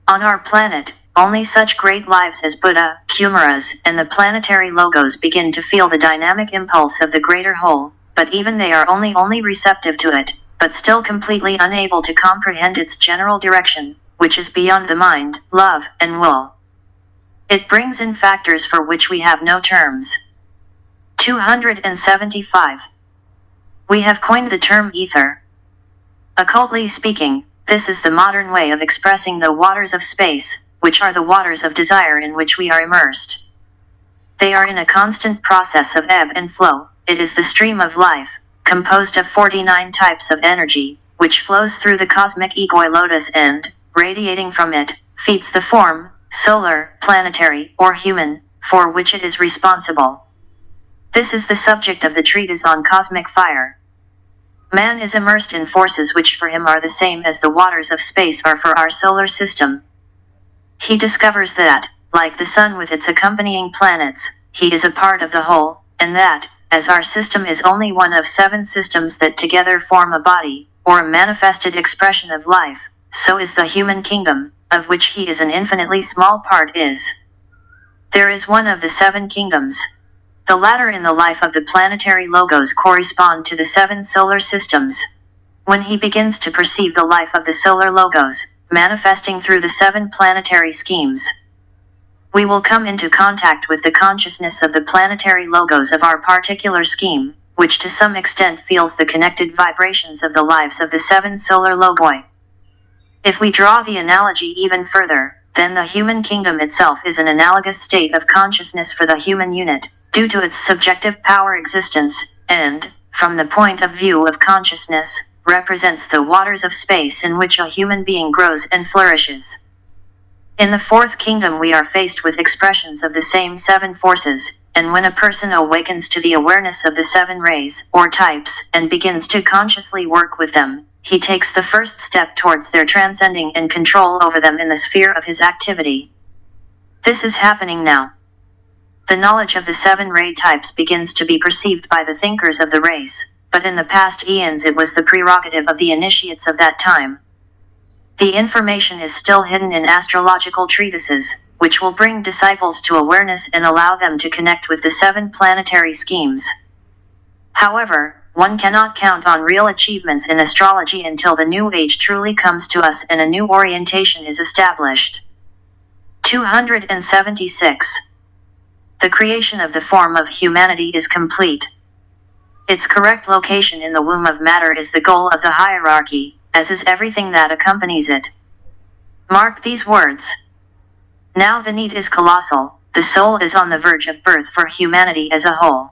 On our planet, only such great lives as Buddha, Kumaras, and the planetary logos begin to feel the dynamic impulse of the greater whole, but even they are only receptive to it, but still completely unable to comprehend its general direction, which is beyond the mind, love, and will. It brings in factors for which we have no terms. 275. We have coined the term ether. Occultly speaking, this is the modern way of expressing the waters of space, which are the waters of desire in which we are immersed. They are in a constant process of ebb and flow. It is the stream of life, composed of 49 types of energy, which flows through the cosmic egoi lotus and, radiating from it, feeds the form, solar, planetary, or human, for which it is responsible. This is the subject of the Treatise on Cosmic Fire. Man is immersed in forces which for him are the same as the waters of space are for our solar system. He discovers that, like the sun with its accompanying planets, he is a part of the whole, and that, as our system is only one of 7 systems that together form a body, or a manifested expression of life, so is the human kingdom, of which he is an infinitely small part is. There is one of the 7 kingdoms. The latter in the life of the planetary logos correspond to the 7 solar systems. When he begins to perceive the life of the solar logos, manifesting through the 7 planetary schemes, we will come into contact with the consciousness of the planetary logos of our particular scheme, which to some extent feels the connected vibrations of the lives of the 7 solar logoi. If we draw the analogy even further, then the human kingdom itself is an analogous state of consciousness for the human unit, due to its subjective power existence, and, from the point of view of consciousness, represents the waters of space in which a human being grows and flourishes. In the fourth kingdom we are faced with expressions of the same seven forces, and when a person awakens to the awareness of the seven rays, or types, and begins to consciously work with them, he takes the first step towards their transcending and control over them in the sphere of his activity. This is happening now. The knowledge of the seven ray types begins to be perceived by the thinkers of the race, but in the past eons it was the prerogative of the initiates of that time. The information is still hidden in astrological treatises, which will bring disciples to awareness and allow them to connect with the seven planetary schemes. However, one cannot count on real achievements in astrology until the new age truly comes to us and a new orientation is established. 276. The creation of the form of humanity is complete. Its correct location in the womb of matter is the goal of the hierarchy, as is everything that accompanies it. Mark these words. Now the need is colossal, the soul is on the verge of birth for humanity as a whole.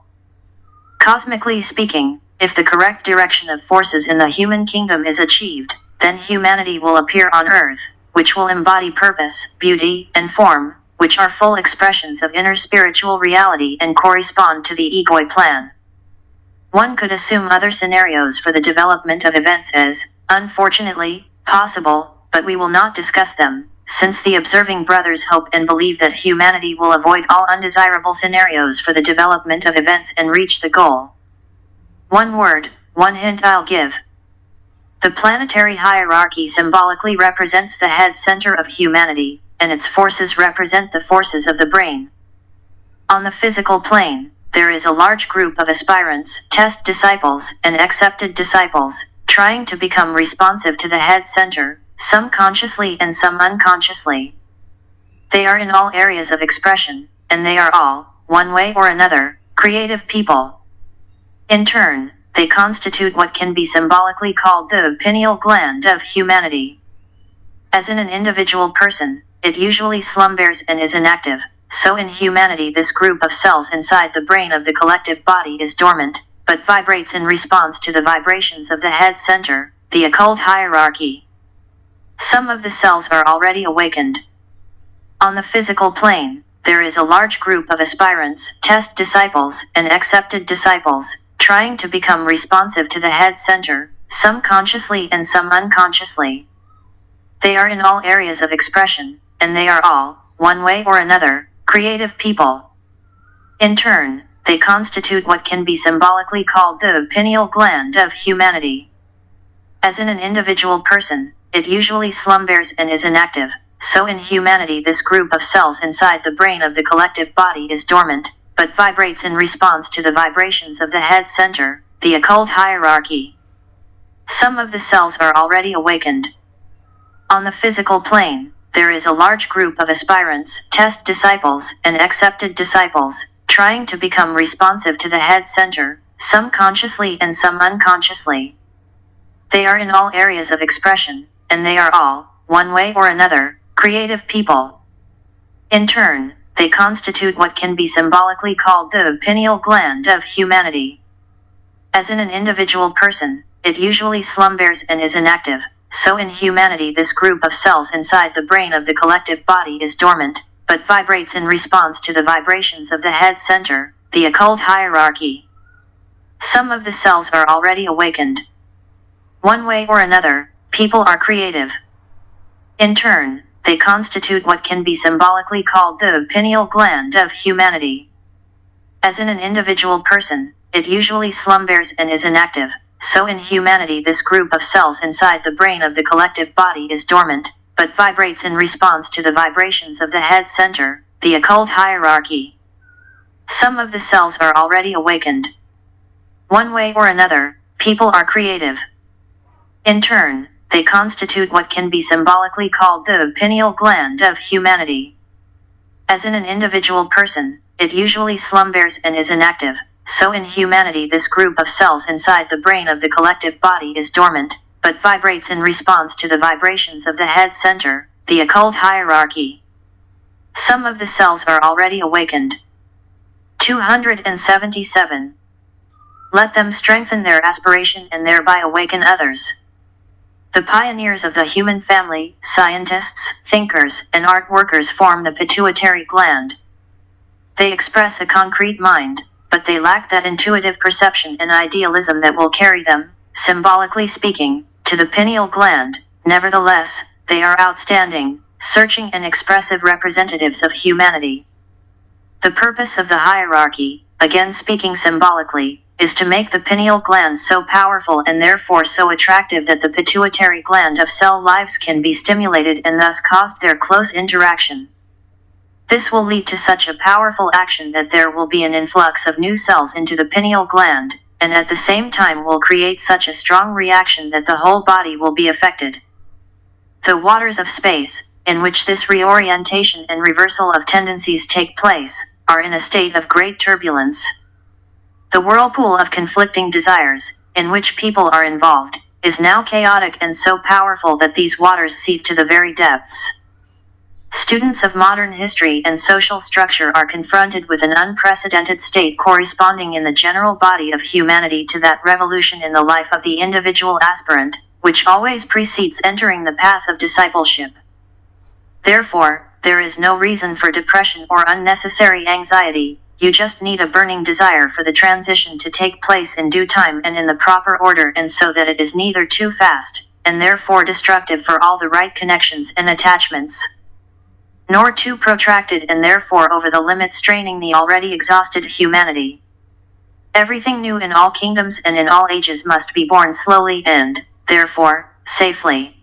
Cosmically speaking, if the correct direction of forces in the human kingdom is achieved, then humanity will appear on earth, which will embody purpose, beauty, and form, which are full expressions of inner spiritual reality and correspond to the egoi plan. One could assume other scenarios for the development of events as, unfortunately, possible, but we will not discuss them, since the observing brothers hope and believe that humanity will avoid all undesirable scenarios for the development of events and reach the goal. One word, one hint I'll give. The planetary hierarchy symbolically represents the head center of humanity, and its forces represent the forces of the brain. On the physical plane, there is a large group of aspirants, test disciples, and accepted disciples, trying to become responsive to the head center, some consciously and some unconsciously. They are in all areas of expression, and they are all, one way or another, creative people. In turn, they constitute what can be symbolically called the pineal gland of humanity. As in an individual person, it usually slumbers and is inactive, so in humanity this group of cells inside the brain of the collective body is dormant, but vibrates in response to the vibrations of the head center, the occult hierarchy. Some of the cells are already awakened. On the physical plane, there is a large group of aspirants, test disciples, and accepted disciples, trying to become responsive to the head center, some consciously and some unconsciously. They are in all areas of expression, and they are all, one way or another, creative people. In turn, they constitute what can be symbolically called the pineal gland of humanity. As in an individual person, it usually slumbers and is inactive, so in humanity this group of cells inside the brain of the collective body is dormant, but vibrates in response to the vibrations of the head center, the occult hierarchy. Some of the cells are already awakened. On the physical plane, there is a large group of aspirants, test disciples, and accepted disciples, trying to become responsive to the head center, some consciously and some unconsciously. They are in all areas of expression, and they are all, one way or another, creative people. In turn, they constitute what can be symbolically called the pineal gland of humanity. As in an individual person, it usually slumbers and is inactive, so in humanity this group of cells inside the brain of the collective body is dormant, but vibrates in response to the vibrations of the head center, the occult hierarchy. Some of the cells are already awakened. One way or another, people are creative. In turn, they constitute what can be symbolically called the pineal gland of humanity. As in an individual person, it usually slumbers and is inactive, so in humanity this group of cells inside the brain of the collective body is dormant, but vibrates in response to the vibrations of the head center, the occult hierarchy. Some of the cells are already awakened. One way or another, people are creative. In turn, they constitute what can be symbolically called the pineal gland of humanity. As in an individual person, it usually slumbers and is inactive, so in humanity this group of cells inside the brain of the collective body is dormant, but vibrates in response to the vibrations of the head center, the occult hierarchy. Some of the cells are already awakened. 277. Let them strengthen their aspiration and thereby awaken others. The pioneers of the human family, scientists, thinkers, and art workers form the pituitary gland. They express a concrete mind, but they lack that intuitive perception and idealism that will carry them, symbolically speaking, to the pineal gland. Nevertheless, they are outstanding, searching and expressive representatives of humanity. The purpose of the hierarchy, again speaking symbolically, is to make the pineal gland so powerful and therefore so attractive that the pituitary gland of cell lives can be stimulated and thus cause their close interaction. This will lead to such a powerful action that there will be an influx of new cells into the pineal gland, and at the same time will create such a strong reaction that the whole body will be affected. The waters of space, in which this reorientation and reversal of tendencies take place, are in a state of great turbulence. The whirlpool of conflicting desires, in which people are involved, is now chaotic and so powerful that these waters seethe to the very depths. Students of modern history and social structure are confronted with an unprecedented state corresponding in the general body of humanity to that revolution in the life of the individual aspirant, which always precedes entering the path of discipleship. Therefore, there is no reason for depression or unnecessary anxiety. You just need a burning desire for the transition to take place in due time and in the proper order, and so that it is neither too fast, and therefore destructive for all the right connections and attachments, nor too protracted and therefore over the limit straining the already exhausted humanity. Everything new in all kingdoms and in all ages must be born slowly and, therefore, safely.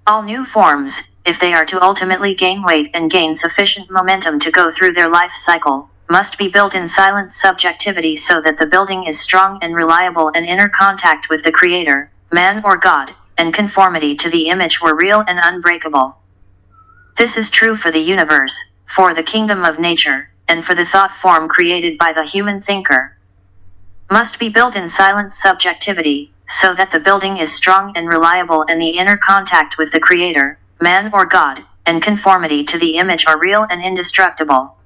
All new forms, if they are to ultimately gain weight and gain sufficient momentum to go through their life cycle, must be built in silent subjectivity so that the building is strong and reliable, and inner contact with the Creator, man or God, and conformity to the image were real and unbreakable. This is true for the universe, for the kingdom of nature, and for the thought form created by the human thinker. Must be built in silent subjectivity, so that the building is strong and reliable and the inner contact with the Creator, man or God, and conformity to the image are real and indestructible.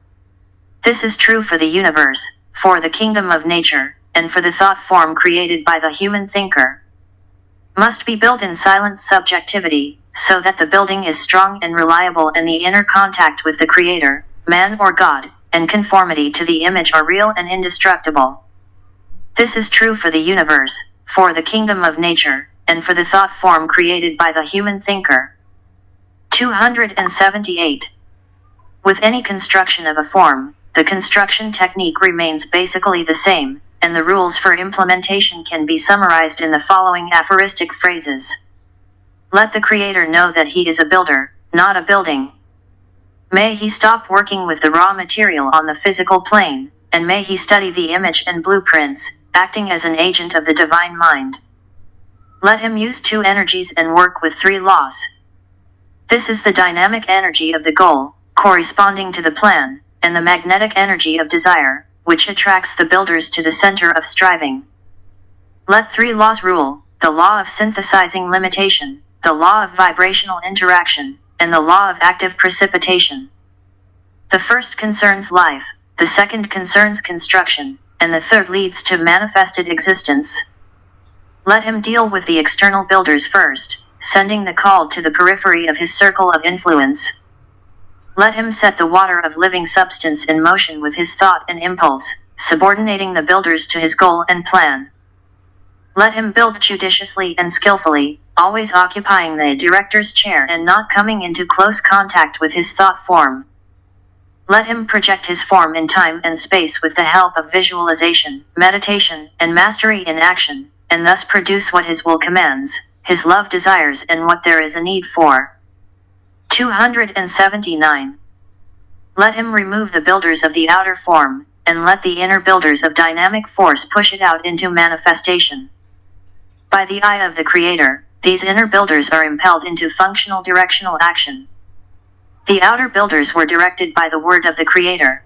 This is true for the universe, for the kingdom of nature, and for the thought form created by the human thinker. Must be built in silent subjectivity, so that the building is strong and reliable and the inner contact with the Creator, man or God, and conformity to the image are real and indestructible. This is true for the universe, for the kingdom of nature, and for the thought form created by the human thinker. 278. With any construction of a form, the construction technique remains basically the same, and the rules for implementation can be summarized in the following aphoristic phrases. Let the Creator know that he is a builder, not a building. May he stop working with the raw material on the physical plane, and may he study the image and blueprints, acting as an agent of the divine mind. Let him use 2 energies and work with 3 laws. This is the dynamic energy of the goal, corresponding to the plan, and the magnetic energy of desire, which attracts the builders to the center of striving. Let 3 laws rule: the law of synthesizing limitation, the law of vibrational interaction, and the law of active precipitation. The first concerns life, the second concerns construction, and the third leads to manifested existence. Let him deal with the external builders first, sending the call to the periphery of his circle of influence. Let him set the water of living substance in motion with his thought and impulse, subordinating the builders to his goal and plan. Let him build judiciously and skillfully, always occupying the director's chair and not coming into close contact with his thought form. Let him project his form in time and space with the help of visualization, meditation, and mastery in action, and thus produce what his will commands, his love desires, and what there is a need for. 279. Let him remove the builders of the outer form, and let the inner builders of dynamic force push it out into manifestation. By the eye of the Creator, these inner builders are impelled into functional directional action. The outer builders were directed by the word of the Creator.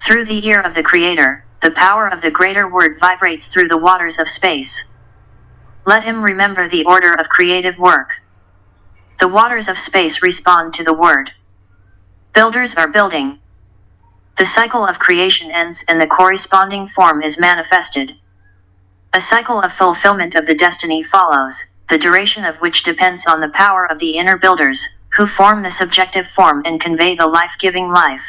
Through the ear of the Creator, the power of the greater word vibrates through the waters of space. Let him remember the order of creative work. The waters of space respond to the word. Builders are building. The cycle of creation ends and the corresponding form is manifested. A cycle of fulfillment of the destiny follows, the duration of which depends on the power of the inner builders, who form the subjective form and convey the life-giving life.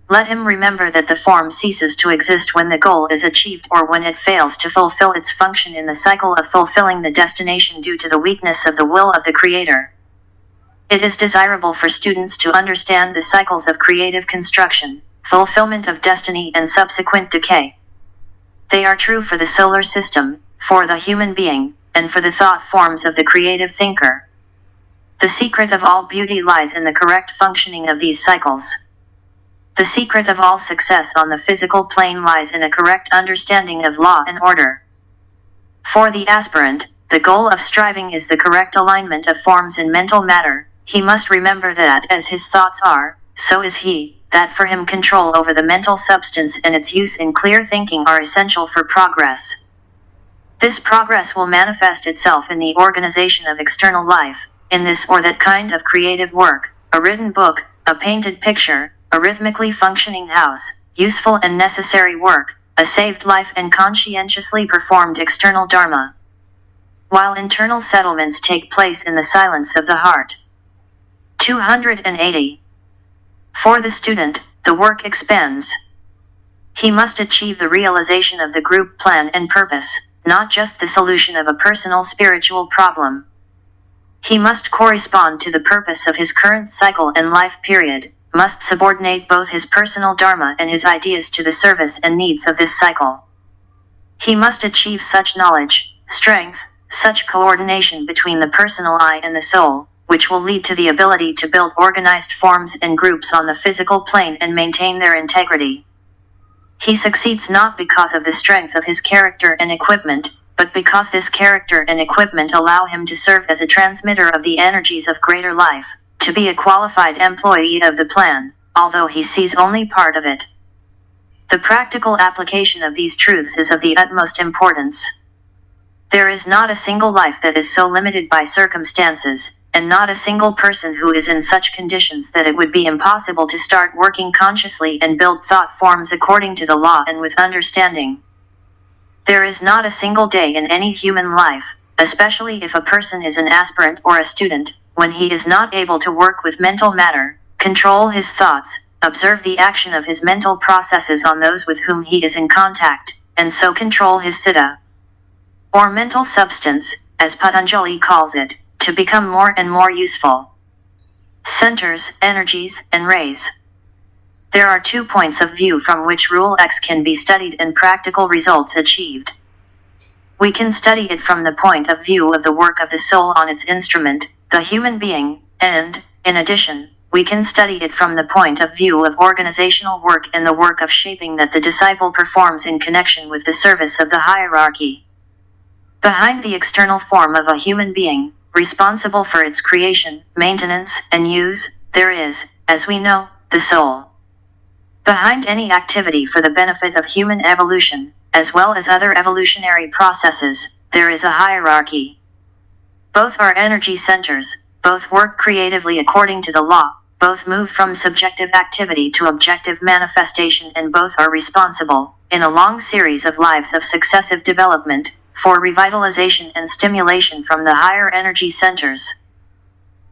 Let him remember that the form ceases to exist when the goal is achieved or when it fails to fulfill its function in the cycle of fulfilling the destination due to the weakness of the will of the Creator. It is desirable for students to understand the cycles of creative construction, fulfillment of destiny and subsequent decay. They are true for the solar system, for the human being, and for the thought forms of the creative thinker. The secret of all beauty lies in the correct functioning of these cycles. The secret of all success on the physical plane lies in a correct understanding of law and order. For the aspirant, the goal of striving is the correct alignment of forms in mental matter. He must remember that as his thoughts are, so is he, that for him control over the mental substance and its use in clear thinking are essential for progress. This progress will manifest itself in the organization of external life, in this or that kind of creative work, a written book, a painted picture, a rhythmically functioning house, useful and necessary work, a saved life and conscientiously performed external dharma. While internal settlements take place in the silence of the heart. 280. For the student, the work expands. He must achieve the realization of the group plan and purpose, not just the solution of a personal spiritual problem. He must correspond to the purpose of his current cycle and life period, must subordinate both his personal dharma and his ideas to the service and needs of this cycle. He must achieve such knowledge, strength, such coordination between the personal I and the soul, which will lead to the ability to build organized forms and groups on the physical plane and maintain their integrity. He succeeds not because of the strength of his character and equipment, but because this character and equipment allow him to serve as a transmitter of the energies of greater life, to be a qualified employee of the plan, although he sees only part of it. The practical application of these truths is of the utmost importance. There is not a single life that is so limited by circumstances, and not a single person who is in such conditions that it would be impossible to start working consciously and build thought forms according to the law and with understanding. There is not a single day in any human life, especially if a person is an aspirant or a student, when he is not able to work with mental matter, control his thoughts, observe the action of his mental processes on those with whom he is in contact, and so control his siddha, or mental substance, as Patanjali calls it, to become more and more useful. Centers, energies, and rays. There are 2 points of view from which Rule X can be studied and practical results achieved. We can study it from the point of view of the work of the soul on its instrument, the human being, and, in addition, we can study it from the point of view of organizational work and the work of shaping that the disciple performs in connection with the service of the hierarchy. Behind the external form of a human being, responsible for its creation, maintenance, and use, there is, as we know, the soul. Behind any activity for the benefit of human evolution, as well as other evolutionary processes, there is a hierarchy. Both are energy centers, both work creatively according to the law, both move from subjective activity to objective manifestation, and both are responsible, in a long series of lives of successive development, for revitalization and stimulation from the higher energy centers.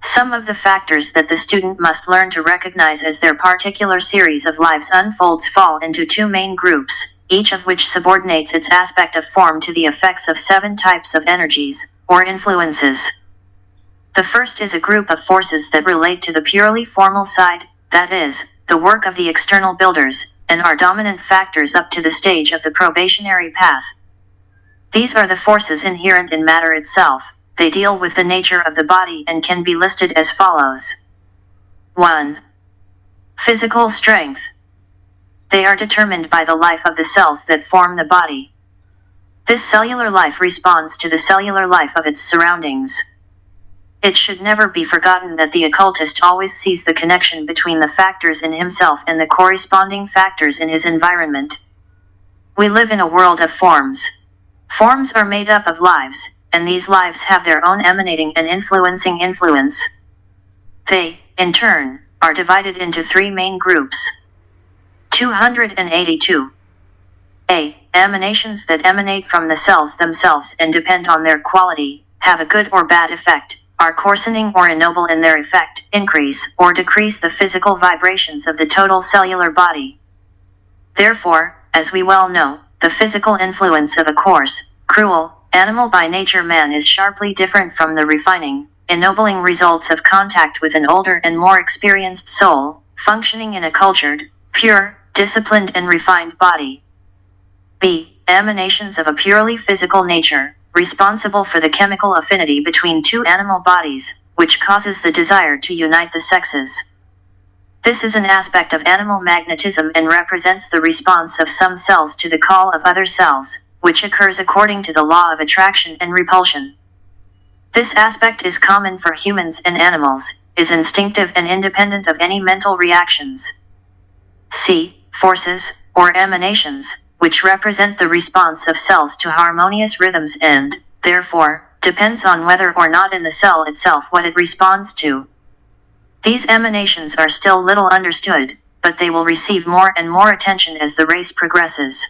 Some of the factors that the student must learn to recognize as their particular series of lives unfolds fall into 2 main groups, each of which subordinates its aspect of form to the effects of 7 types of energies, or influences. The first is a group of forces that relate to the purely formal side, that is, the work of the external builders, and are dominant factors up to the stage of the probationary path. These are the forces inherent in matter itself. They deal with the nature of the body and can be listed as follows. 1. Physical strength. They are determined by the life of the cells that form the body. This cellular life responds to the cellular life of its surroundings. It should never be forgotten that the occultist always sees the connection between the factors in himself and the corresponding factors in his environment. We live in a world of forms. Forms are made up of lives, and these lives have their own emanating and influencing influence. They, in turn, are divided into three main groups. 282. A. Emanations that emanate from the cells themselves and depend on their quality, have a good or bad effect, are coarsening or ennoble in their effect, increase or decrease the physical vibrations of the total cellular body. Therefore, as we well know, the physical influence of a coarse, cruel, animal by nature man is sharply different from the refining, ennobling results of contact with an older and more experienced soul, functioning in a cultured, pure, disciplined and refined body. B. Emanations of a purely physical nature, responsible for the chemical affinity between two animal bodies, which causes the desire to unite the sexes. This is an aspect of animal magnetism and represents the response of some cells to the call of other cells, which occurs according to the law of attraction and repulsion. This aspect is common for humans and animals, is instinctive and independent of any mental reactions. C. Forces, or emanations, which represent the response of cells to harmonious rhythms and, therefore, depends on whether or not in the cell itself what it responds to. These emanations are still little understood, but they will receive more and more attention as the race progresses.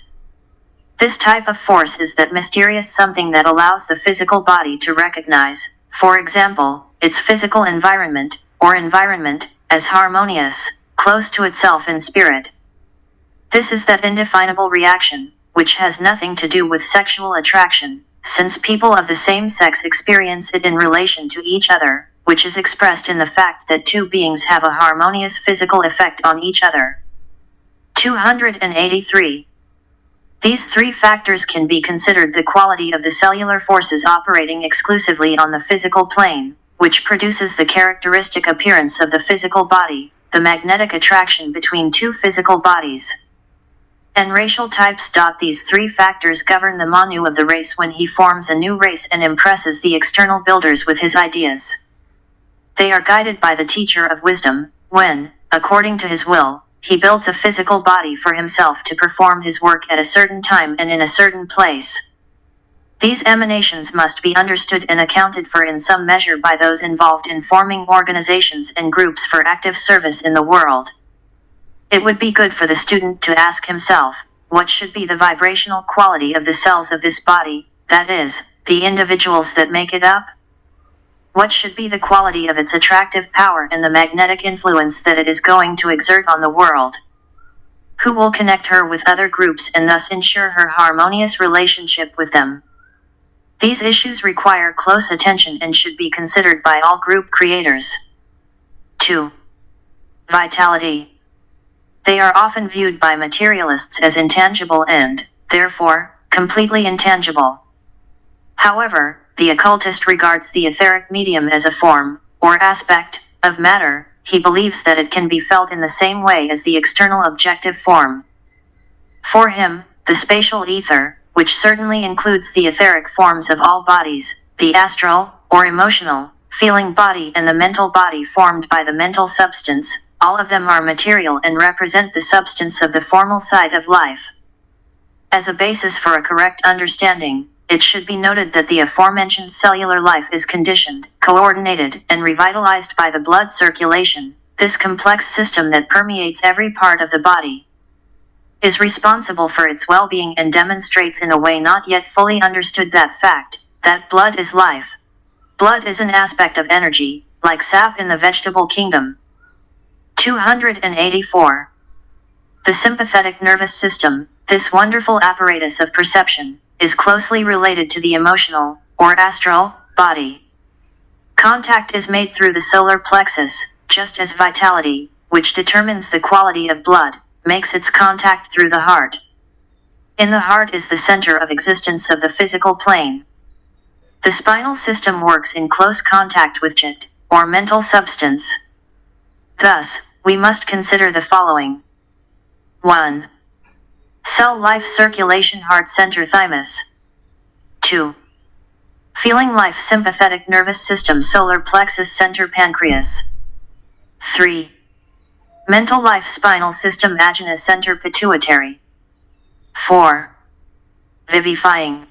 This type of force is that mysterious something that allows the physical body to recognize, for example, its physical environment, or environment, as harmonious, close to itself in spirit. This is that indefinable reaction, which has nothing to do with sexual attraction, since people of the same sex experience it in relation to each other, which is expressed in the fact that two beings have a harmonious physical effect on each other. 283. These three factors can be considered the quality of the cellular forces operating exclusively on the physical plane, which produces the characteristic appearance of the physical body, the magnetic attraction between two physical bodies. And racial types. These three factors govern the Manu of the race when he forms a new race and impresses the external builders with his ideas. They are guided by the teacher of wisdom, when, according to his will, he builds a physical body for himself to perform his work at a certain time and in a certain place. These emanations must be understood and accounted for in some measure by those involved in forming organizations and groups for active service in the world. It would be good for the student to ask himself, what should be the vibrational quality of the cells of this body, that is, the individuals that make it up? What should be the quality of its attractive power and the magnetic influence that it is going to exert on the world? Who will connect her with other groups and thus ensure her harmonious relationship with them? These issues require close attention and should be considered by all group creators. 2. Vitality. They are often viewed by materialists as intangible and, therefore, completely intangible. However, the occultist regards the etheric medium as a form, or aspect, of matter. He believes that it can be felt in the same way as the external objective form. For him, the spatial ether, which certainly includes the etheric forms of all bodies, the astral, or emotional, feeling body and the mental body formed by the mental substance, all of them are material and represent the substance of the formal side of life. As a basis for a correct understanding, it should be noted that the aforementioned cellular life is conditioned, coordinated, and revitalized by the blood circulation. This complex system that permeates every part of the body is responsible for its well-being and demonstrates in a way not yet fully understood that fact, that blood is life. Blood is an aspect of energy, like sap in the vegetable kingdom. 284. The sympathetic nervous system, this wonderful apparatus of perception, is closely related to the emotional, or astral, body. Contact is made through the solar plexus, just as vitality, which determines the quality of blood, makes its contact through the heart. In the heart is the center of existence of the physical plane. The spinal system works in close contact with it, or mental substance. Thus, we must consider the following. 1. Cell life circulation heart center thymus. 2. Feeling life sympathetic nervous system solar plexus center pancreas. 3. Mental life spinal system ajna center pituitary. 4. Vivifying,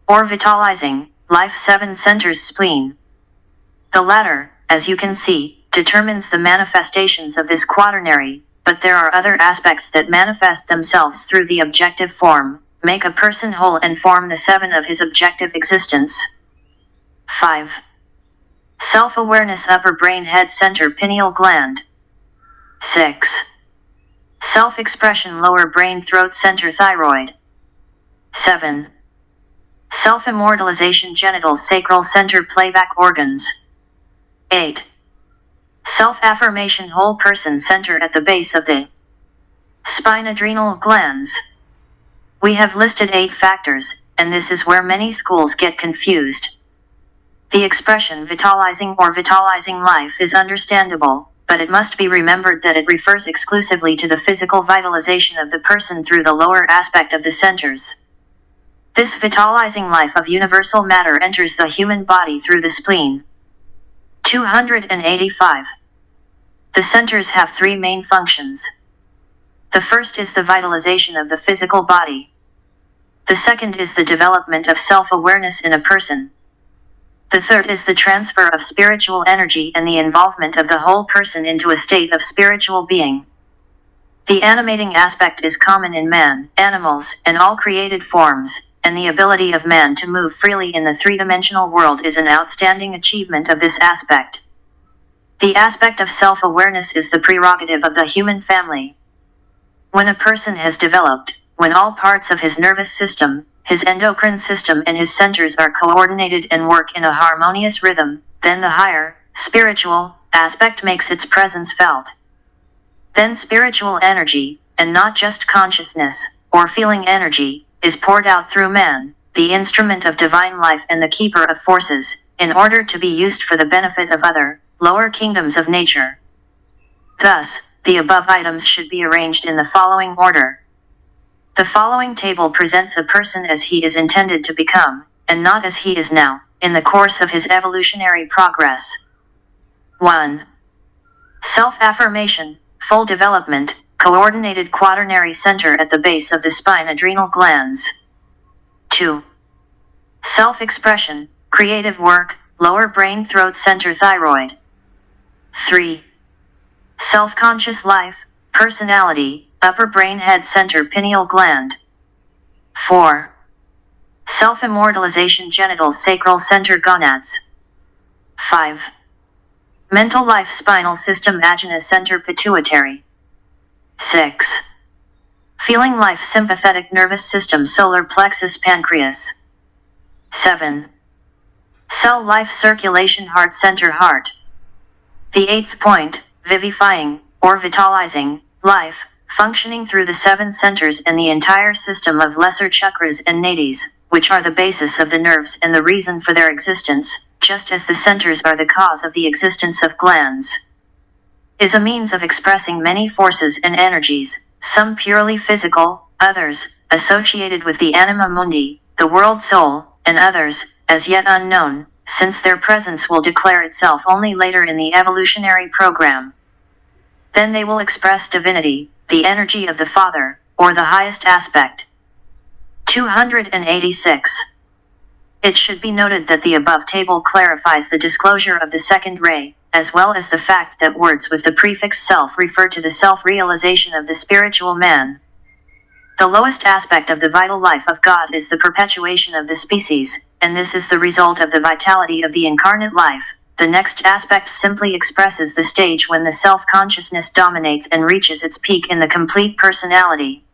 or vitalizing, life 7 centers spleen. The latter, as you can see, determines the manifestations of this quaternary, but there are other aspects that manifest themselves through the objective form, make a person whole and form the 7 of his objective existence. 5. Self-awareness upper brain head center pineal gland. 6. Self-expression lower brain throat center thyroid. 7. Self-immortalization genitals sacral center playback organs. 8. Self-affirmation whole person center at the base of the spine adrenal glands. We have listed 8 factors, and this is where many schools get confused. The expression vitalizing or vitalizing life is understandable, but it must be remembered that it refers exclusively to the physical vitalization of the person through the lower aspect of the centers. This vitalizing life of universal matter enters the human body through the spleen. 285. The centers have 3 main functions. The first is the vitalization of the physical body. The second is the development of self-awareness in a person. The third is the transfer of spiritual energy and the involvement of the whole person into a state of spiritual being. The animating aspect is common in man, animals, and all created forms, and the ability of man to move freely in the three-dimensional world is an outstanding achievement of this aspect. The aspect of self-awareness is the prerogative of the human family. When a person has developed, when all parts of his nervous system, his endocrine system and his centers are coordinated and work in a harmonious rhythm, then the higher, spiritual, aspect makes its presence felt. Then spiritual energy, and not just consciousness, or feeling energy, is poured out through man, the instrument of divine life and the keeper of forces, in order to be used for the benefit of other, lower kingdoms of nature. Thus, the above items should be arranged in the following order. The following table presents a person as he is intended to become, and not as he is now, in the course of his evolutionary progress. 1. Self-affirmation, full development, coordinated quaternary center at the base of the spine adrenal glands. 2. Self-expression, creative work, lower brain throat center thyroid. 3. Self-conscious life, personality, upper brain head center pineal gland. 4. Self-immortalization genitals sacral center gonads. 5. Mental life spinal system ajna center pituitary. 6. Feeling life sympathetic nervous system solar plexus pancreas. 7. Cell life circulation heart center heart. The 8th point, vivifying, or vitalizing, life, functioning through the 7 centers and the entire system of lesser chakras and nadis, which are the basis of the nerves and the reason for their existence, just as the centers are the cause of the existence of glands, is a means of expressing many forces and energies, some purely physical, others, associated with the anima mundi, the world soul, and others, as yet unknown, since their presence will declare itself only later in the evolutionary program. Then they will express divinity, the energy of the Father, or the highest aspect. 286. It should be noted that the above table clarifies the disclosure of the second ray, as well as the fact that words with the prefix self refer to the self-realization of the spiritual man. The lowest aspect of the vital life of God is the perpetuation of the species, and this is the result of the vitality of the incarnate life. The next aspect simply expresses the stage when the self-consciousness dominates and reaches its peak in the complete personality.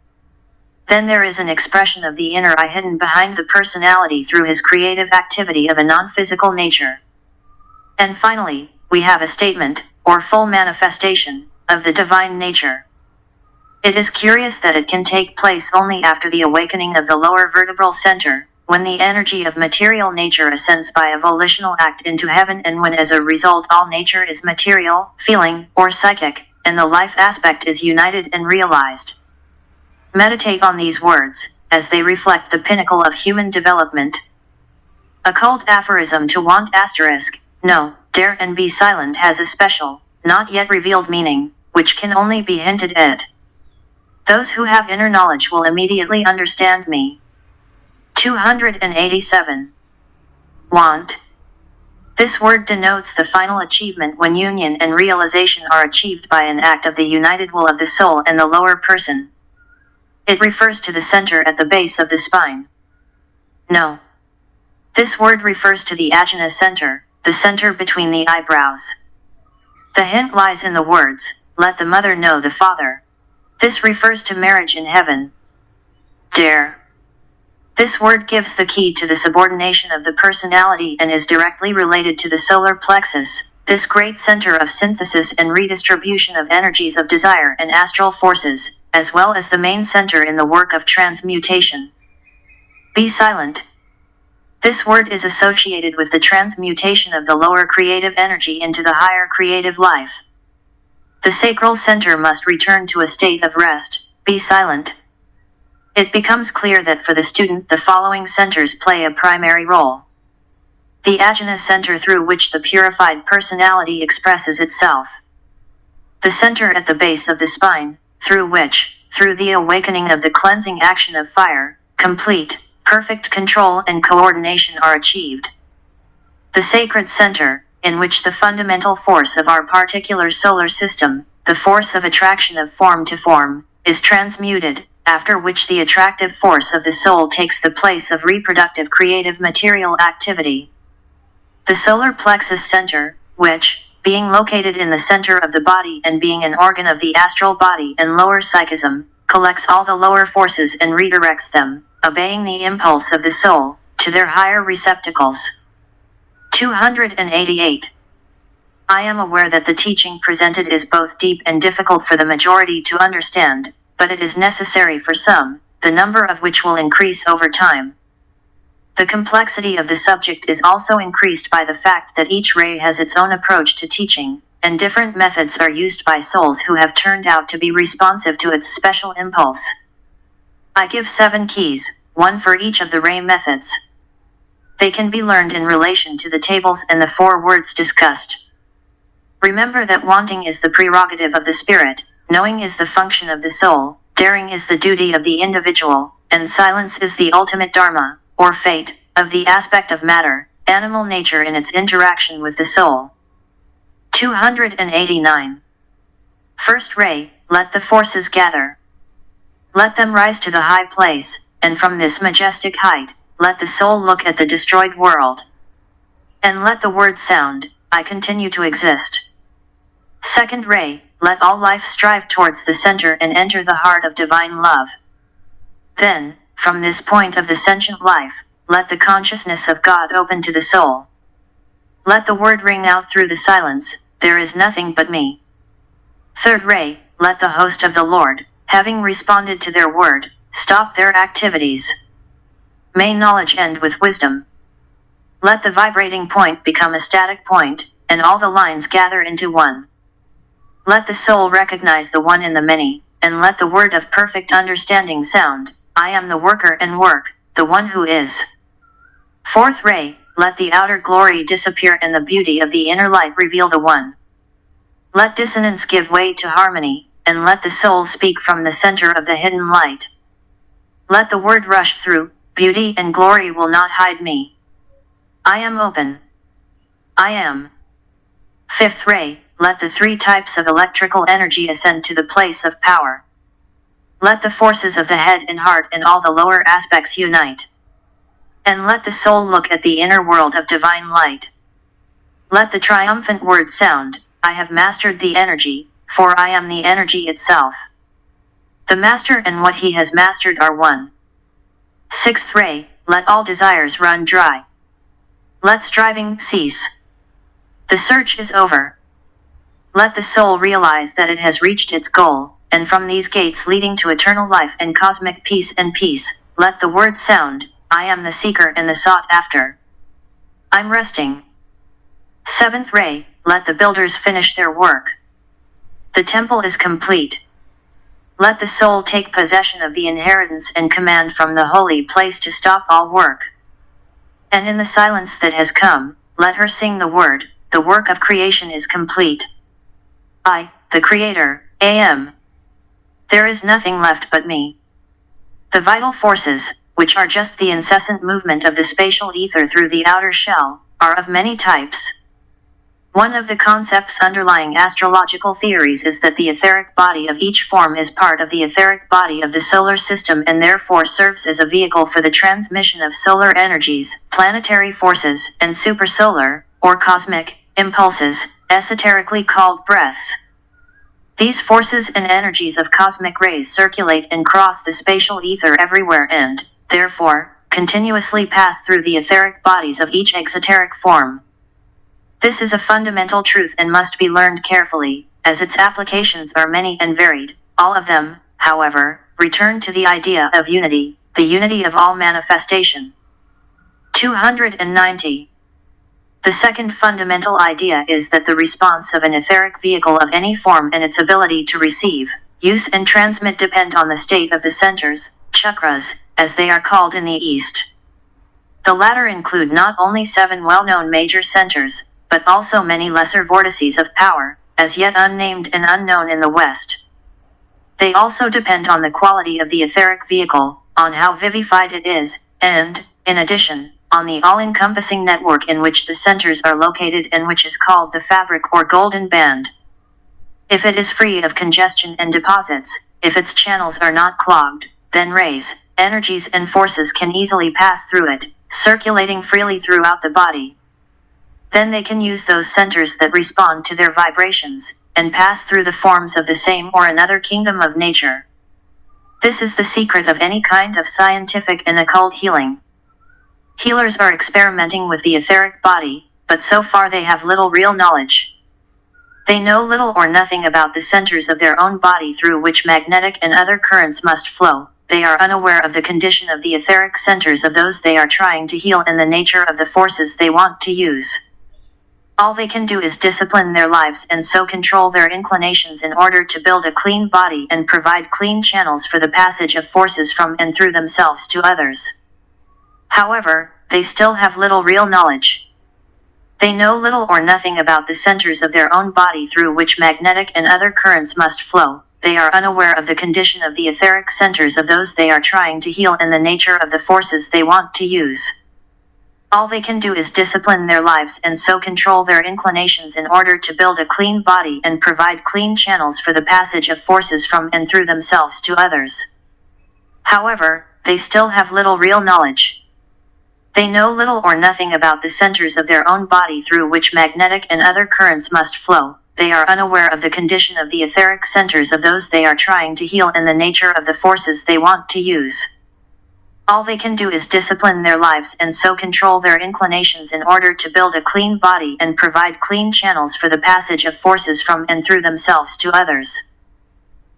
Then there is an expression of the inner I hidden behind the personality through his creative activity of a non-physical nature. And finally, we have a statement, or full manifestation, of the divine nature. It is curious that it can take place only after the awakening of the lower vertebral center, when the energy of material nature ascends by a volitional act into heaven and when as a result all nature is material, feeling, or psychic, and the life aspect is united and realized. Meditate on these words, as they reflect the pinnacle of human development. Occult aphorism to want asterisk, know, dare and be silent has a special, not yet revealed meaning, which can only be hinted at. Those who have inner knowledge will immediately understand me. 287. Want. This word denotes the final achievement when union and realization are achieved by an act of the united will of the soul and the lower person. It refers to the center at the base of the spine. No. This word refers to the ajna center, the center between the eyebrows. The hint lies in the words, let the mother know the father. This refers to marriage in heaven. Dare. This word gives the key to the subordination of the personality and is directly related to the solar plexus, this great center of synthesis and redistribution of energies of desire and astral forces, as well as the main center in the work of transmutation. Be silent. This word is associated with the transmutation of the lower creative energy into the higher creative life. The sacral center must return to a state of rest. Be silent. It becomes clear that for the student the following centers play a primary role. The ajna center through which the purified personality expresses itself. The center at the base of the spine, through which, through the awakening of the cleansing action of fire, complete, perfect control and coordination are achieved. The sacred center, in which the fundamental force of our particular solar system, the force of attraction of form to form, is transmuted, after which the attractive force of the soul takes the place of reproductive creative material activity. The solar plexus center, which, being located in the center of the body and being an organ of the astral body and lower psychism, collects all the lower forces and redirects them, obeying the impulse of the soul, to their higher receptacles. 288. I am aware that the teaching presented is both deep and difficult for the majority to understand, but it is necessary for some, the number of which will increase over time. The complexity of the subject is also increased by the fact that each ray has its own approach to teaching, and different methods are used by souls who have turned out to be responsive to its special impulse. I give 7 keys, one for each of the ray methods. They can be learned in relation to the tables and the 4 words discussed. Remember that wanting is the prerogative of the spirit, knowing is the function of the soul, daring is the duty of the individual, and silence is the ultimate dharma, or fate, of the aspect of matter, animal nature in its interaction with the soul. 289. First ray, let the forces gather. Let them rise to the high place, and from this majestic height, let the soul look at the destroyed world. And let the word sound, I continue to exist. Second ray, let all life strive towards the center and enter the heart of divine love. Then, from this point of the sentient life, let the consciousness of God open to the soul. Let the word ring out through the silence, there is nothing but me. Third ray, let the host of the Lord, having responded to their word, stop their activities. May knowledge end with wisdom. Let the vibrating point become a static point, and all the lines gather into one. Let the soul recognize the one in the many, and let the word of perfect understanding sound, I am the worker and work, the one who is. Fourth ray, let the outer glory disappear and the beauty of the inner light reveal the one. Let dissonance give way to harmony, and let the soul speak from the center of the hidden light. Let the word rush through, beauty and glory will not hide me. I am open. I am. Fifth ray, let the 3 types of electrical energy ascend to the place of power. Let the forces of the head and heart and all the lower aspects unite. And let the soul look at the inner world of divine light. Let the triumphant word sound, I have mastered the energy, for I am the energy itself. The master and what he has mastered are one. Sixth ray, let all desires run dry. Let striving cease. The search is over. Let the soul realize that it has reached its goal, and from these gates leading to eternal life and cosmic peace, let the word sound, I am the seeker and the sought after. I'm resting. Seventh ray, let the builders finish their work. The temple is complete. Let the soul take possession of the inheritance and command from the holy place to stop all work. And in the silence that has come, let her sing the word, the work of creation is complete. I, the Creator, am. There is nothing left but me. The vital forces, which are just the incessant movement of the spatial ether through the outer shell, are of many types. One of the concepts underlying astrological theories is that the etheric body of each form is part of the etheric body of the solar system and therefore serves as a vehicle for the transmission of solar energies, planetary forces, and supersolar, or cosmic, impulses, esoterically called breaths. These forces and energies of cosmic rays circulate and cross the spatial ether everywhere and, therefore, continuously pass through the etheric bodies of each exoteric form. This is a fundamental truth and must be learned carefully, as its applications are many and varied. All of them, however, return to the idea of unity, the unity of all manifestation. 290. The second fundamental idea is that the response of an etheric vehicle of any form and its ability to receive, use and transmit depend on the state of the centers, chakras, as they are called in the East. The latter include not only 7 well-known major centers, but also many lesser vortices of power, as yet unnamed and unknown in the West. They also depend on the quality of the etheric vehicle, on how vivified it is, and, in addition, on the all-encompassing network in which the centers are located and which is called the fabric or golden band. If it is free of congestion and deposits, if its channels are not clogged, then rays, energies and forces can easily pass through it, circulating freely throughout the body. Then they can use those centers that respond to their vibrations, and pass through the forms of the same or another kingdom of nature. This is the secret of any kind of scientific and occult healing. Healers are experimenting with the etheric body, but so far they have little real knowledge. They know little or nothing about the centers of their own body through which magnetic and other currents must flow. They are unaware of the condition of the etheric centers of those they are trying to heal and the nature of the forces they want to use. All they can do is discipline their lives and so control their inclinations in order to build a clean body and provide clean channels for the passage of forces from and through themselves to others. However, they still have little real knowledge. They know little or nothing about the centers of their own body through which magnetic and other currents must flow. They are unaware of the condition of the etheric centers of those they are trying to heal and the nature of the forces they want to use. All they can do is discipline their lives and so control their inclinations in order to build a clean body and provide clean channels for the passage of forces from and through themselves to others. However, they still have little real knowledge. They know little or nothing about the centers of their own body through which magnetic and other currents must flow. They are unaware of the condition of the etheric centers of those they are trying to heal and the nature of the forces they want to use. All they can do is discipline their lives and so control their inclinations in order to build a clean body and provide clean channels for the passage of forces from and through themselves to others.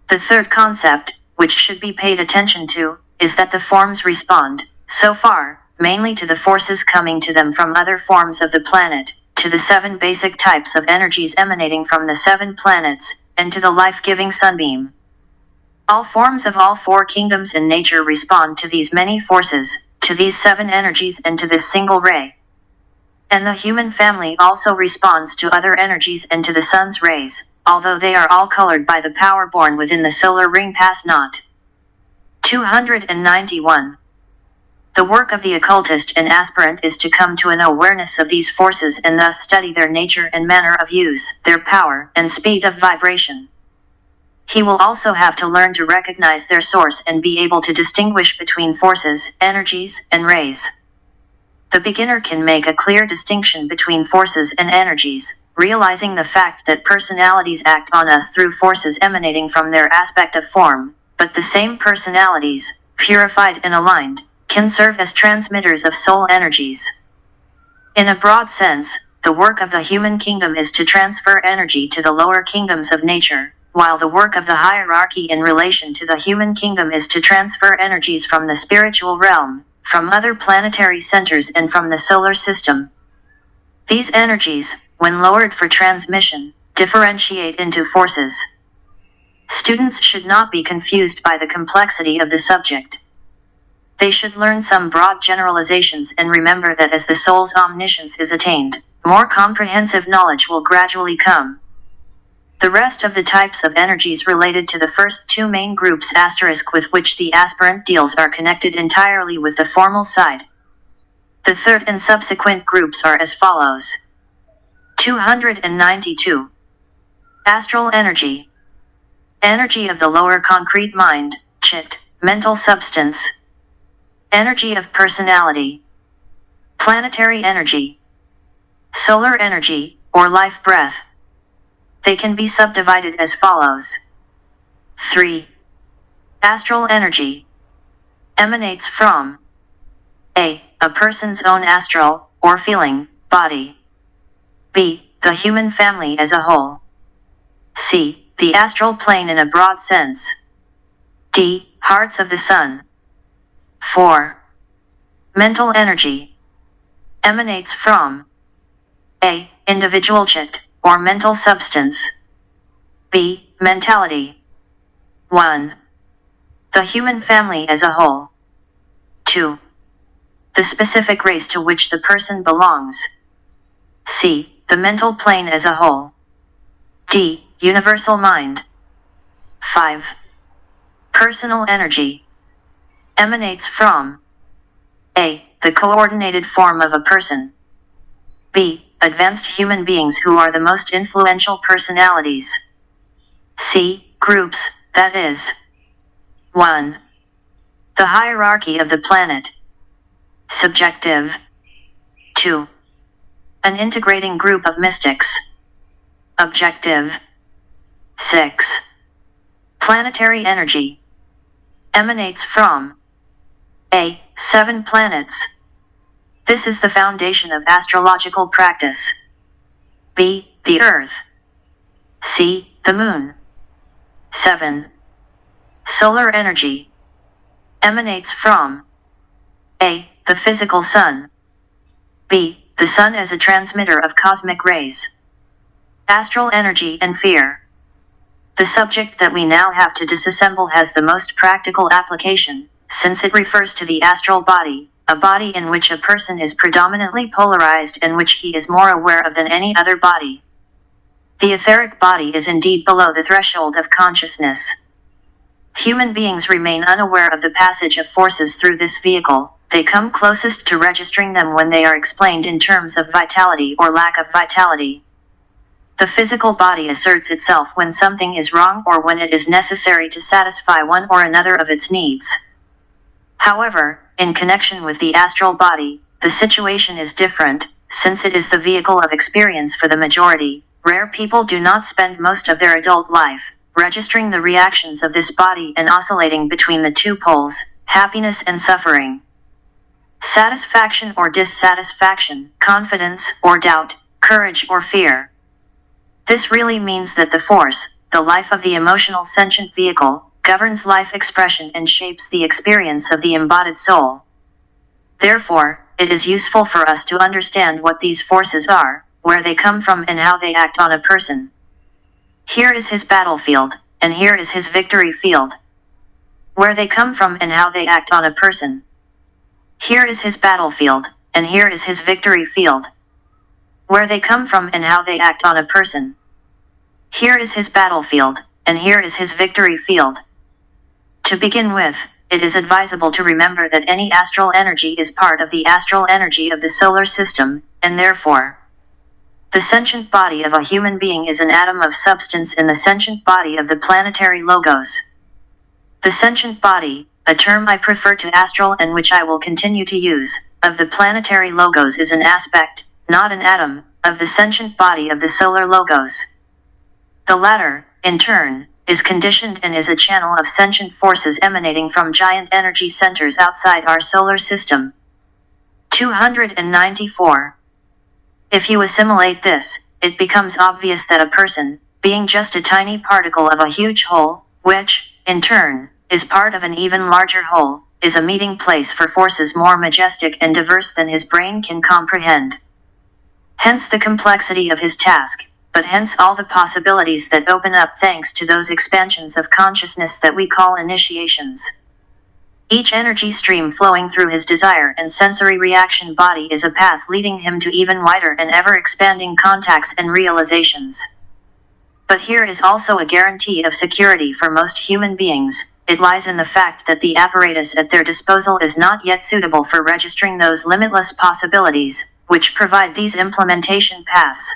The third concept, which should be paid attention to, is that the forms respond, so far, mainly to the forces coming to them from other forms of the planet, to the 7 basic types of energies emanating from the 7 planets, and to the life-giving sunbeam. All forms of all 4 kingdoms in nature respond to these many forces, to these 7 energies and to this single ray. And the human family also responds to other energies and to the sun's rays, although they are all colored by the power born within the solar ring pass not. 291. The work of the occultist and aspirant is to come to an awareness of these forces and thus study their nature and manner of use, their power and speed of vibration. He will also have to learn to recognize their source and be able to distinguish between forces, energies, and rays. The beginner can make a clear distinction between forces and energies, realizing the fact that personalities act on us through forces emanating from their aspect of form, but the same personalities, purified and aligned, can serve as transmitters of soul energies. In a broad sense, the work of the human kingdom is to transfer energy to the lower kingdoms of nature, while the work of the hierarchy in relation to the human kingdom is to transfer energies from the spiritual realm, from other planetary centers and from the solar system. These energies, when lowered for transmission, differentiate into forces. Students should not be confused by the complexity of the subject. They should learn some broad generalizations and remember that as the soul's omniscience is attained, more comprehensive knowledge will gradually come. The rest of the types of energies related to the first two main groups * with which the aspirant deals are connected entirely with the formal side. The third and subsequent groups are as follows. 292. Astral energy. Energy of the lower concrete mind, chit, mental substance. Energy of personality. Planetary energy. Solar energy, or life breath. They can be subdivided as follows. 3. Astral energy. Emanates from A. A person's own astral, or feeling, body. B. The human family as a whole. C. The astral plane in a broad sense. D. Hearts of the sun. 4. Mental energy. Emanates from A. Individual chit, or mental substance. B. Mentality. 1. The human family as a whole. 2. The specific race to which the person belongs. C. The mental plane as a whole. D. Universal mind. 5. Personal energy. Emanates from A. The coordinated form of a person. B. Advanced human beings who are the most influential personalities. C. Groups, that is. 1. The hierarchy of the planet. Subjective. 2. An integrating group of mystics. Objective. 6. Planetary energy. Emanates from A. 7 planets. This is the foundation of astrological practice. B. The Earth. C. The Moon. 7. Solar energy. Emanates from A. The physical sun. B. The sun as a transmitter of cosmic rays. Astral energy and fear. The subject that we now have to disassemble has the most practical application, since it refers to the astral body, a body in which a person is predominantly polarized and which he is more aware of than any other body. The etheric body is indeed below the threshold of consciousness. Human beings remain unaware of the passage of forces through this vehicle. They come closest to registering them when they are explained in terms of vitality or lack of vitality. The physical body asserts itself when something is wrong or when it is necessary to satisfy one or another of its needs. However, in connection with the astral body, the situation is different, since it is the vehicle of experience for the majority. Rare people do not spend most of their adult life registering the reactions of this body and oscillating between the two poles, happiness and suffering. Satisfaction or dissatisfaction, confidence or doubt, courage or fear. This really means that the force, the life of the emotional sentient vehicle, governs life expression and shapes the experience of the embodied soul. Therefore, it is useful for us to understand what these forces are, where they come from and how they act on a person. Here is his battlefield, and here is his victory field. Where they come from and how they act on a person. Here is his battlefield, and here is his victory field. Where they come from and how they act on a person. Here is his battlefield, and here is his victory field. To begin with, it is advisable to remember that any astral energy is part of the astral energy of the solar system, and therefore, the sentient body of a human being is an atom of substance in the sentient body of the planetary logos. The sentient body, a term I prefer to astral and which I will continue to use, of the planetary logos is an aspect, not an atom, of the sentient body of the solar logos. The latter, in turn, is conditioned and is a channel of sentient forces emanating from giant energy centers outside our solar system. 294. If you assimilate this, it becomes obvious that a person, being just a tiny particle of a huge whole, which, in turn, is part of an even larger whole, is a meeting place for forces more majestic and diverse than his brain can comprehend. Hence the complexity of his task, but hence all the possibilities that open up thanks to those expansions of consciousness that we call initiations. Each energy stream flowing through his desire and sensory reaction body is a path leading him to even wider and ever-expanding contacts and realizations. But here is also a guarantee of security for most human beings. It lies in the fact that the apparatus at their disposal is not yet suitable for registering those limitless possibilities, which provide these implementation paths.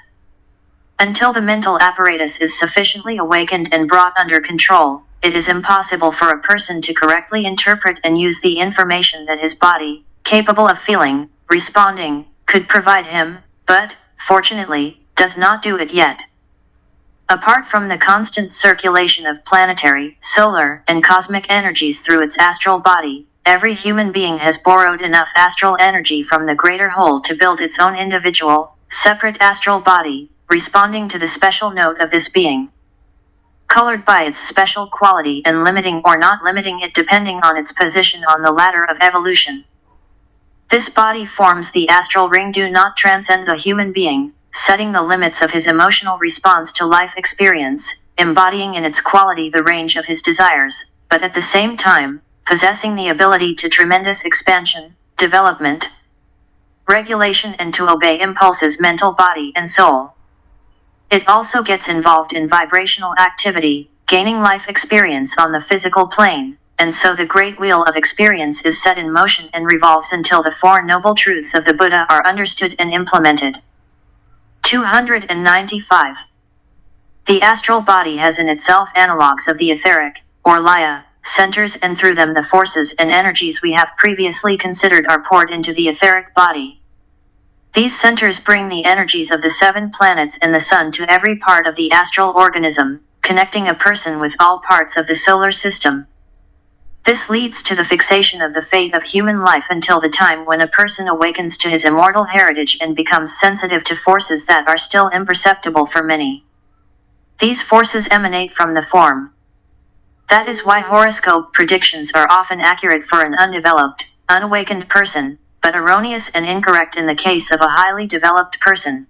Until the mental apparatus is sufficiently awakened and brought under control, it is impossible for a person to correctly interpret and use the information that his body, capable of feeling, responding, could provide him, but, fortunately, does not do it yet. Apart from the constant circulation of planetary, solar, and cosmic energies through its astral body, every human being has borrowed enough astral energy from the greater whole to build its own individual, separate astral body, responding to the special note of this being, colored by its special quality and limiting or not limiting it depending on its position on the ladder of evolution. This body forms the astral ring do not transcend the human being, setting the limits of his emotional response to life experience, embodying in its quality the range of his desires, but at the same time, possessing the ability to tremendous expansion, development, regulation and to obey impulses mental body and soul. It also gets involved in vibrational activity, gaining life experience on the physical plane, and so the great wheel of experience is set in motion and revolves until the Four Noble Truths of the Buddha are understood and implemented. 295. The astral body has in itself analogues of the etheric, or laya, centers and through them the forces and energies we have previously considered are poured into the etheric body. These centers bring the energies of the 7 planets and the sun to every part of the astral organism, connecting a person with all parts of the solar system. This leads to the fixation of the fate of human life until the time when a person awakens to his immortal heritage and becomes sensitive to forces that are still imperceptible for many. These forces emanate from the form. That is why horoscope predictions are often accurate for an undeveloped, unawakened person, but erroneous and incorrect in the case of a highly developed person.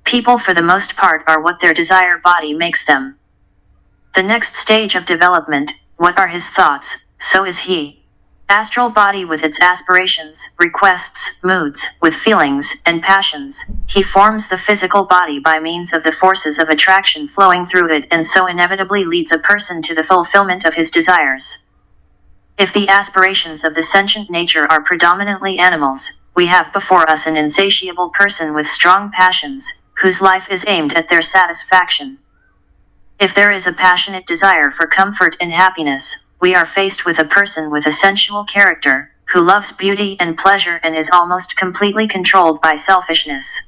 People for the most part are what their desire body makes them. The next stage of development, what are his thoughts, so is he. Astral body with its aspirations, requests, moods, with feelings and passions. He forms the physical body by means of the forces of attraction flowing through it and so inevitably leads a person to the fulfillment of his desires. If the aspirations of the sentient nature are predominantly animals, we have before us an insatiable person with strong passions, whose life is aimed at their satisfaction. If there is a passionate desire for comfort and happiness, we are faced with a person with a sensual character, who loves beauty and pleasure and is almost completely controlled by selfishness.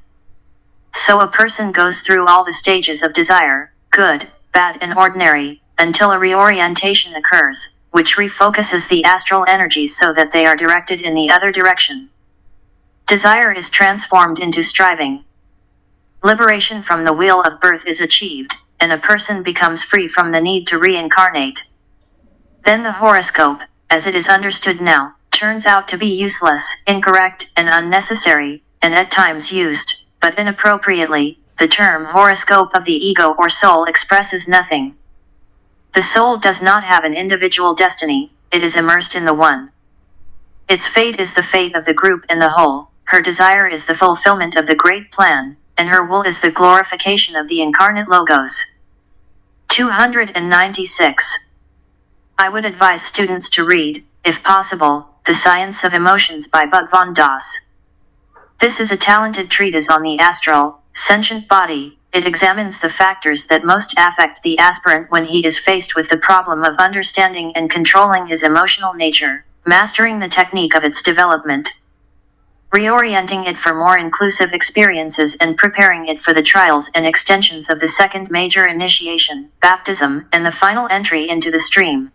So a person goes through all the stages of desire, good, bad and ordinary, until a reorientation occurs, which refocuses the astral energies so that they are directed in the other direction. Desire is transformed into striving. Liberation from the wheel of birth is achieved, and a person becomes free from the need to reincarnate. Then the horoscope, as it is understood now, turns out to be useless, incorrect, and unnecessary, and at times used, but inappropriately. The term horoscope of the ego or soul expresses nothing. The soul does not have an individual destiny, it is immersed in the one. Its fate is the fate of the group and the whole, her desire is the fulfillment of the great plan, and her will is the glorification of the incarnate logos. 296. I would advise students to read, if possible, The Science of Emotions by Bhagwan Das. This is a talented treatise on the astral, sentient body. It examines the factors that most affect the aspirant when he is faced with the problem of understanding and controlling his emotional nature, mastering the technique of its development, reorienting it for more inclusive experiences and preparing it for the trials and extensions of the second major initiation, baptism, and the final entry into the stream.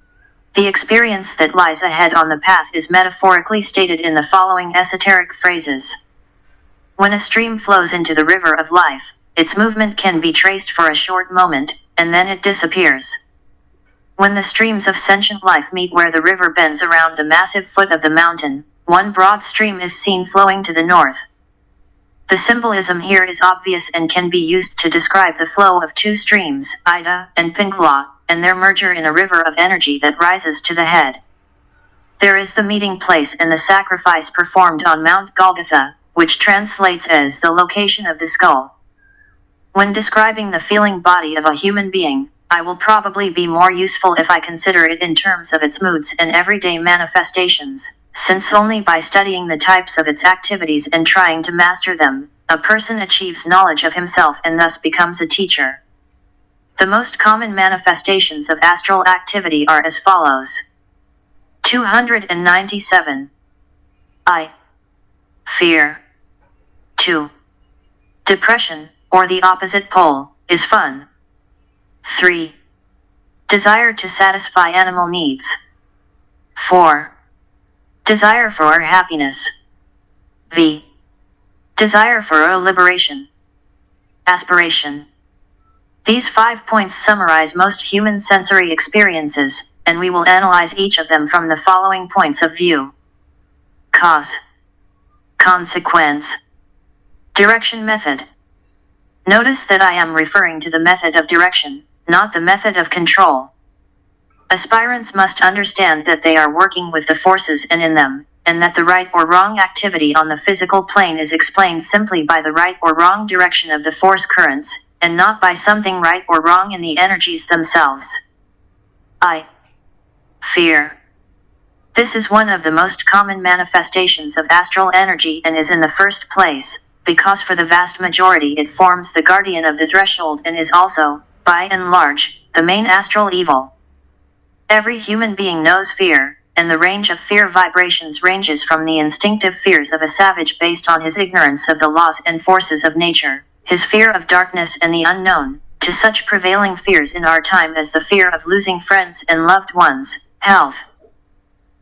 The experience that lies ahead on the path is metaphorically stated in the following esoteric phrases. When a stream flows into the river of life, its movement can be traced for a short moment, and then it disappears. When the streams of sentient life meet where the river bends around the massive foot of the mountain, one broad stream is seen flowing to the north. The symbolism here is obvious and can be used to describe the flow of two streams, Ida and Pingla, and their merger in a river of energy that rises to the head. There is the meeting place and the sacrifice performed on Mount Golgotha, which translates as the location of the skull. When describing the feeling body of a human being, I will probably be more useful if I consider it in terms of its moods and everyday manifestations, since only by studying the types of its activities and trying to master them, a person achieves knowledge of himself and thus becomes a teacher. The most common manifestations of astral activity are as follows. 297. I. Fear. 2. Depression, or the opposite pole, is fun. 3. Desire to satisfy animal needs. 4. Desire for happiness. V. Desire for a liberation. Aspiration. These 5 points summarize most human sensory experiences, and we will analyze each of them from the following points of view. Cause. Consequence. Direction method. Notice that I am referring to the method of direction, not the method of control. Aspirants must understand that they are working with the forces and in them, and that the right or wrong activity on the physical plane is explained simply by the right or wrong direction of the force currents, and not by something right or wrong in the energies themselves. I. Fear. This is one of the most common manifestations of astral energy and is in the first place, because for the vast majority it forms the guardian of the threshold and is also, by and large, the main astral evil. Every human being knows fear, and the range of fear vibrations ranges from the instinctive fears of a savage based on his ignorance of the laws and forces of nature, his fear of darkness and the unknown, to such prevailing fears in our time as the fear of losing friends and loved ones, health,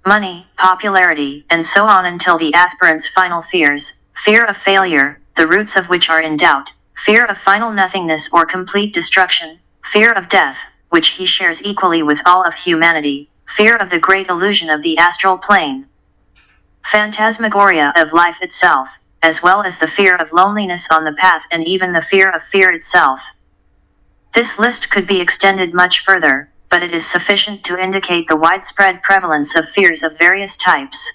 money, popularity, and so on until the aspirant's final fears, fear of failure, the roots of which are in doubt, fear of final nothingness or complete destruction, fear of death, which he shares equally with all of humanity, fear of the great illusion of the astral plane, phantasmagoria of life itself, as well as the fear of loneliness on the path and even the fear of fear itself. This list could be extended much further, but it is sufficient to indicate the widespread prevalence of fears of various types.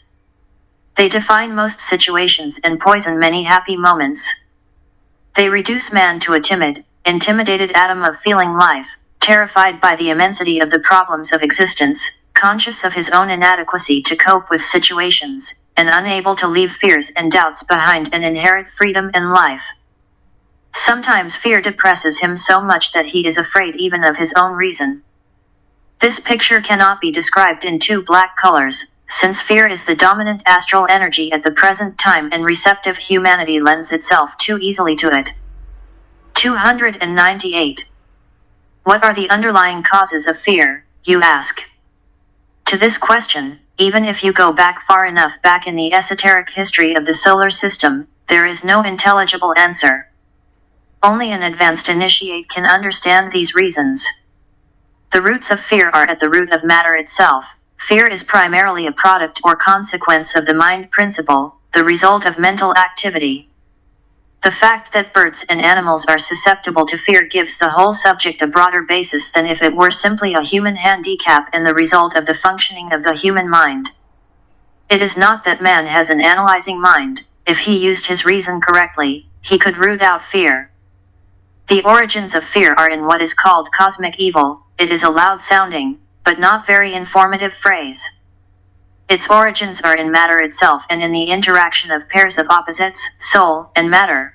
They define most situations and poison many happy moments. They reduce man to a timid, intimidated atom of feeling life, terrified by the immensity of the problems of existence, conscious of his own inadequacy to cope with situations, and unable to leave fears and doubts behind and inherit freedom and life. Sometimes fear depresses him so much that he is afraid even of his own reason. This picture cannot be described in two black colors, since fear is the dominant astral energy at the present time and receptive humanity lends itself too easily to it. 298. What are the underlying causes of fear, you ask? To this question, even if you go back far enough back in the esoteric history of the solar system, there is no intelligible answer. Only an advanced initiate can understand these reasons. The roots of fear are at the root of matter itself. Fear is primarily a product or consequence of the mind principle, the result of mental activity. The fact that birds and animals are susceptible to fear gives the whole subject a broader basis than if it were simply a human handicap and the result of the functioning of the human mind. It is not that man has an analyzing mind. If he used his reason correctly, he could root out fear. The origins of fear are in what is called cosmic evil. It is a loud-sounding, but not very informative phrase. Its origins are in matter itself and in the interaction of pairs of opposites, soul and matter.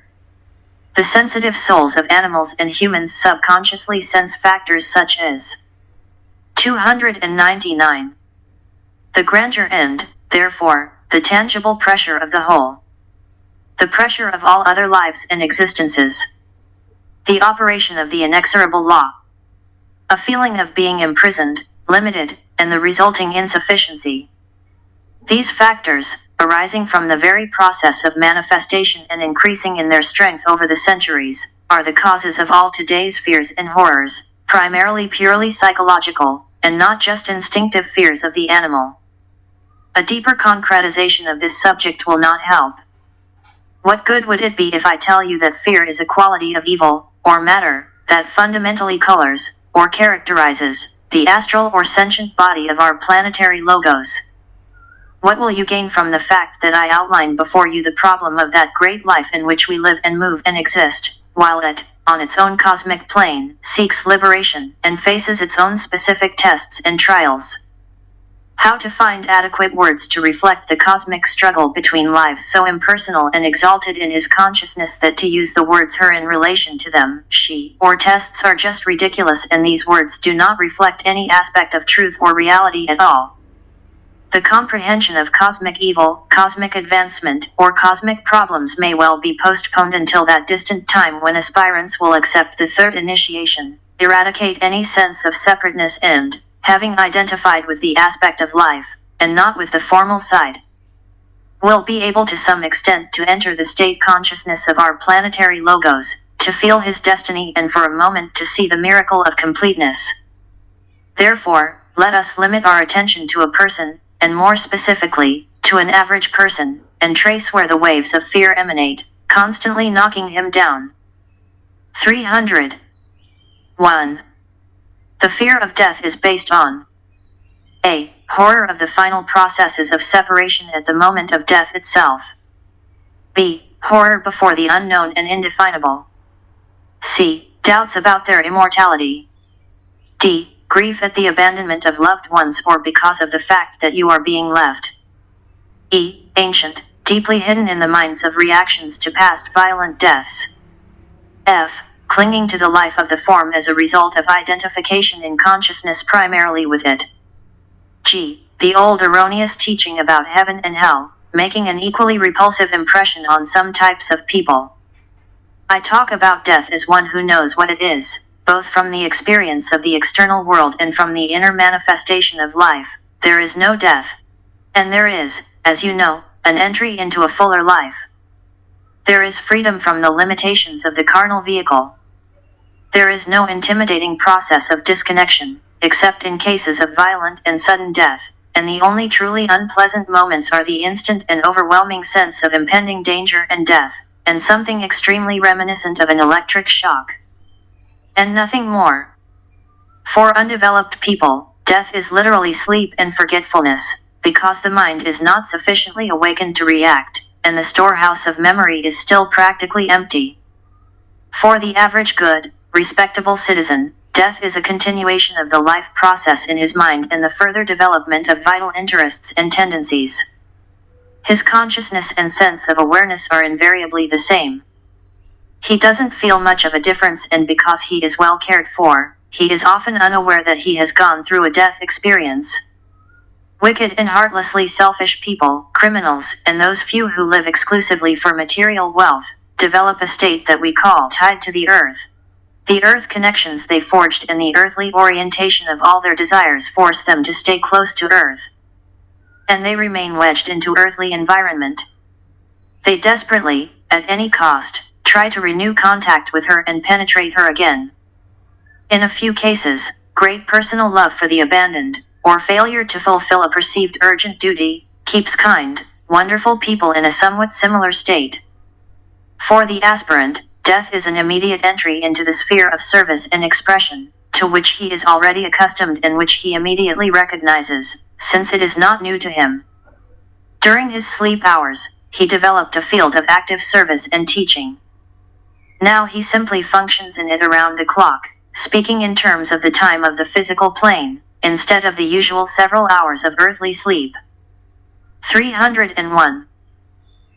The sensitive souls of animals and humans subconsciously sense factors such as 299. The grandeur and, therefore, the tangible pressure of the whole. The pressure of all other lives and existences. The operation of the inexorable law. A feeling of being imprisoned, limited, and the resulting insufficiency. These factors, arising from the very process of manifestation and increasing in their strength over the centuries, are the causes of all today's fears and horrors, primarily purely psychological, and not just instinctive fears of the animal. A deeper concretization of this subject will not help. What good would it be if I tell you that fear is a quality of evil, or matter, that fundamentally colors, or characterizes, the astral or sentient body of our planetary logos? What will you gain from the fact that I outline before you the problem of that great life in which we live and move and exist, while at on its own cosmic plane, seeks liberation, and faces its own specific tests and trials. How to find adequate words to reflect the cosmic struggle between lives so impersonal and exalted in his consciousness that to use the words her in relation to them, she, or tests are just ridiculous, and these words do not reflect any aspect of truth or reality at all. The comprehension of cosmic evil, cosmic advancement, or cosmic problems may well be postponed until that distant time when aspirants will accept the third initiation, eradicate any sense of separateness and, having identified with the aspect of life, and not with the formal side, will be able to some extent to enter the state consciousness of our planetary logos, to feel his destiny and for a moment to see the miracle of completeness. Therefore, let us limit our attention to a person, and more specifically, to an average person, and trace where the waves of fear emanate, constantly knocking him down. 300. 1. The fear of death is based on a. Horror of the final processes of separation at the moment of death itself. b. Horror before the unknown and indefinable. c. Doubts about their immortality. d. Grief at the abandonment of loved ones or because of the fact that you are being left. e. Ancient, deeply hidden in the minds of reactions to past violent deaths. f. Clinging to the life of the form as a result of identification in consciousness primarily with it. g. The old erroneous teaching about heaven and hell, making an equally repulsive impression on some types of people. I talk about death as one who knows what it is, both from the experience of the external world and from the inner manifestation of life. There is no death. And there is, as you know, an entry into a fuller life. There is freedom from the limitations of the carnal vehicle. There is no intimidating process of disconnection, except in cases of violent and sudden death, and the only truly unpleasant moments are the instant and overwhelming sense of impending danger and death, and something extremely reminiscent of an electric shock. And nothing more. For undeveloped people, death is literally sleep and forgetfulness, because the mind is not sufficiently awakened to react, and the storehouse of memory is still practically empty. For the average good, respectable citizen, death is a continuation of the life process in his mind and the further development of vital interests and tendencies. His consciousness and sense of awareness are invariably the same. He doesn't feel much of a difference, and because he is well cared for, he is often unaware that he has gone through a death experience. Wicked and heartlessly selfish people, criminals, and those few who live exclusively for material wealth, develop a state that we call tied to the earth. The earth connections they forged and the earthly orientation of all their desires force them to stay close to earth. And they remain wedged into earthly environment. They desperately, at any cost, try to renew contact with her and penetrate her again. In a few cases, great personal love for the abandoned, or failure to fulfill a perceived urgent duty, keeps kind, wonderful people in a somewhat similar state. For the aspirant, death is an immediate entry into the sphere of service and expression, to which he is already accustomed and which he immediately recognizes, since it is not new to him. During his sleep hours, he developed a field of active service and teaching. Now he simply functions in it around the clock, speaking in terms of the time of the physical plane, instead of the usual several hours of earthly sleep. 301.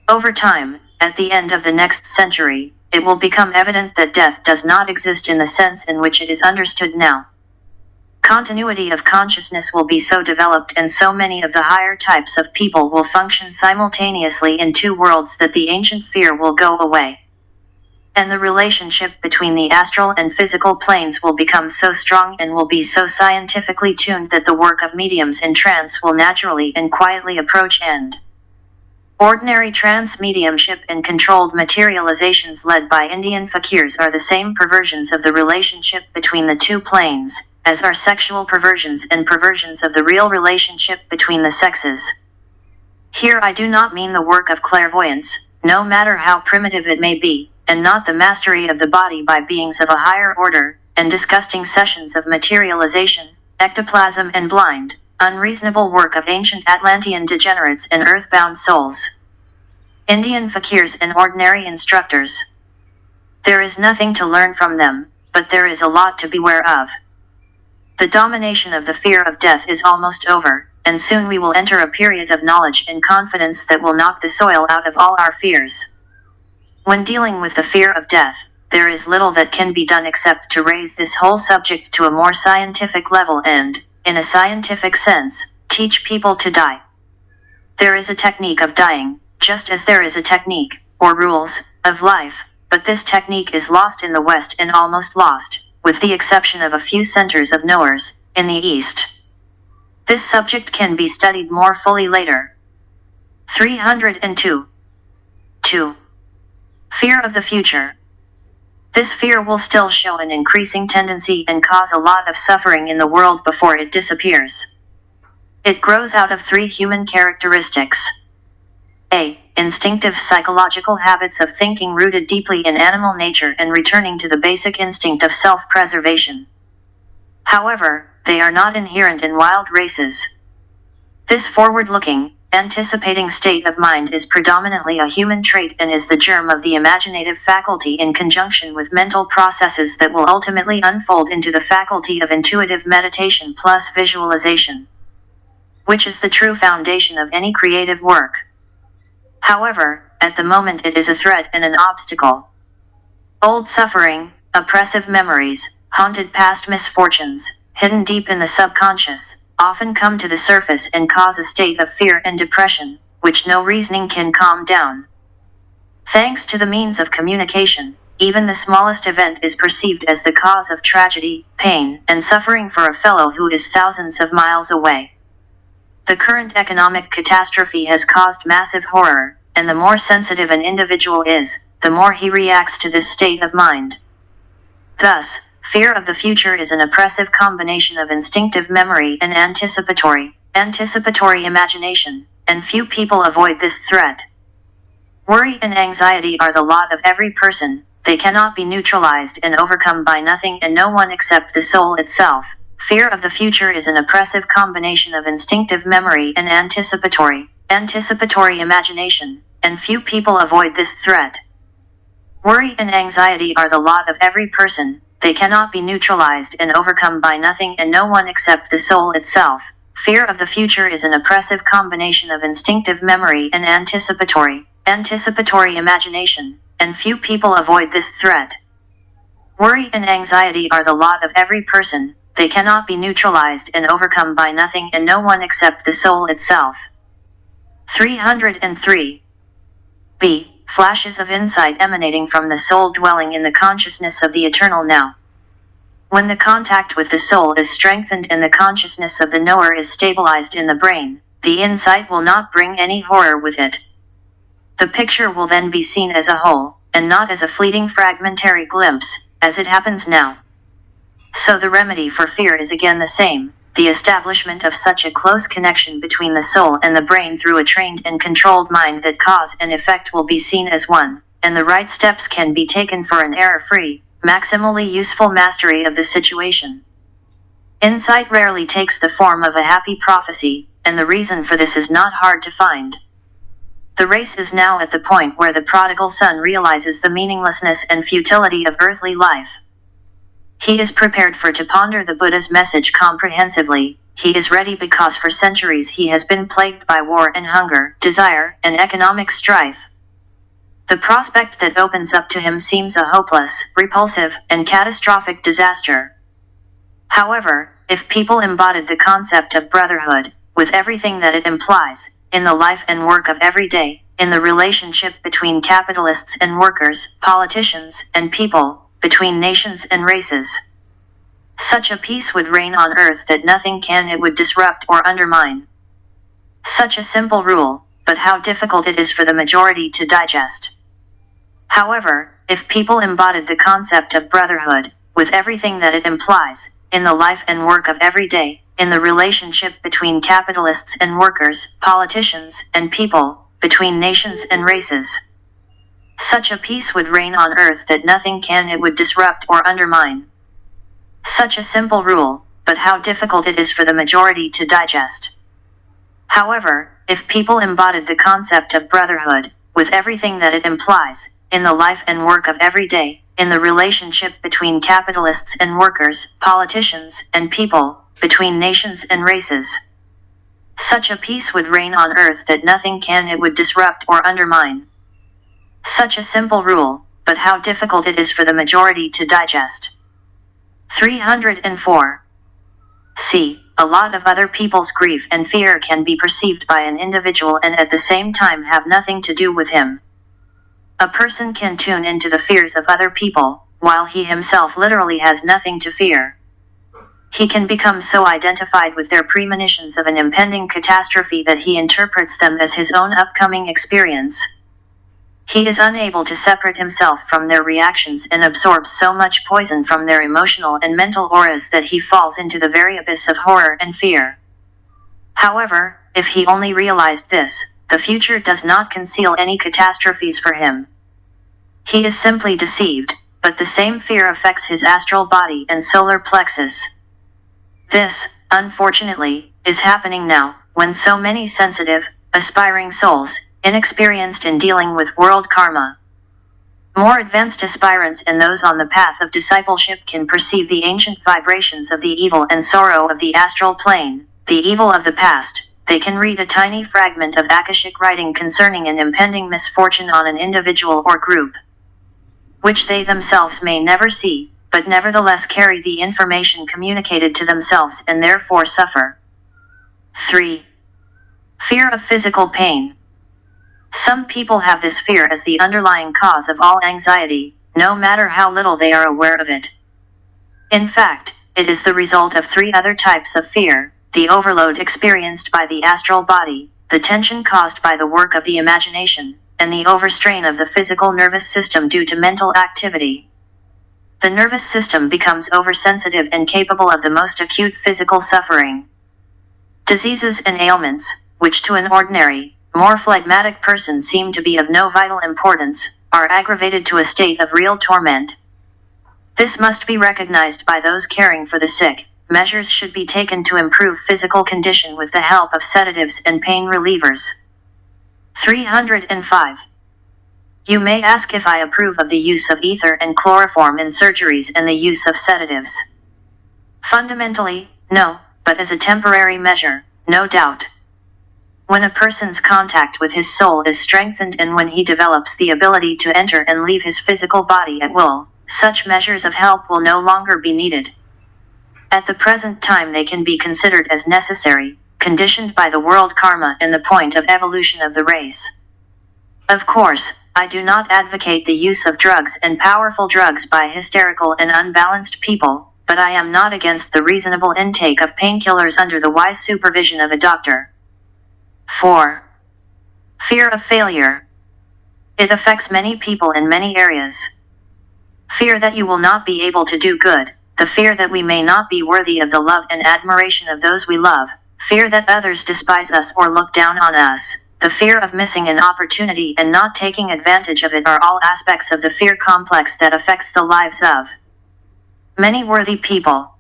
Over time, at the end of the next century, it will become evident that death does not exist in the sense in which it is understood now. Continuity of consciousness will be so developed and so many of the higher types of people will function simultaneously in two worlds that the ancient fear will go away. And the relationship between the astral and physical planes will become so strong and will be so scientifically tuned that the work of mediums in trance will naturally and quietly approach end. Ordinary trance mediumship and controlled materializations led by Indian fakirs are the same perversions of the relationship between the two planes, as are sexual perversions and perversions of the real relationship between the sexes. Here I do not mean the work of clairvoyance, no matter how primitive it may be, and not the mastery of the body by beings of a higher order, and disgusting sessions of materialization, ectoplasm and blind, unreasonable work of ancient Atlantean degenerates and earthbound souls. Indian fakirs and ordinary instructors. There is nothing to learn from them, but there is a lot to beware of. The domination of the fear of death is almost over, and soon we will enter a period of knowledge and confidence that will knock the soil out of all our fears. When dealing with the fear of death, there is little that can be done except to raise this whole subject to a more scientific level and, in a scientific sense, teach people to die. There is a technique of dying, just as there is a technique, or rules, of life, but this technique is lost in the West and almost lost, with the exception of a few centers of knowers, in the East. This subject can be studied more fully later. 302. 2. Fear of the future. This fear will still show an increasing tendency and cause a lot of suffering in the world before it disappears. It grows out of three human characteristics. A. Instinctive psychological habits of thinking rooted deeply in animal nature and returning to the basic instinct of self-preservation. However, they are not inherent in wild races. This forward-looking, anticipating state of mind is predominantly a human trait and is the germ of the imaginative faculty in conjunction with mental processes that will ultimately unfold into the faculty of intuitive meditation plus visualization, which is the true foundation of any creative work. However, at the moment it is a threat and an obstacle. Old suffering, oppressive memories, haunted past misfortunes, hidden deep in the subconscious, often come to the surface and cause a state of fear and depression, which no reasoning can calm down. Thanks to the means of communication, even the smallest event is perceived as the cause of tragedy, pain, and suffering for a fellow who is thousands of miles away. The current economic catastrophe has caused massive horror, and the more sensitive an individual is, the more he reacts to this state of mind. Thus, fear of the future is an oppressive combination of instinctive memory and anticipatory imagination, and few people avoid this threat. Worry and anxiety are the lot of every person. They cannot be neutralized and overcome by nothing and no one except the soul itself. Fear of the future is an oppressive combination of instinctive memory and anticipatory imagination, and few people avoid this threat. Worry and anxiety are the lot of every person. They cannot be neutralized and overcome by nothing and no one except the soul itself. Fear of the future is an oppressive combination of instinctive memory and anticipatory imagination, and few people avoid this threat. Worry and anxiety are the lot of every person. They cannot be neutralized and overcome by nothing and no one except the soul itself. 303. B. Flashes of insight emanating from the soul dwelling in the consciousness of the eternal now. When the contact with the soul is strengthened and the consciousness of the knower is stabilized in the brain, the insight will not bring any horror with it. The picture will then be seen as a whole, and not as a fleeting fragmentary glimpse, as it happens now. So the remedy for fear is again the same, the establishment of such a close connection between the soul and the brain through a trained and controlled mind that cause and effect will be seen as one, and the right steps can be taken for an error-free, maximally useful mastery of the situation. Insight rarely takes the form of a happy prophecy, and the reason for this is not hard to find. The race is now at the point where the prodigal son realizes the meaninglessness and futility of earthly life. He is prepared to ponder the Buddha's message comprehensively. He is ready because for centuries he has been plagued by war and hunger, desire, and economic strife. The prospect that opens up to him seems a hopeless, repulsive, and catastrophic disaster. However, if people embodied the concept of brotherhood, with everything that it implies, in the life and work of every day, in the relationship between capitalists and workers, politicians and people, between nations and races, such a peace would reign on earth that nothing it would disrupt or undermine. Such a simple rule, but how difficult it is for the majority to digest. However, if people embodied the concept of brotherhood, with everything that it implies, in the life and work of every day, in the relationship between capitalists and workers, politicians and people, between nations and races, such a peace would reign on earth that nothing it would disrupt or undermine. Such a simple rule, but how difficult it is for the majority to digest. However, if people embodied the concept of brotherhood, with everything that it implies, in the life and work of every day, in the relationship between capitalists and workers, politicians and people, between nations and races. Such a peace would reign on earth that nothing it would disrupt or undermine. Such a simple rule, but how difficult it is for the majority to digest. 304. C. A lot of other people's grief and fear can be perceived by an individual and at the same time have nothing to do with him. A person can tune into the fears of other people, while he himself literally has nothing to fear. He can become so identified with their premonitions of an impending catastrophe that he interprets them as his own upcoming experience. He is unable to separate himself from their reactions and absorbs so much poison from their emotional and mental auras that he falls into the very abyss of horror and fear. However, if he only realized this, the future does not conceal any catastrophes for him. He is simply deceived, but the same fear affects his astral body and solar plexus. This, unfortunately, is happening now, when so many sensitive, aspiring souls, inexperienced in dealing with world karma. More advanced aspirants and those on the path of discipleship can perceive the ancient vibrations of the evil and sorrow of the astral plane, the evil of the past. They can read a tiny fragment of Akashic writing concerning an impending misfortune on an individual or group, which they themselves may never see, but nevertheless carry the information communicated to themselves and therefore suffer. 3. Fear of physical pain. Some people have this fear as the underlying cause of all anxiety, no matter how little they are aware of it. In fact, it is the result of 3 other types of fear: the overload experienced by the astral body, the tension caused by the work of the imagination, and the overstrain of the physical nervous system due to mental activity. The nervous system becomes oversensitive and capable of the most acute physical suffering. Diseases and ailments, which to an ordinary, more phlegmatic person seem to be of no vital importance, are aggravated to a state of real torment. This must be recognized by those caring for the sick. Measures should be taken to improve physical condition with the help of sedatives and pain relievers. 305. You may ask if I approve of the use of ether and chloroform in surgeries and the use of sedatives. Fundamentally, no, but as a temporary measure, no doubt. When a person's contact with his soul is strengthened and when he develops the ability to enter and leave his physical body at will, such measures of help will no longer be needed. At the present time they can be considered as necessary, conditioned by the world karma and the point of evolution of the race. Of course, I do not advocate the use of drugs and powerful drugs by hysterical and unbalanced people, but I am not against the reasonable intake of painkillers under the wise supervision of a doctor. 4. Fear of failure. It affects many people in many areas. Fear that you will not be able to do good, the fear that we may not be worthy of the love and admiration of those we love, fear that others despise us or look down on us, the fear of missing an opportunity and not taking advantage of it are all aspects of the fear complex that affects the lives of many worthy people.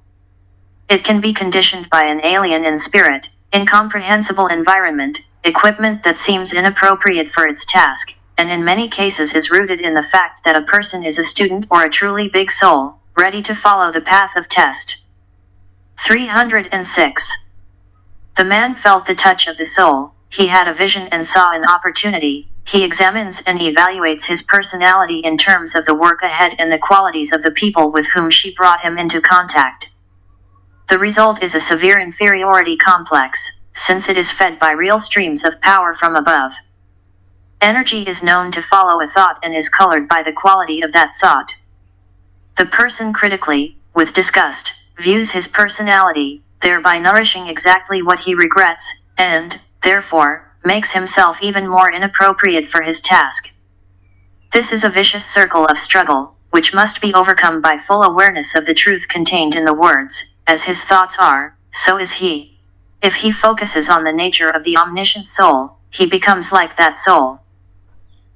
It can be conditioned by an alien in spirit, incomprehensible environment, equipment that seems inappropriate for its task, and in many cases is rooted in the fact that a person is a student or a truly big soul, ready to follow the path of test. 306. The man felt the touch of the soul, he had a vision and saw an opportunity, he examines and evaluates his personality in terms of the work ahead and the qualities of the people with whom she brought him into contact. The result is a severe inferiority complex, since it is fed by real streams of power from above. Energy is known to follow a thought and is colored by the quality of that thought. The person critically, with disgust, views his personality, thereby nourishing exactly what he regrets, and, therefore, makes himself even more inappropriate for his task. This is a vicious circle of struggle, which must be overcome by full awareness of the truth contained in the words, as his thoughts are, so is he. If he focuses on the nature of the omniscient soul, he becomes like that soul.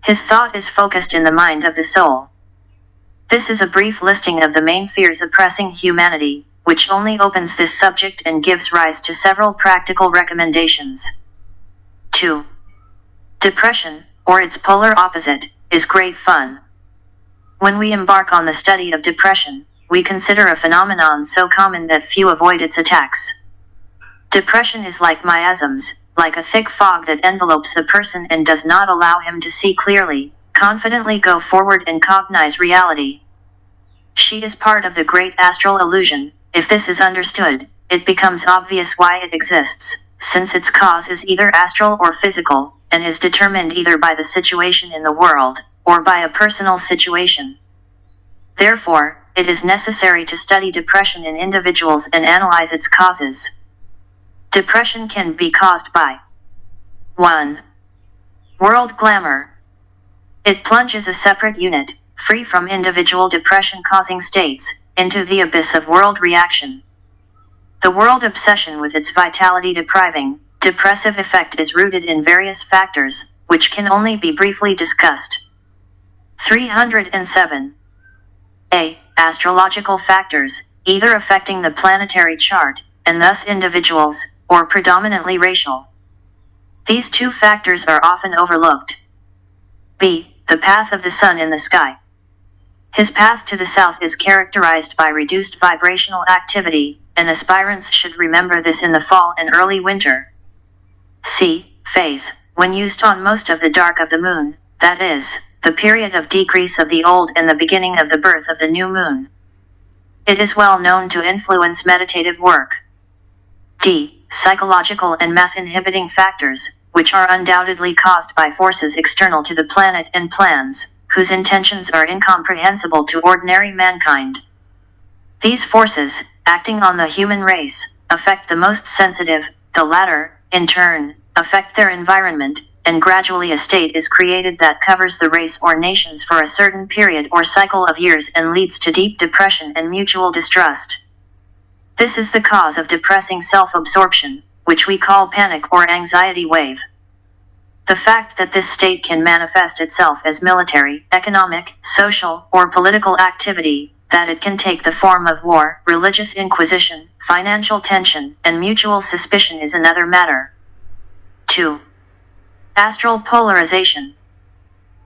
His thought is focused in the mind of the soul. This is a brief listing of the main fears oppressing humanity, which only opens this subject and gives rise to several practical recommendations. 2. Depression, or its polar opposite, is great fun. When we embark on the study of depression, we consider a phenomenon so common that few avoid its attacks. Depression is like miasms, like a thick fog that envelopes a person and does not allow him to see clearly, confidently go forward and cognize reality. She is part of the great astral illusion. If this is understood, it becomes obvious why it exists, since its cause is either astral or physical, and is determined either by the situation in the world, or by a personal situation. Therefore, it is necessary to study depression in individuals and analyze its causes. Depression can be caused by 1. World glamour. It plunges a separate unit, free from individual depression-causing states, into the abyss of world reaction. The world obsession with its vitality-depriving, depressive effect is rooted in various factors, which can only be briefly discussed. 307. A. Astrological factors, either affecting the planetary chart, and thus individuals, or predominantly racial. These two factors are often overlooked. B. The path of the sun in the sky. His path to the south is characterized by reduced vibrational activity, and aspirants should remember this in the fall and early winter. C. Phase, when used on most of the dark of the moon, that is, the period of decrease of the old and the beginning of the birth of the new moon. It is well known to influence meditative work. D. Psychological and mass-inhibiting factors, which are undoubtedly caused by forces external to the planet and plans, whose intentions are incomprehensible to ordinary mankind. These forces, acting on the human race, affect the most sensitive. The latter, in turn, affect their environment, and gradually a state is created that covers the race or nations for a certain period or cycle of years and leads to deep depression and mutual distrust. This is the cause of depressing self-absorption, which we call panic or anxiety wave. The fact that this state can manifest itself as military, economic, social, or political activity, that it can take the form of war, religious inquisition, financial tension, and mutual suspicion is another matter. 2. Astral polarization.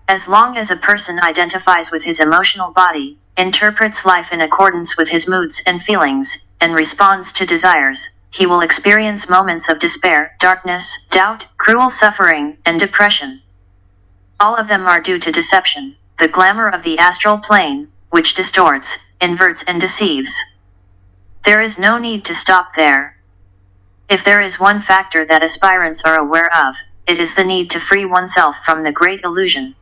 As long as a person identifies with his emotional body, interprets life in accordance with his moods and feelings, and responds to desires, he will experience moments of despair, darkness, doubt, cruel suffering, and depression. All of them are due to deception, the glamour of the astral plane, which distorts, inverts, and deceives. There is no need to stop there. If there is one factor that aspirants are aware of, it is the need to free oneself from the great illusion.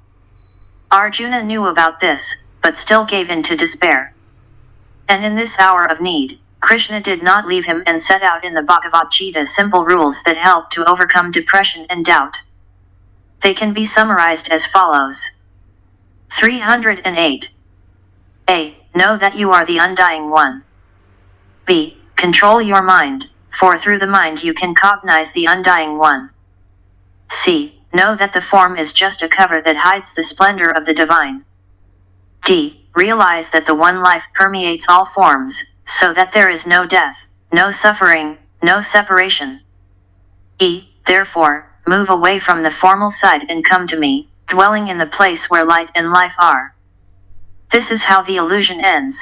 Arjuna knew about this, but still gave in to despair. And in this hour of need, Krishna did not leave him and set out in the Bhagavad Gita simple rules that help to overcome depression and doubt. They can be summarized as follows. 308. A. Know that you are the undying one. B. Control your mind, for through the mind you can cognize the undying one. C. Know that the form is just a cover that hides the splendor of the divine. D. Realize that the one life permeates all forms, so that there is no death, no suffering, no separation. E. Therefore, move away from the formal side and come to me, dwelling in the place where light and life are. This is how the illusion ends.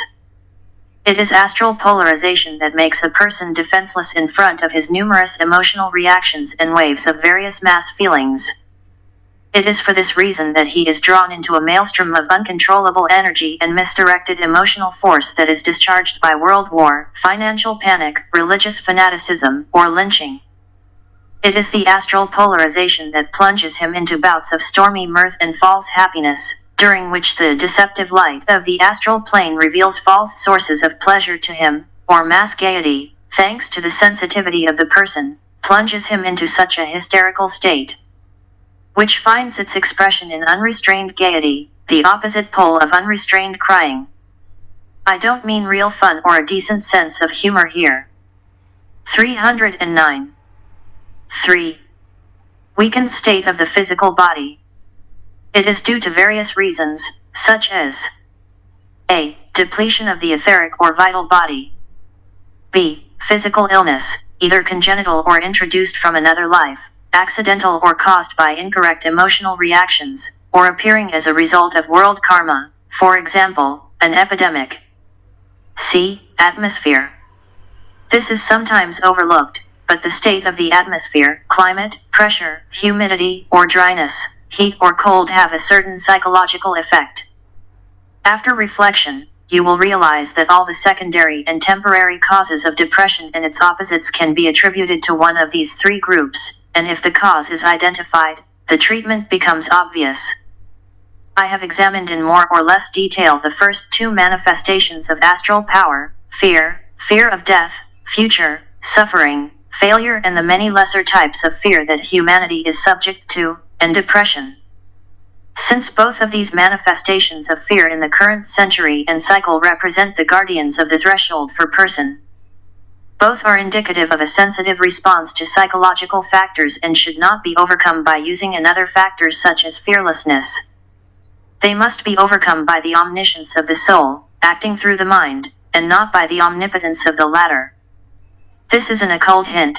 It is astral polarization that makes a person defenseless in front of his numerous emotional reactions and waves of various mass feelings. It is for this reason that he is drawn into a maelstrom of uncontrollable energy and misdirected emotional force that is discharged by world war, financial panic, religious fanaticism, or lynching. It is the astral polarization that plunges him into bouts of stormy mirth and false happiness, during which the deceptive light of the astral plane reveals false sources of pleasure to him, or mass gaiety, thanks to the sensitivity of the person, plunges him into such a hysterical state, which finds its expression in unrestrained gaiety, the opposite pole of unrestrained crying. I don't mean real fun or a decent sense of humor here. 309. 3. Weakened state of the physical body. It is due to various reasons, such as A. Depletion of the etheric or vital body. B. Physical illness, either congenital or introduced from another life, accidental or caused by incorrect emotional reactions, or appearing as a result of world karma, For example, an epidemic. C. Atmosphere. This is sometimes overlooked, but the state of the atmosphere, climate, pressure, humidity, or dryness, heat or cold have a certain psychological effect. After reflection, you will realize that all the secondary and temporary causes of depression and its opposites can be attributed to one of these three groups, and if the cause is identified, the treatment becomes obvious. I have examined in more or less detail the first two manifestations of astral power: fear, fear of death, future, suffering, failure, and the many lesser types of fear that humanity is subject to, and depression. Since both of these manifestations of fear in the current century and cycle represent the guardians of the threshold for person, both are indicative of a sensitive response to psychological factors and should not be overcome by using another factors such as fearlessness. They must be overcome by the omniscience of the soul, acting through the mind, and not by the omnipotence of the latter. This is an occult hint.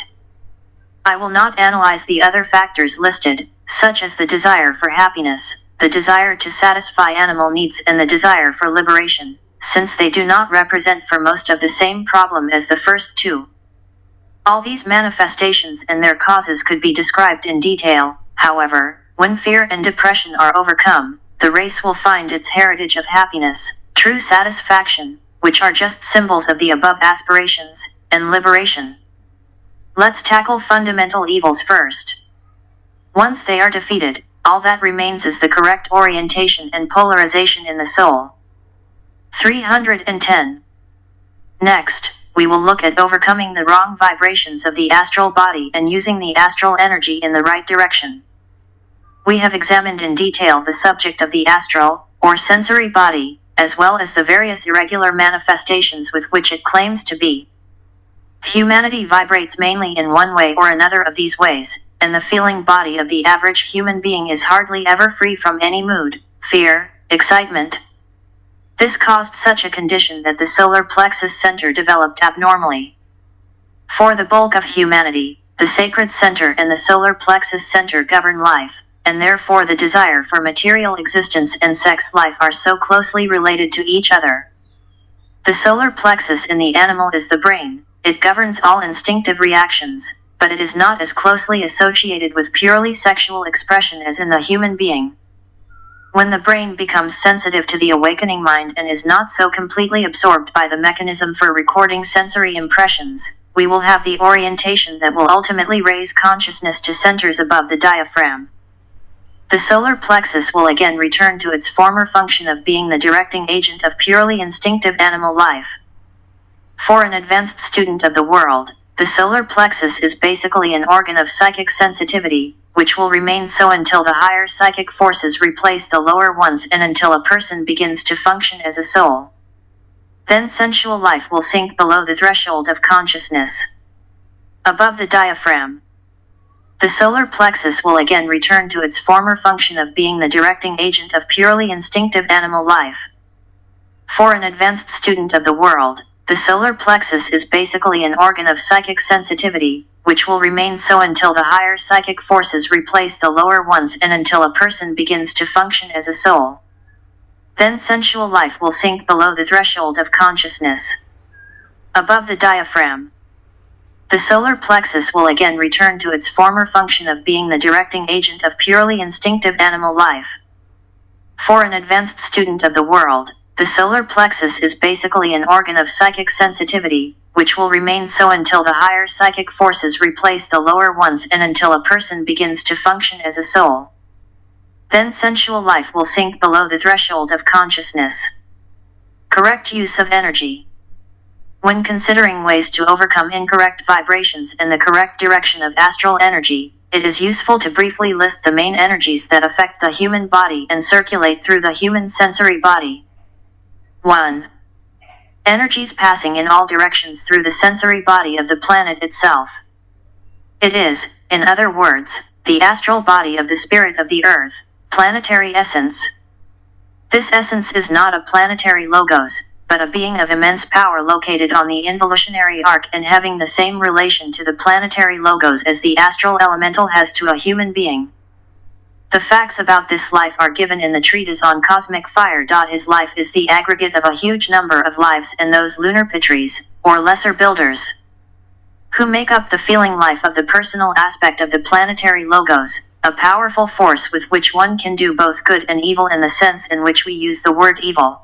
I will not analyze the other factors listed, such as the desire for happiness, the desire to satisfy animal needs, and the desire for liberation, since they do not represent for most of the same problem as the first two. All these manifestations and their causes could be described in detail. However, when fear and depression are overcome, the race will find its heritage of happiness, true satisfaction, which are just symbols of the above aspirations, and liberation. Let's tackle fundamental evils first. Once they are defeated, all that remains is the correct orientation and polarization in the soul. 310. Next, we will look at overcoming the wrong vibrations of the astral body and using the astral energy in the right direction. We have examined in detail the subject of the astral, or sensory body, as well as the various irregular manifestations with which it claims to be. Humanity vibrates mainly in one way or another of these ways, and the feeling body of the average human being is hardly ever free from any mood, fear, excitement. This caused such a condition that the solar plexus center developed abnormally. For the bulk of humanity, the sacred center and the solar plexus center govern life, and therefore the desire for material existence and sex life are so closely related to each other. The solar plexus in the animal is the brain. It governs all instinctive reactions, but it is not as closely associated with purely sexual expression as in the human being. When the brain becomes sensitive to the awakening mind and is not so completely absorbed by the mechanism for recording sensory impressions, we will have the orientation that will ultimately raise consciousness to centers above the diaphragm. The solar plexus will again return to its former function of being the directing agent of purely instinctive animal life. For an advanced student of the world, the solar plexus is basically an organ of psychic sensitivity, which will remain so until the higher psychic forces replace the lower ones and until a person begins to function as a soul. Then sensual life will sink below the threshold of consciousness. Above the diaphragm, the solar plexus will again return to its former function of being the directing agent of purely instinctive animal life. For an advanced student of the world, the solar plexus is basically an organ of psychic sensitivity, which will remain so until the higher psychic forces replace the lower ones and until a person begins to function as a soul. Then sensual life will sink below the threshold of consciousness. Above the diaphragm, the solar plexus will again return to its former function of being the directing agent of purely instinctive animal life. For an advanced student of the world, the solar plexus is basically an organ of psychic sensitivity, which will remain so until the higher psychic forces replace the lower ones and until a person begins to function as a soul. Then sensual life will sink below the threshold of consciousness. Correct use of energy. When considering ways to overcome incorrect vibrations and the correct direction of astral energy, it is useful to briefly list the main energies that affect the human body and circulate through the human sensory body. 1. Energies passing in all directions through the sensory body of the planet itself. It is, in other words, the astral body of the spirit of the earth, planetary essence. This essence is not a planetary logos, but a being of immense power located on the involutionary arc and having the same relation to the planetary logos as the astral elemental has to a human being. The facts about this life are given in the Treatise on Cosmic Fire. His life is the aggregate of a huge number of lives and those lunar pitris, or lesser builders, who make up the feeling life of the personal aspect of the planetary logos, a powerful force with which one can do both good and evil in the sense in which we use the word evil.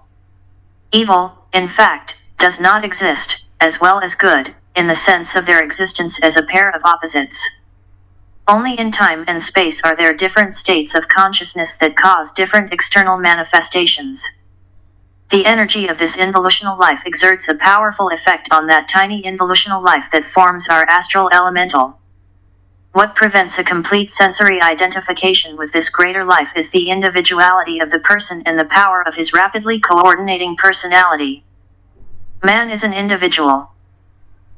Evil, in fact, does not exist, as well as good, in the sense of their existence as a pair of opposites. Only in time and space are there different states of consciousness that cause different external manifestations. The energy of this involutional life exerts a powerful effect on that tiny involutional life that forms our astral elemental. What prevents a complete sensory identification with this greater life is the individuality of the person and the power of his rapidly coordinating personality. Man is an individual.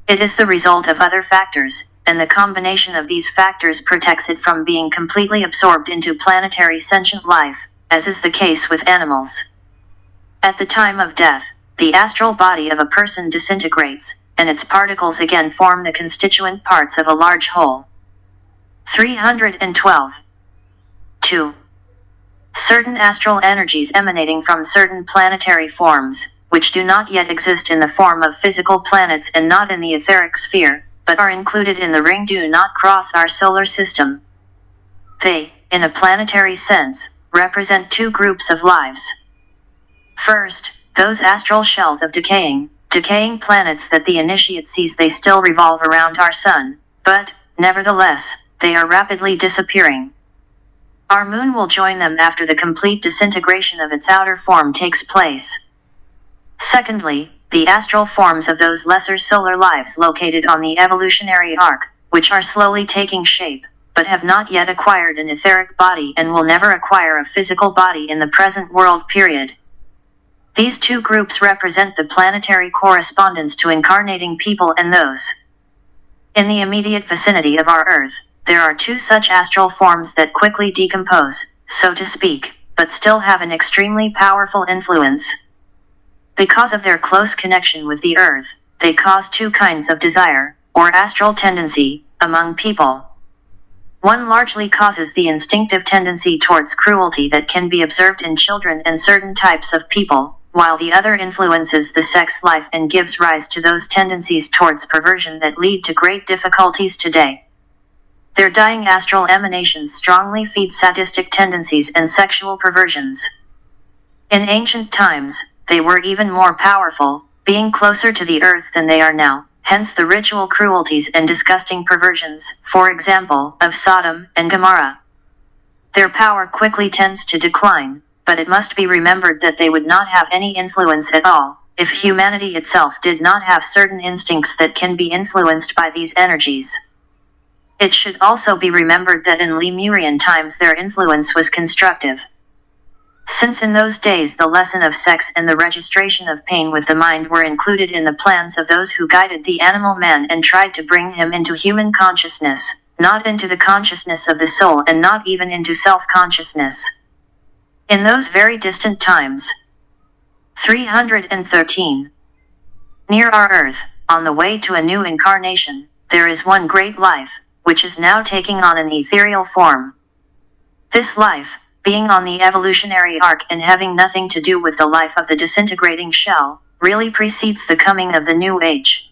It is the result of other factors, and the combination of these factors protects it from being completely absorbed into planetary sentient life, as is the case with animals. At the time of death, the astral body of a person disintegrates, and its particles again form the constituent parts of a large whole. 312. 2. Certain astral energies emanating from certain planetary forms, which do not yet exist in the form of physical planets and not in the etheric sphere, but are included in the ring, do not cross our solar system. They, in a planetary sense, represent two groups of lives. First, those astral shells of decaying planets that the initiate sees they still revolve around our sun, but, nevertheless, they are rapidly disappearing. Our moon will join them after the complete disintegration of its outer form takes place. Secondly, the astral forms of those lesser solar lives located on the evolutionary arc, which are slowly taking shape, but have not yet acquired an etheric body and will never acquire a physical body in the present world period. These two groups represent the planetary correspondence to incarnating people and those in the immediate vicinity of our Earth. There are two such astral forms that quickly decompose, so to speak, but still have an extremely powerful influence. Because of their close connection with the Earth, they cause two kinds of desire, or astral tendency, among people. One largely causes the instinctive tendency towards cruelty that can be observed in children and certain types of people, while the other influences the sex life and gives rise to those tendencies towards perversion that lead to great difficulties today. Their dying astral emanations strongly feed sadistic tendencies and sexual perversions. In ancient times, they were even more powerful, being closer to the earth than they are now, hence the ritual cruelties and disgusting perversions, for example, of Sodom and Gomorrah. Their power quickly tends to decline, but it must be remembered that they would not have any influence at all, if humanity itself did not have certain instincts that can be influenced by these energies. It should also be remembered that in Lemurian times their influence was constructive. Since in those days the lesson of sex and the registration of pain with the mind were included in the plans of those who guided the animal man and tried to bring him into human consciousness, not into the consciousness of the soul and not even into self-consciousness. In those very distant times. 313. Near our earth, on the way to a new incarnation, there is one great life, which is now taking on an ethereal form. This life, being on the evolutionary arc and having nothing to do with the life of the disintegrating shell, really precedes the coming of the new age.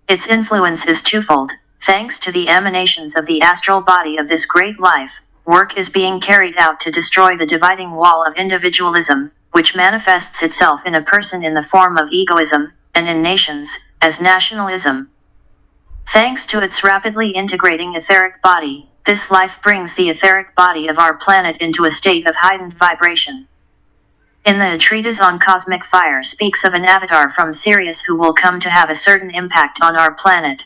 Its influence is twofold. Thanks to the emanations of the astral body of this great life, work is being carried out to destroy the dividing wall of individualism, which manifests itself in a person in the form of egoism, and in nations, as nationalism. Thanks to its rapidly integrating etheric body, this life brings the etheric body of our planet into a state of heightened vibration. In the Treatise on Cosmic Fire speaks of an avatar from Sirius who will come to have a certain impact on our planet.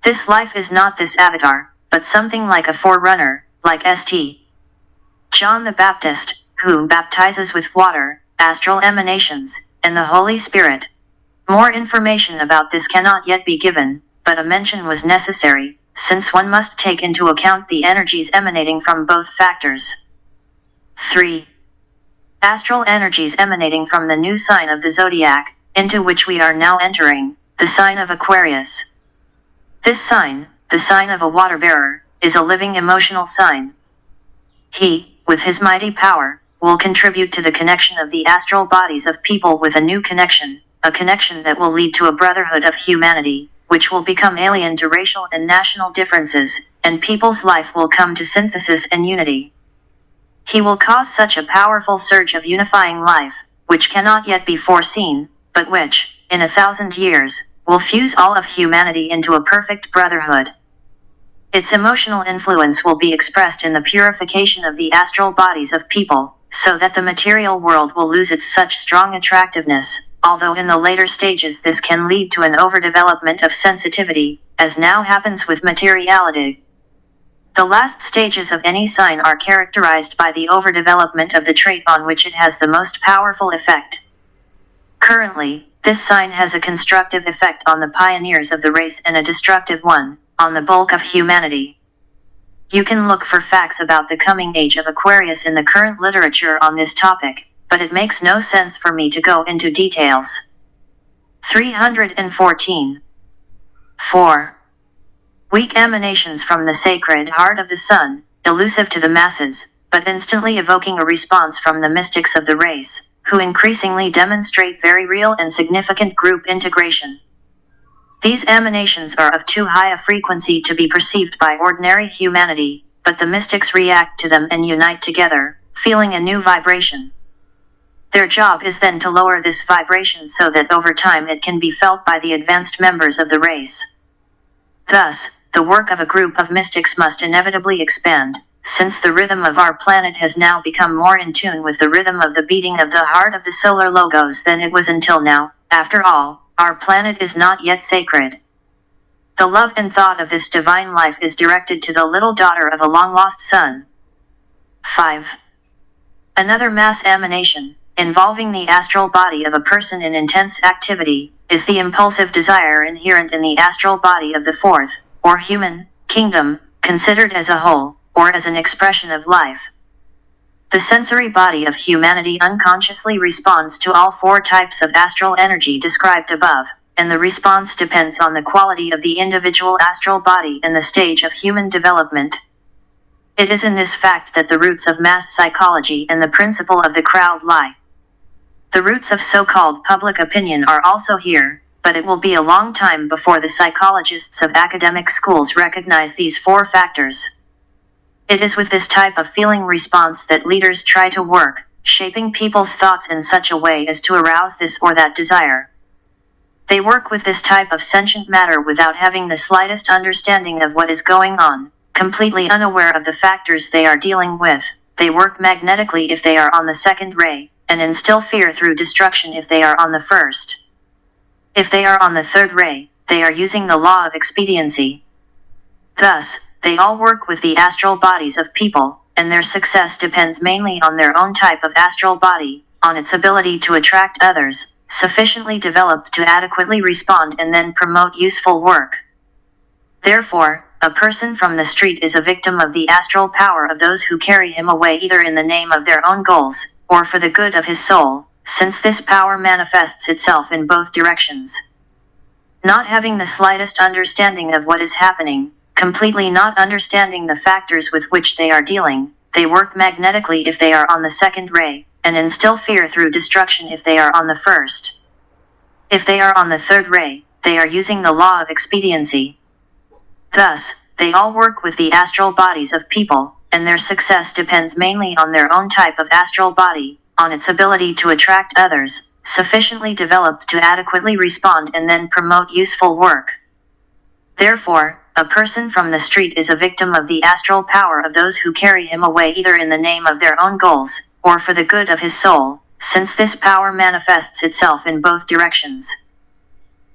This life is not this avatar, but something like a forerunner, like St. John the Baptist, who baptizes with water, astral emanations, and the Holy Spirit. More information about this cannot yet be given, but a mention was necessary, since one must take into account the energies emanating from both factors. 3. Astral energies emanating from the new sign of the zodiac, into which we are now entering, the sign of Aquarius. This sign, the sign of a water bearer, is a living emotional sign. He, with his mighty power, will contribute to the connection of the astral bodies of people with a new connection, a connection that will lead to a brotherhood of humanity, which will become alien to racial and national differences, and people's life will come to synthesis and unity. He will cause such a powerful surge of unifying life, which cannot yet be foreseen, but which, in 1,000 years, will fuse all of humanity into a perfect brotherhood. Its emotional influence will be expressed in the purification of the astral bodies of people, so that the material world will lose its such strong attractiveness, although in the later stages this can lead to an overdevelopment of sensitivity, as now happens with materiality. The last stages of any sign are characterized by the overdevelopment of the trait on which it has the most powerful effect. Currently, this sign has a constructive effect on the pioneers of the race and a destructive one on the bulk of humanity. You can look for facts about the coming age of Aquarius in the current literature on this topic, but it makes no sense for me to go into details. 314. 4. Weak emanations from the sacred heart of the sun, elusive to the masses, but instantly evoking a response from the mystics of the race, who increasingly demonstrate very real and significant group integration. These emanations are of too high a frequency to be perceived by ordinary humanity, but the mystics react to them and unite together, feeling a new vibration. Their job is then to lower this vibration so that over time it can be felt by the advanced members of the race. Thus, the work of a group of mystics must inevitably expand, since the rhythm of our planet has now become more in tune with the rhythm of the beating of the heart of the solar logos than it was until now. After all, our planet is not yet sacred. The love and thought of this divine life is directed to the little daughter of a long-lost son. 5. Another mass emanation, involving the astral body of a person in intense activity, is the impulsive desire inherent in the astral body of the fourth, or human, kingdom, considered as a whole, or as an expression of life. The sensory body of humanity unconsciously responds to all four types of astral energy described above, and the response depends on the quality of the individual astral body and the stage of human development. It is in this fact that the roots of mass psychology and the principle of the crowd lie. The roots of so-called public opinion are also here, but it will be a long time before the psychologists of academic schools recognize these four factors. It is with this type of feeling response that leaders try to work, shaping people's thoughts in such a way as to arouse this or that desire. They work with this type of sentient matter without having the slightest understanding of what is going on, completely unaware of the factors they are dealing with. They work magnetically if they are on the second ray, and instill fear through destruction if they are on the first. If they are on the third ray, they are using the law of expediency. Thus, they all work with the astral bodies of people, and their success depends mainly on their own type of astral body, on its ability to attract others, sufficiently developed to adequately respond and then promote useful work. Therefore, a person from the street is a victim of the astral power of those who carry him away either in the name of their own goals, or for the good of his soul, since this power manifests itself in both directions. Not having the slightest understanding of what is happening, completely not understanding the factors with which they are dealing, they work magnetically if they are on the second ray, and instill fear through destruction if they are on the first. If they are on the third ray, they are using the law of expediency. Thus, they all work with the astral bodies of people, and their success depends mainly on their own type of astral body, on its ability to attract others, sufficiently developed to adequately respond and then promote useful work. Therefore, a person from the street is a victim of the astral power of those who carry him away either in the name of their own goals, or for the good of his soul, since this power manifests itself in both directions.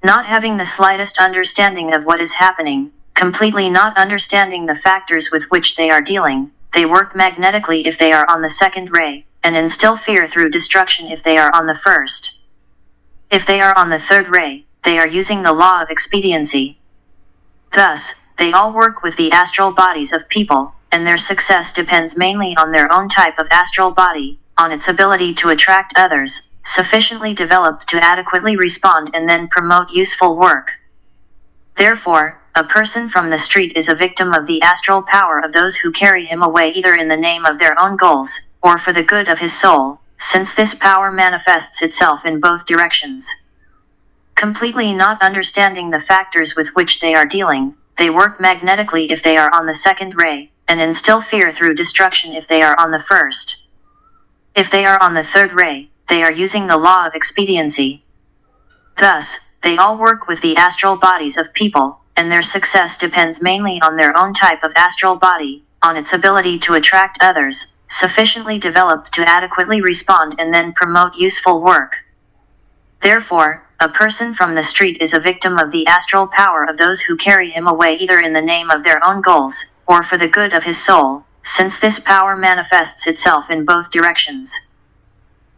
Not having the slightest understanding of what is happening, completely not understanding the factors with which they are dealing, they work magnetically if they are on the second ray, and instill fear through destruction if they are on the first. If they are on the third ray, they are using the law of expediency. Thus, they all work with the astral bodies of people, and their success depends mainly on their own type of astral body, on its ability to attract others, sufficiently developed to adequately respond and then promote useful work. Therefore, a person from the street is a victim of the astral power of those who carry him away either in the name of their own goals, or for the good of his soul, since this power manifests itself in both directions. Completely not understanding the factors with which they are dealing, they work magnetically if they are on the second ray, and instill fear through destruction if they are on the first. If they are on the third ray, they are using the law of expediency. Thus, they all work with the astral bodies of people, and their success depends mainly on their own type of astral body, on its ability to attract others, sufficiently developed to adequately respond and then promote useful work. Therefore, a person from the street is a victim of the astral power of those who carry him away either in the name of their own goals, or for the good of his soul, since this power manifests itself in both directions.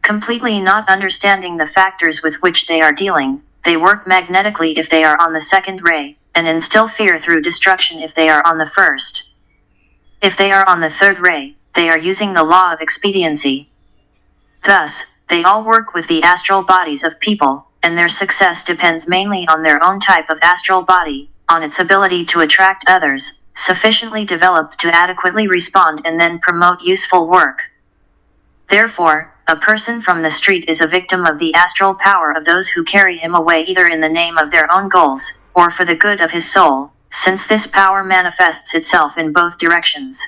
Completely not understanding the factors with which they are dealing, they work magnetically if they are on the second ray, and instill fear through destruction if they are on the first. If they are on the third ray, they are using the law of expediency. Thus, they all work with the astral bodies of people, and their success depends mainly on their own type of astral body, on its ability to attract others, sufficiently developed to adequately respond and then promote useful work. Therefore, a person from the street is a victim of the astral power of those who carry him away either in the name of their own goals, or for the good of his soul, since this power manifests itself in both directions.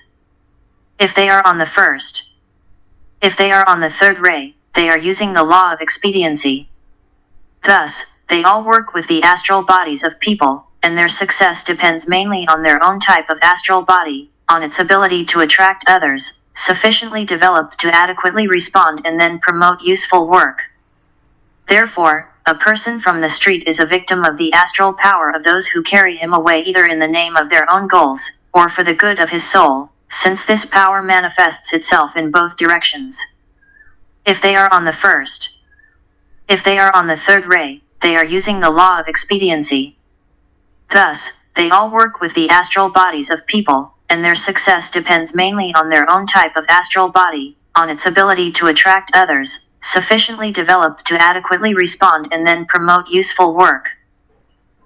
If they are on the first. If they are on the third ray, they are using the law of expediency. Thus, they all work with the astral bodies of people, and their success depends mainly on their own type of astral body, on its ability to attract others, sufficiently developed to adequately respond and then promote useful work. Therefore, a person from the street is a victim of the astral power of those who carry him away either in the name of their own goals, or for the good of his soul, since this power manifests itself in both directions. If they are on the first. If they are on the third ray, they are using the law of expediency. Thus, they all work with the astral bodies of people, and their success depends mainly on their own type of astral body, on its ability to attract others, sufficiently developed to adequately respond and then promote useful work.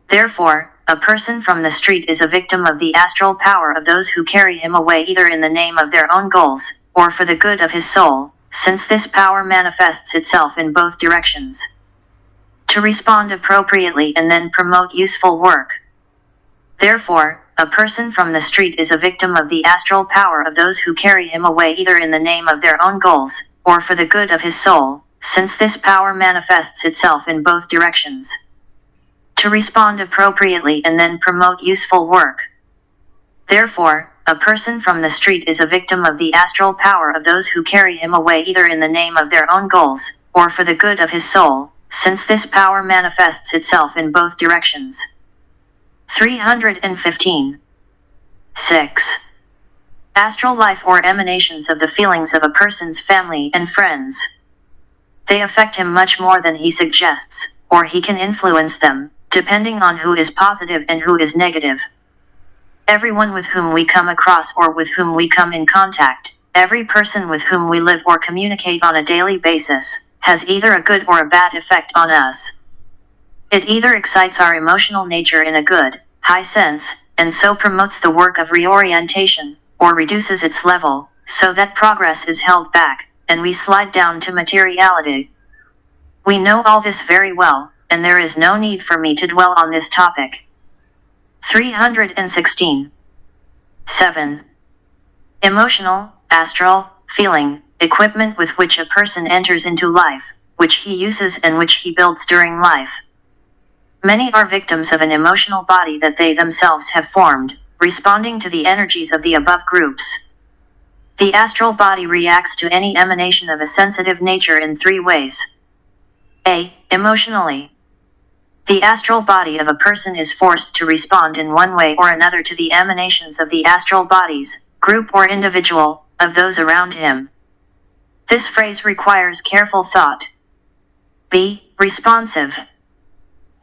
Therefore, a person from the street is a victim of the astral power of those who carry him away either in the name of their own goals, or for the good of his soul, since this power manifests itself in both directions. To respond appropriately and then promote useful work. Therefore, a person from the street is a victim of the astral power of those who carry him away either in the name of their own goals, or for the good of his soul, since this power manifests itself in both directions. To respond appropriately and then promote useful work. Therefore, a person from the street is a victim of the astral power of those who carry him away either in the name of their own goals, or for the good of his soul, since this power manifests itself in both directions. 315. 6. Astral life or emanations of the feelings of a person's family and friends. They affect him much more than he suggests, or he can influence them, depending on who is positive and who is negative. Everyone with whom we come across or with whom we come in contact, every person with whom we live or communicate on a daily basis, has either a good or a bad effect on us. It either excites our emotional nature in a good, high sense, and so promotes the work of reorientation, or reduces its level, so that progress is held back, and we slide down to materiality. We know all this very well, and there is no need for me to dwell on this topic. 316. 7. Emotional, astral, feeling, equipment with which a person enters into life, which he uses and which he builds during life. Many are victims of an emotional body that they themselves have formed, responding to the energies of the above groups. The astral body reacts to any emanation of a sensitive nature in three ways. A. Emotionally. The astral body of a person is forced to respond in one way or another to the emanations of the astral bodies, group or individual, of those around him. This phrase requires careful thought. B. Responsive.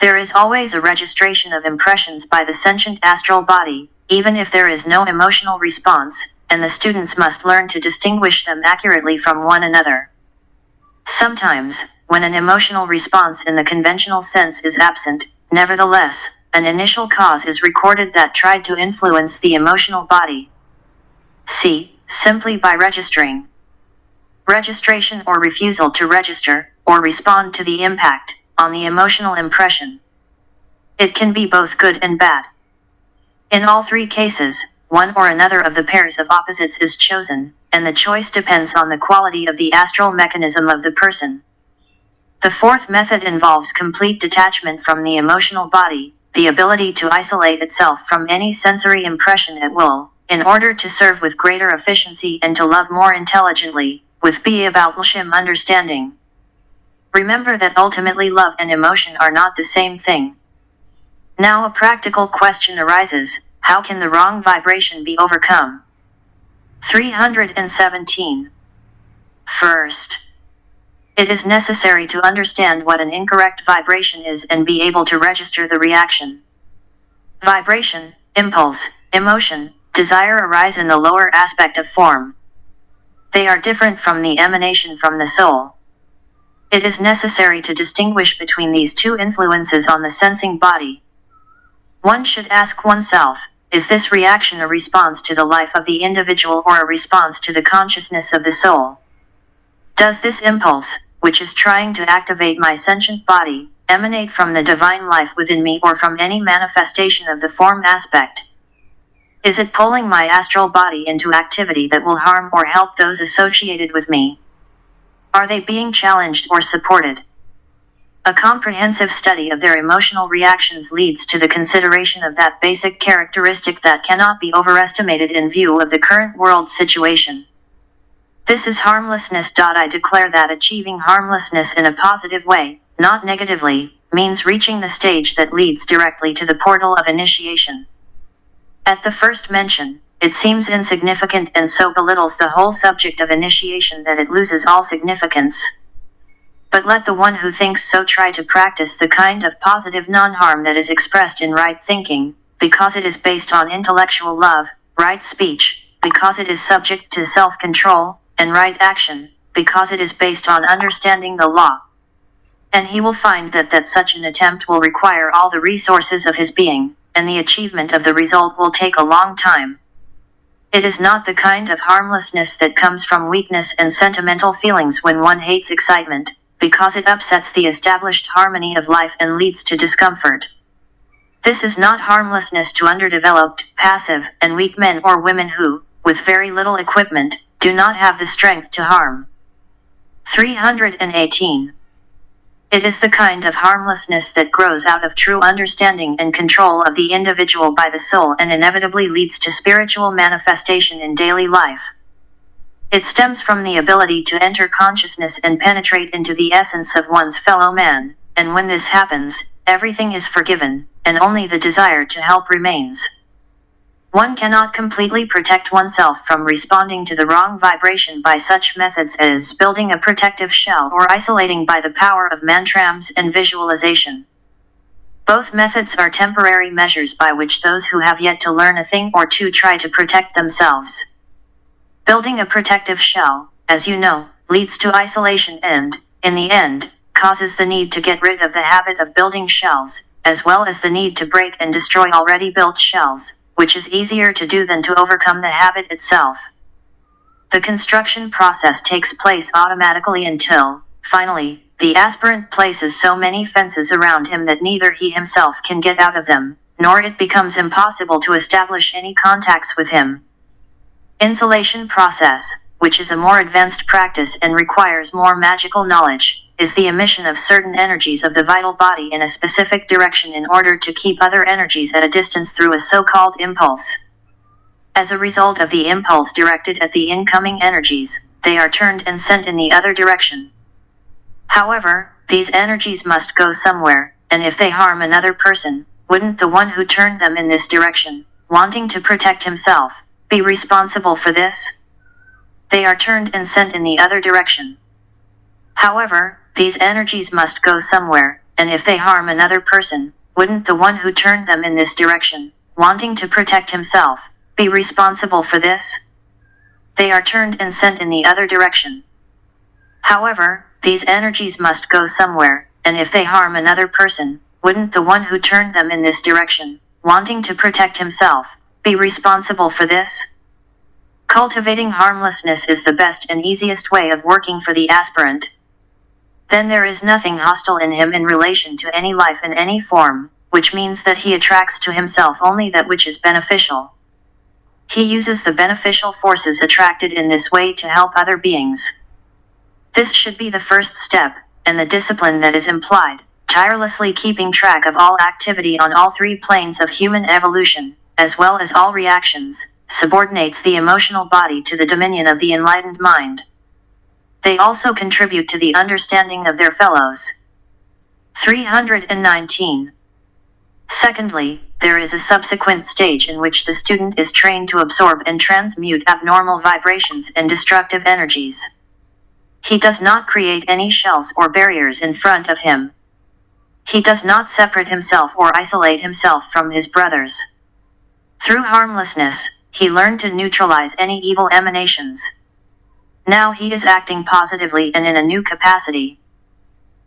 There is always a registration of impressions by the sentient astral body, even if there is no emotional response, and the students must learn to distinguish them accurately from one another. Sometimes, when an emotional response in the conventional sense is absent, nevertheless, an initial cause is recorded that tried to influence the emotional body. C. Simply by registering. Registration or refusal to register, or respond to the impact, on the emotional impression. It can be both good and bad. In all three cases, one or another of the pairs of opposites is chosen, and the choice depends on the quality of the astral mechanism of the person. The fourth method involves complete detachment from the emotional body, the ability to isolate itself from any sensory impression at will, in order to serve with greater efficiency and to love more intelligently, with betterment understanding. Remember that ultimately love and emotion are not the same thing. Now a practical question arises: how can the wrong vibration be overcome? 317. First, it is necessary to understand what an incorrect vibration is and be able to register the reaction. Vibration, impulse, emotion, desire arise in the lower aspect of form. They are different from the emanation from the soul. It is necessary to distinguish between these two influences on the sensing body. One should ask oneself, is this reaction a response to the life of the individual or a response to the consciousness of the soul? Does this impulse, which is trying to activate my sentient body, emanate from the divine life within me or from any manifestation of the form aspect? Is it pulling my astral body into activity that will harm or help those associated with me? Are they being challenged or supported? A comprehensive study of their emotional reactions leads to the consideration of that basic characteristic that cannot be overestimated in view of the current world situation. This is harmlessness. I declare that achieving harmlessness in a positive way, not negatively, means reaching the stage that leads directly to the portal of initiation. At the first mention, it seems insignificant and so belittles the whole subject of initiation that it loses all significance. But let the one who thinks so try to practice the kind of positive non-harm that is expressed in right thinking, because it is based on intellectual love, right speech, because it is subject to self-control, and right action, because it is based on understanding the law. And he will find that such an attempt will require all the resources of his being, and the achievement of the result will take a long time. It is not the kind of harmlessness that comes from weakness and sentimental feelings when one hates excitement, because it upsets the established harmony of life and leads to discomfort. This is not harmlessness to underdeveloped, passive, and weak men or women who, with very little equipment, do not have the strength to harm. 318. It is the kind of harmlessness that grows out of true understanding and control of the individual by the soul and inevitably leads to spiritual manifestation in daily life. It stems from the ability to enter consciousness and penetrate into the essence of one's fellow man, and when this happens, everything is forgiven, and only the desire to help remains. One cannot completely protect oneself from responding to the wrong vibration by such methods as building a protective shell or isolating by the power of mantrams and visualization. Both methods are temporary measures by which those who have yet to learn a thing or two try to protect themselves. Building a protective shell, as you know, leads to isolation and, in the end, causes the need to get rid of the habit of building shells, as well as the need to break and destroy already built shells, which is easier to do than to overcome the habit itself. The construction process takes place automatically until, finally, the aspirant places so many fences around him that neither he himself can get out of them, nor it becomes impossible to establish any contacts with him. Insulation process, which is a more advanced practice and requires more magical knowledge, is the emission of certain energies of the vital body in a specific direction in order to keep other energies at a distance through a so-called impulse. As a result of the impulse directed at the incoming energies, they are turned and sent in the other direction. However, these energies must go somewhere, and if they harm another person, wouldn't the one who turned them in this direction, wanting to protect himself, be responsible for this? They are turned and sent in the other direction. However, these energies must go somewhere, and if they harm another person, wouldn't the one who turned them in this direction, wanting to protect himself, be responsible for this? They are turned and sent in the other direction. However, these energies must go somewhere, and if they harm another person, wouldn't the one who turned them in this direction, wanting to protect himself, be responsible for this? Cultivating harmlessness is the best and easiest way of working for the aspirant. Then there is nothing hostile in him in relation to any life in any form, which means that he attracts to himself only that which is beneficial. He uses the beneficial forces attracted in this way to help other beings. This should be the first step, and the discipline that is implied, tirelessly keeping track of all activity on all three planes of human evolution, as well as all reactions, subordinates the emotional body to the dominion of the enlightened mind. They also contribute to the understanding of their fellows. 319. Secondly, there is a subsequent stage in which the student is trained to absorb and transmute abnormal vibrations and destructive energies. He does not create any shells or barriers in front of him. He does not separate himself or isolate himself from his brothers. Through harmlessness, he learned to neutralize any evil emanations. Now he is acting positively and in a new capacity.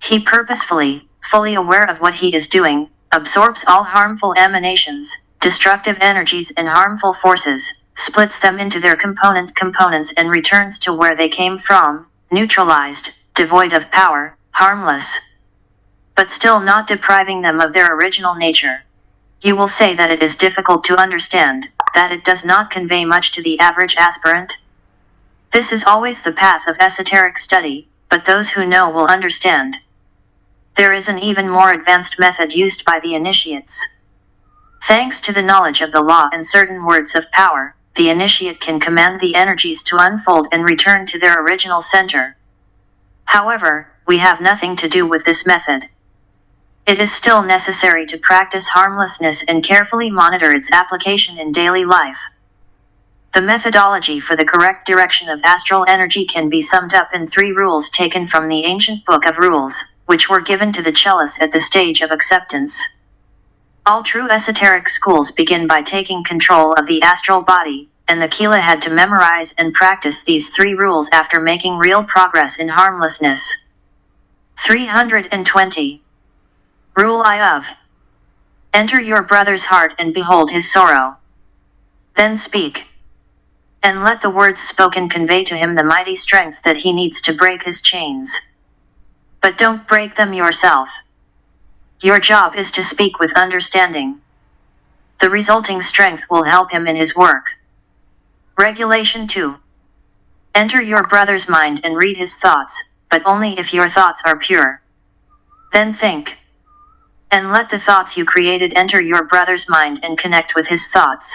He purposefully, fully aware of what he is doing, absorbs all harmful emanations, destructive energies and harmful forces, splits them into their components and returns to where they came from, neutralized, devoid of power, harmless, but still not depriving them of their original nature. You will say that it is difficult to understand, that it does not convey much to the average aspirant. This is always the path of esoteric study, but those who know will understand. There is an even more advanced method used by the initiates. Thanks to the knowledge of the law and certain words of power, the initiate can command the energies to unfold and return to their original center. However, we have nothing to do with this method. It is still necessary to practice harmlessness and carefully monitor its application in daily life. The methodology for the correct direction of astral energy can be summed up in 3 rules taken from the ancient Book of Rules, which were given to the cellist at the stage of acceptance. All true esoteric schools begin by taking control of the astral body, and the Kila had to memorize and practice these 3 rules after making real progress in harmlessness. 320. Rule I of. Enter your brother's heart and behold his sorrow. Then speak. And let the words spoken convey to him the mighty strength that he needs to break his chains. But don't break them yourself. Your job is to speak with understanding. The resulting strength will help him in his work. Regulation 2. Enter your brother's mind and read his thoughts, but only if your thoughts are pure. Then think. And let the thoughts you created enter your brother's mind and connect with his thoughts.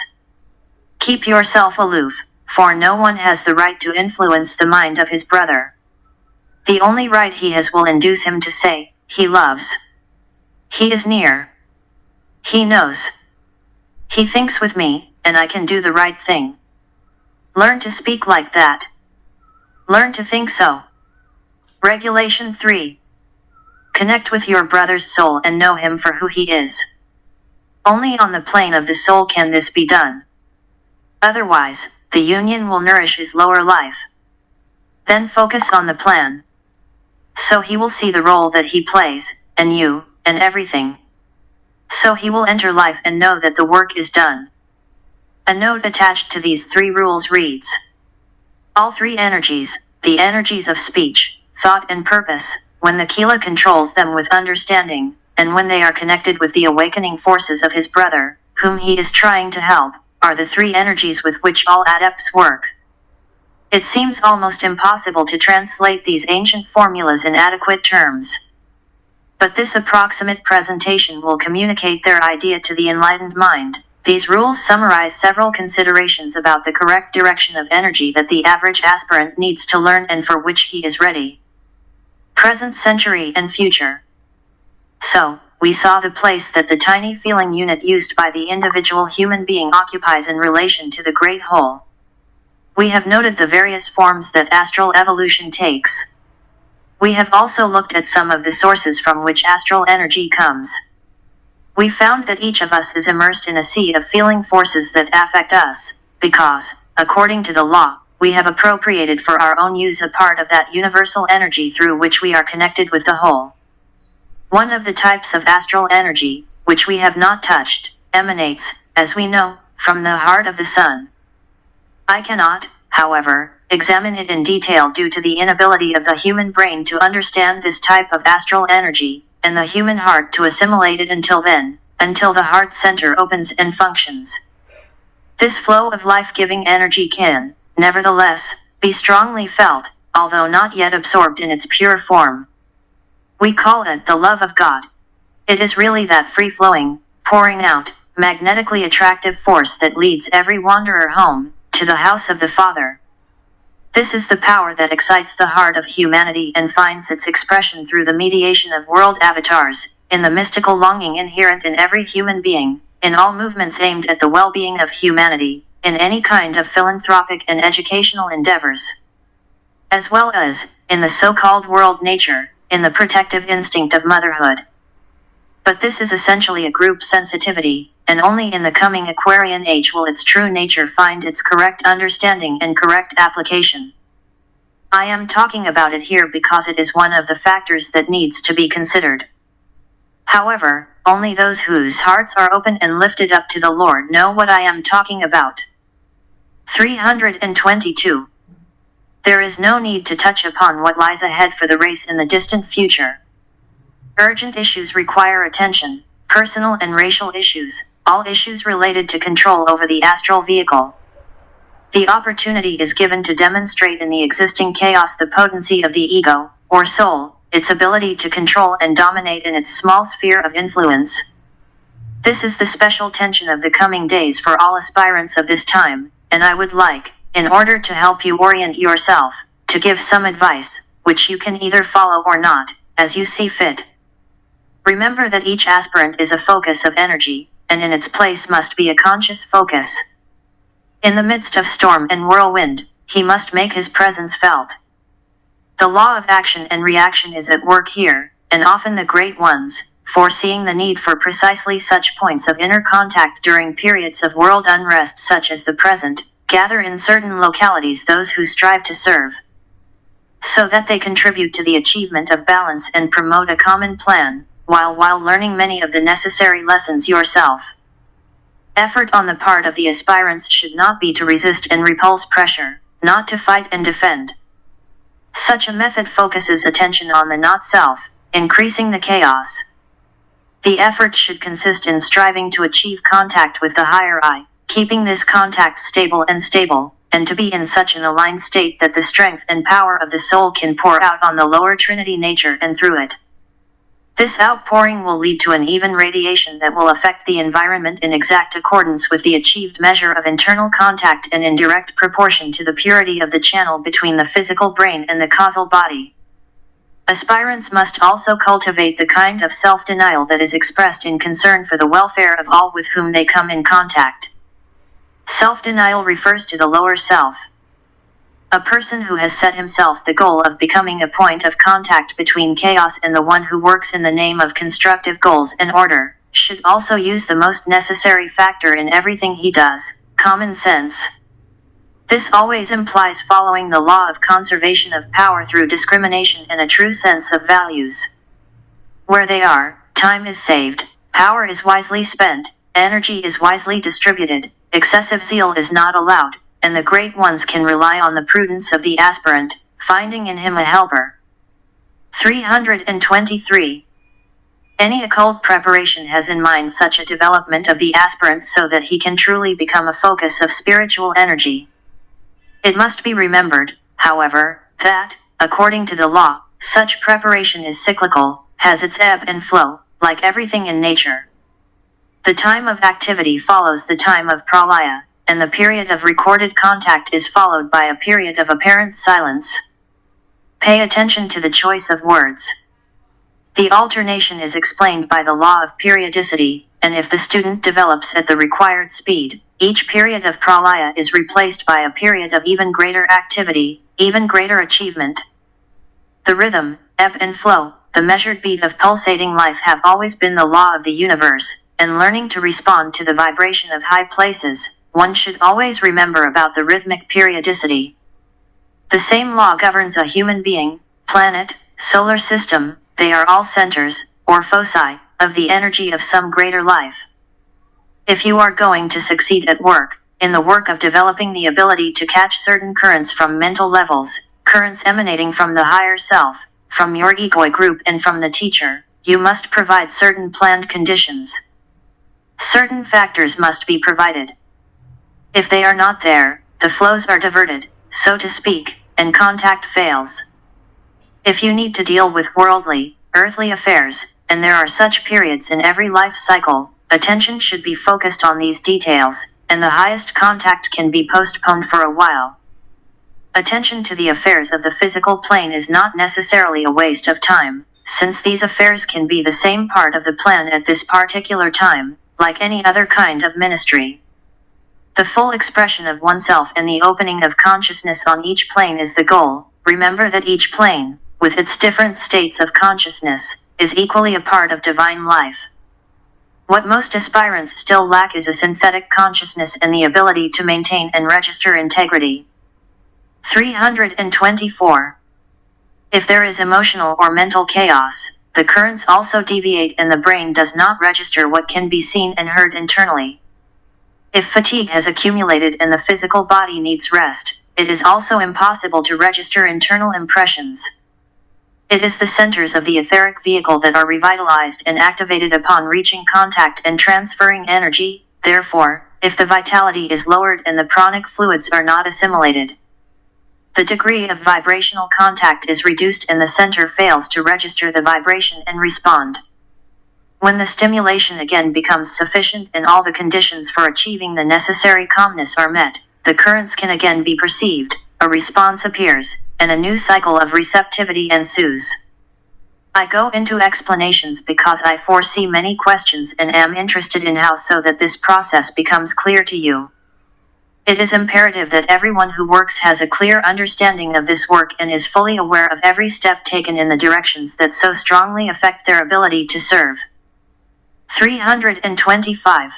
Keep yourself aloof, for no one has the right to influence the mind of his brother. The only right he has will induce him to say, he loves. He is near. He knows. He thinks with me, and I can do the right thing. Learn to speak like that. Learn to think so. Regulation 3. Connect with your brother's soul and know him for who he is. Only on the plane of the soul can this be done. Otherwise, the union will nourish his lower life. Then focus on the plan. So he will see the role that he plays, and you, and everything. So he will enter life and know that the work is done. A note attached to these 3 rules reads: all 3 energies, the energies of speech, thought and purpose, when the Kila controls them with understanding, and when they are connected with the awakening forces of his brother, whom he is trying to help, are the 3 energies with which all adepts work. It seems almost impossible to translate these ancient formulas in adequate terms. But this approximate presentation will communicate their idea to the enlightened mind. These rules summarize several considerations about the correct direction of energy that the average aspirant needs to learn and for which he is ready. Present century and future. So, we saw the place that the tiny feeling unit used by the individual human being occupies in relation to the great whole. We have noted the various forms that astral evolution takes. We have also looked at some of the sources from which astral energy comes. We found that each of us is immersed in a sea of feeling forces that affect us, because, according to the law, we have appropriated for our own use a part of that universal energy through which we are connected with the whole. One of the types of astral energy, which we have not touched, emanates, as we know, from the heart of the sun. I cannot, however, examine it in detail due to the inability of the human brain to understand this type of astral energy, and the human heart to assimilate it until the heart center opens and functions. This flow of life-giving energy can, nevertheless, be strongly felt, although not yet absorbed in its pure form. We call it the love of God. It is really that free-flowing, pouring out, magnetically attractive force that leads every wanderer home, to the house of the Father. This is the power that excites the heart of humanity and finds its expression through the mediation of world avatars, in the mystical longing inherent in every human being, in all movements aimed at the well-being of humanity, in any kind of philanthropic and educational endeavors, as well as, in the so-called world nature, in the protective instinct of motherhood. But this is essentially a group sensitivity, and only in the coming Aquarian age will its true nature find its correct understanding and correct application. I am talking about it here because it is one of the factors that needs to be considered. However, only those whose hearts are open and lifted up to the Lord know what I am talking about. 322. There is no need to touch upon what lies ahead for the race in the distant future. Urgent issues require attention, personal and racial issues, all issues related to control over the astral vehicle. The opportunity is given to demonstrate in the existing chaos the potency of the ego, or soul, its ability to control and dominate in its small sphere of influence. This is the special tension of the coming days for all aspirants of this time, and I would like, in order to help you orient yourself, to give some advice, which you can either follow or not, as you see fit. Remember that each aspirant is a focus of energy, and in its place must be a conscious focus. In the midst of storm and whirlwind, he must make his presence felt. The law of action and reaction is at work here, and often the great ones, foreseeing the need for precisely such points of inner contact during periods of world unrest such as the present, gather in certain localities those who strive to serve, so that they contribute to the achievement of balance and promote a common plan, while learning many of the necessary lessons yourself. Effort on the part of the aspirants should not be to resist and repulse pressure, not to fight and defend. Such a method focuses attention on the not-self, increasing the chaos. The effort should consist in striving to achieve contact with the higher I, keeping this contact stable, and to be in such an aligned state that the strength and power of the soul can pour out on the lower Trinity nature and through it. This outpouring will lead to an even radiation that will affect the environment in exact accordance with the achieved measure of internal contact and in direct proportion to the purity of the channel between the physical brain and the causal body. Aspirants must also cultivate the kind of self-denial that is expressed in concern for the welfare of all with whom they come in contact. Self-denial refers to the lower self. A person who has set himself the goal of becoming a point of contact between chaos and the one who works in the name of constructive goals and order, should also use the most necessary factor in everything he does, common sense. This always implies following the law of conservation of power through discrimination and a true sense of values. Where they are, time is saved, power is wisely spent, energy is wisely distributed, excessive zeal is not allowed, and the great ones can rely on the prudence of the aspirant, finding in him a helper. 323. Any occult preparation has in mind such a development of the aspirant so that he can truly become a focus of spiritual energy. It must be remembered, however, that, according to the law, such preparation is cyclical, has its ebb and flow, like everything in nature. The time of activity follows the time of pralaya, and the period of recorded contact is followed by a period of apparent silence. Pay attention to the choice of words. The alternation is explained by the law of periodicity, and if the student develops at the required speed, each period of pralaya is replaced by a period of even greater activity, even greater achievement. The rhythm, ebb and flow, the measured beat of pulsating life have always been the law of the universe, and learning to respond to the vibration of high places, one should always remember about the rhythmic periodicity. The same law governs a human being, planet, solar system, they are all centers, or foci, of the energy of some greater life. If you are going to succeed at work, in the work of developing the ability to catch certain currents from mental levels, currents emanating from the higher self, from your ego group and from the teacher, you must provide certain planned conditions. Certain factors must be provided. If they are not there, the flows are diverted, so to speak, and contact fails. If you need to deal with worldly, earthly affairs, and there are such periods in every life cycle, attention should be focused on these details, and the highest contact can be postponed for a while. Attention to the affairs of the physical plane is not necessarily a waste of time, since these affairs can be the same part of the plan at this particular time, like any other kind of ministry. The full expression of oneself and the opening of consciousness on each plane is the goal. Remember that each plane, with its different states of consciousness, is equally a part of divine life. What most aspirants still lack is a synthetic consciousness and the ability to maintain and register integrity. 324. If there is emotional or mental chaos, the currents also deviate and the brain does not register what can be seen and heard internally. If fatigue has accumulated and the physical body needs rest, it is also impossible to register internal impressions. It is the centers of the etheric vehicle that are revitalized and activated upon reaching contact and transferring energy. Therefore, if the vitality is lowered and the pranic fluids are not assimilated, the degree of vibrational contact is reduced and the center fails to register the vibration and respond. When the stimulation again becomes sufficient and all the conditions for achieving the necessary calmness are met, the currents can again be perceived, a response appears, and a new cycle of receptivity ensues. I go into explanations because I foresee many questions and am interested in how so that this process becomes clear to you. It is imperative that everyone who works has a clear understanding of this work and is fully aware of every step taken in the directions that so strongly affect their ability to serve. 325.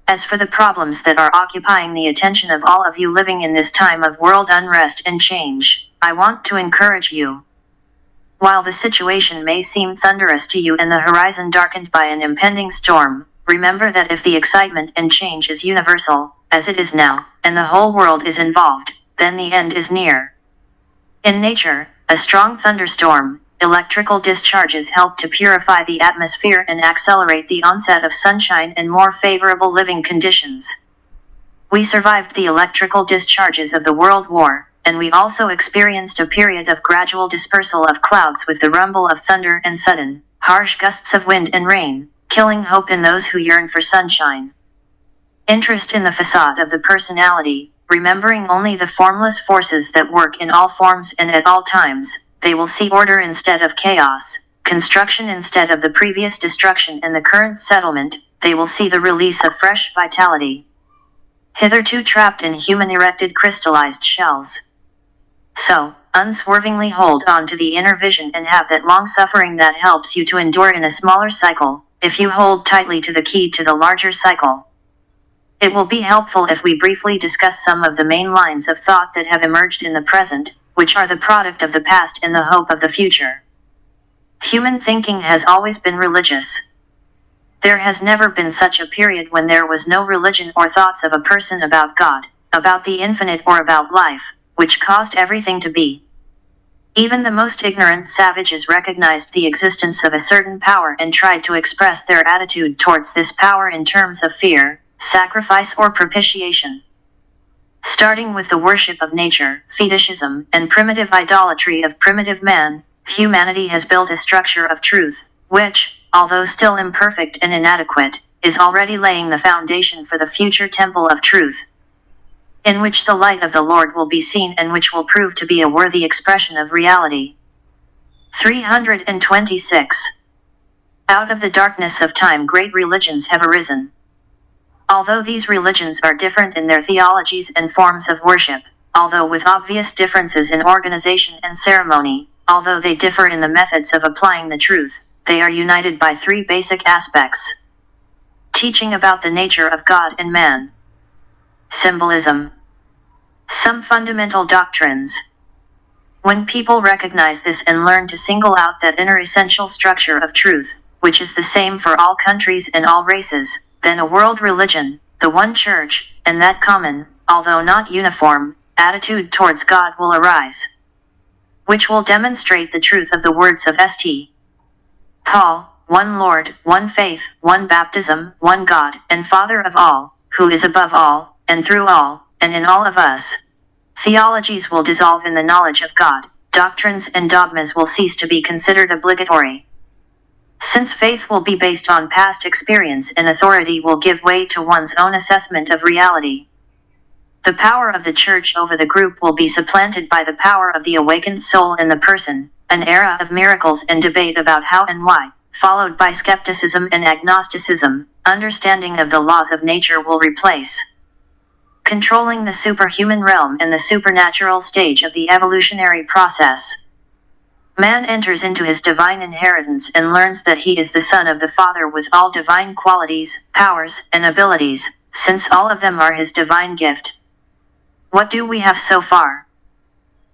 As for the problems that are occupying the attention of all of you living in this time of world unrest and change, I want to encourage you. While the situation may seem thunderous to you and the horizon darkened by an impending storm, remember that if the excitement and change is universal, as it is now, and the whole world is involved, then the end is near. In nature, a strong thunderstorm, electrical discharges help to purify the atmosphere and accelerate the onset of sunshine and more favorable living conditions. We survived the electrical discharges of the World War, and we also experienced a period of gradual dispersal of clouds with the rumble of thunder and sudden, harsh gusts of wind and rain, killing hope in those who yearn for sunshine. Interest in the facade of the personality, remembering only the formless forces that work in all forms and at all times, they will see order instead of chaos, construction instead of the previous destruction and the current settlement, they will see the release of fresh vitality. Hitherto trapped in human erected crystallized shells. So, unswervingly hold on to the inner vision and have that long suffering that helps you to endure in a smaller cycle, if you hold tightly to the key to the larger cycle. It will be helpful if we briefly discuss some of the main lines of thought that have emerged in the present, which are the product of the past and the hope of the future. Human thinking has always been religious. There has never been such a period when there was no religion or thoughts of a person about God, about the infinite or about life, which caused everything to be. Even the most ignorant savages recognized the existence of a certain power and tried to express their attitude towards this power in terms of fear, sacrifice or propitiation. Starting with the worship of nature, fetishism, and primitive idolatry of primitive man, humanity has built a structure of truth, which, although still imperfect and inadequate, is already laying the foundation for the future temple of truth, in which the light of the Lord will be seen and which will prove to be a worthy expression of reality. 326. Out of the darkness of time great religions have arisen. Although these religions are different in their theologies and forms of worship, although with obvious differences in organization and ceremony, although they differ in the methods of applying the truth, they are united by three basic aspects. Teaching about the nature of God and man. Symbolism. Some fundamental doctrines. When people recognize this and learn to single out that inner essential structure of truth, which is the same for all countries and all races, then a world religion, the one church, and that common, although not uniform, attitude towards God will arise, which will demonstrate the truth of the words of St. Paul, one Lord, one faith, one baptism, one God, and Father of all, who is above all, and through all, and in all of us. Theologies will dissolve in the knowledge of God, doctrines and dogmas will cease to be considered obligatory. Since faith will be based on past experience and authority will give way to one's own assessment of reality. The power of the church over the group will be supplanted by the power of the awakened soul in the person, an era of miracles and debate about how and why, followed by skepticism and agnosticism. Understanding of the laws of nature will replace controlling the superhuman realm and the supernatural stage of the evolutionary process. Man enters into his divine inheritance and learns that he is the son of the Father with all divine qualities, powers, and abilities, since all of them are his divine gift. What do we have so far?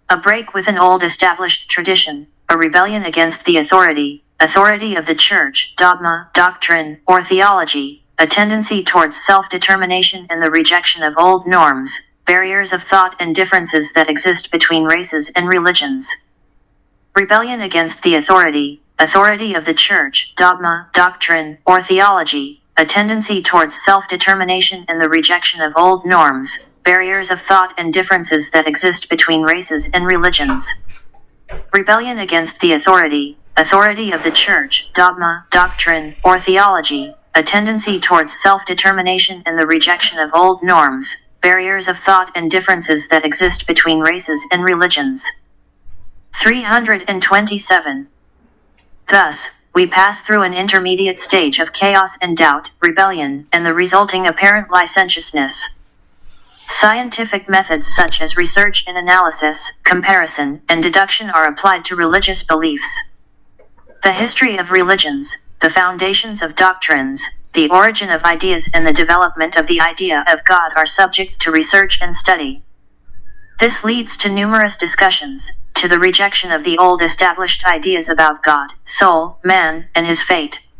A break with an old established tradition, a rebellion against the authority of the church, dogma, doctrine, or theology, a tendency towards self-determination and the rejection of old norms, barriers of thought and differences that exist between races and religions. Rebellion against the authority of the church, dogma, doctrine, or theology, a tendency towards self-determination and the rejection of old norms, barriers of thought and differences that exist between races and religions. Rebellion against the authority of the church, dogma, doctrine, or theology, a tendency towards self-determination and the rejection of old norms, barriers of thought and differences that exist between races and religions. 327. Thus, we pass through an intermediate stage of chaos and doubt, rebellion, and the resulting apparent licentiousness. Scientific methods such as research and analysis, comparison, and deduction are applied to religious beliefs. The history of religions, the foundations of doctrines, the origin of ideas and the development of the idea of God are subject to research and study. This leads to numerous discussions, to the rejection of the old established ideas about God, soul, man, and his fate.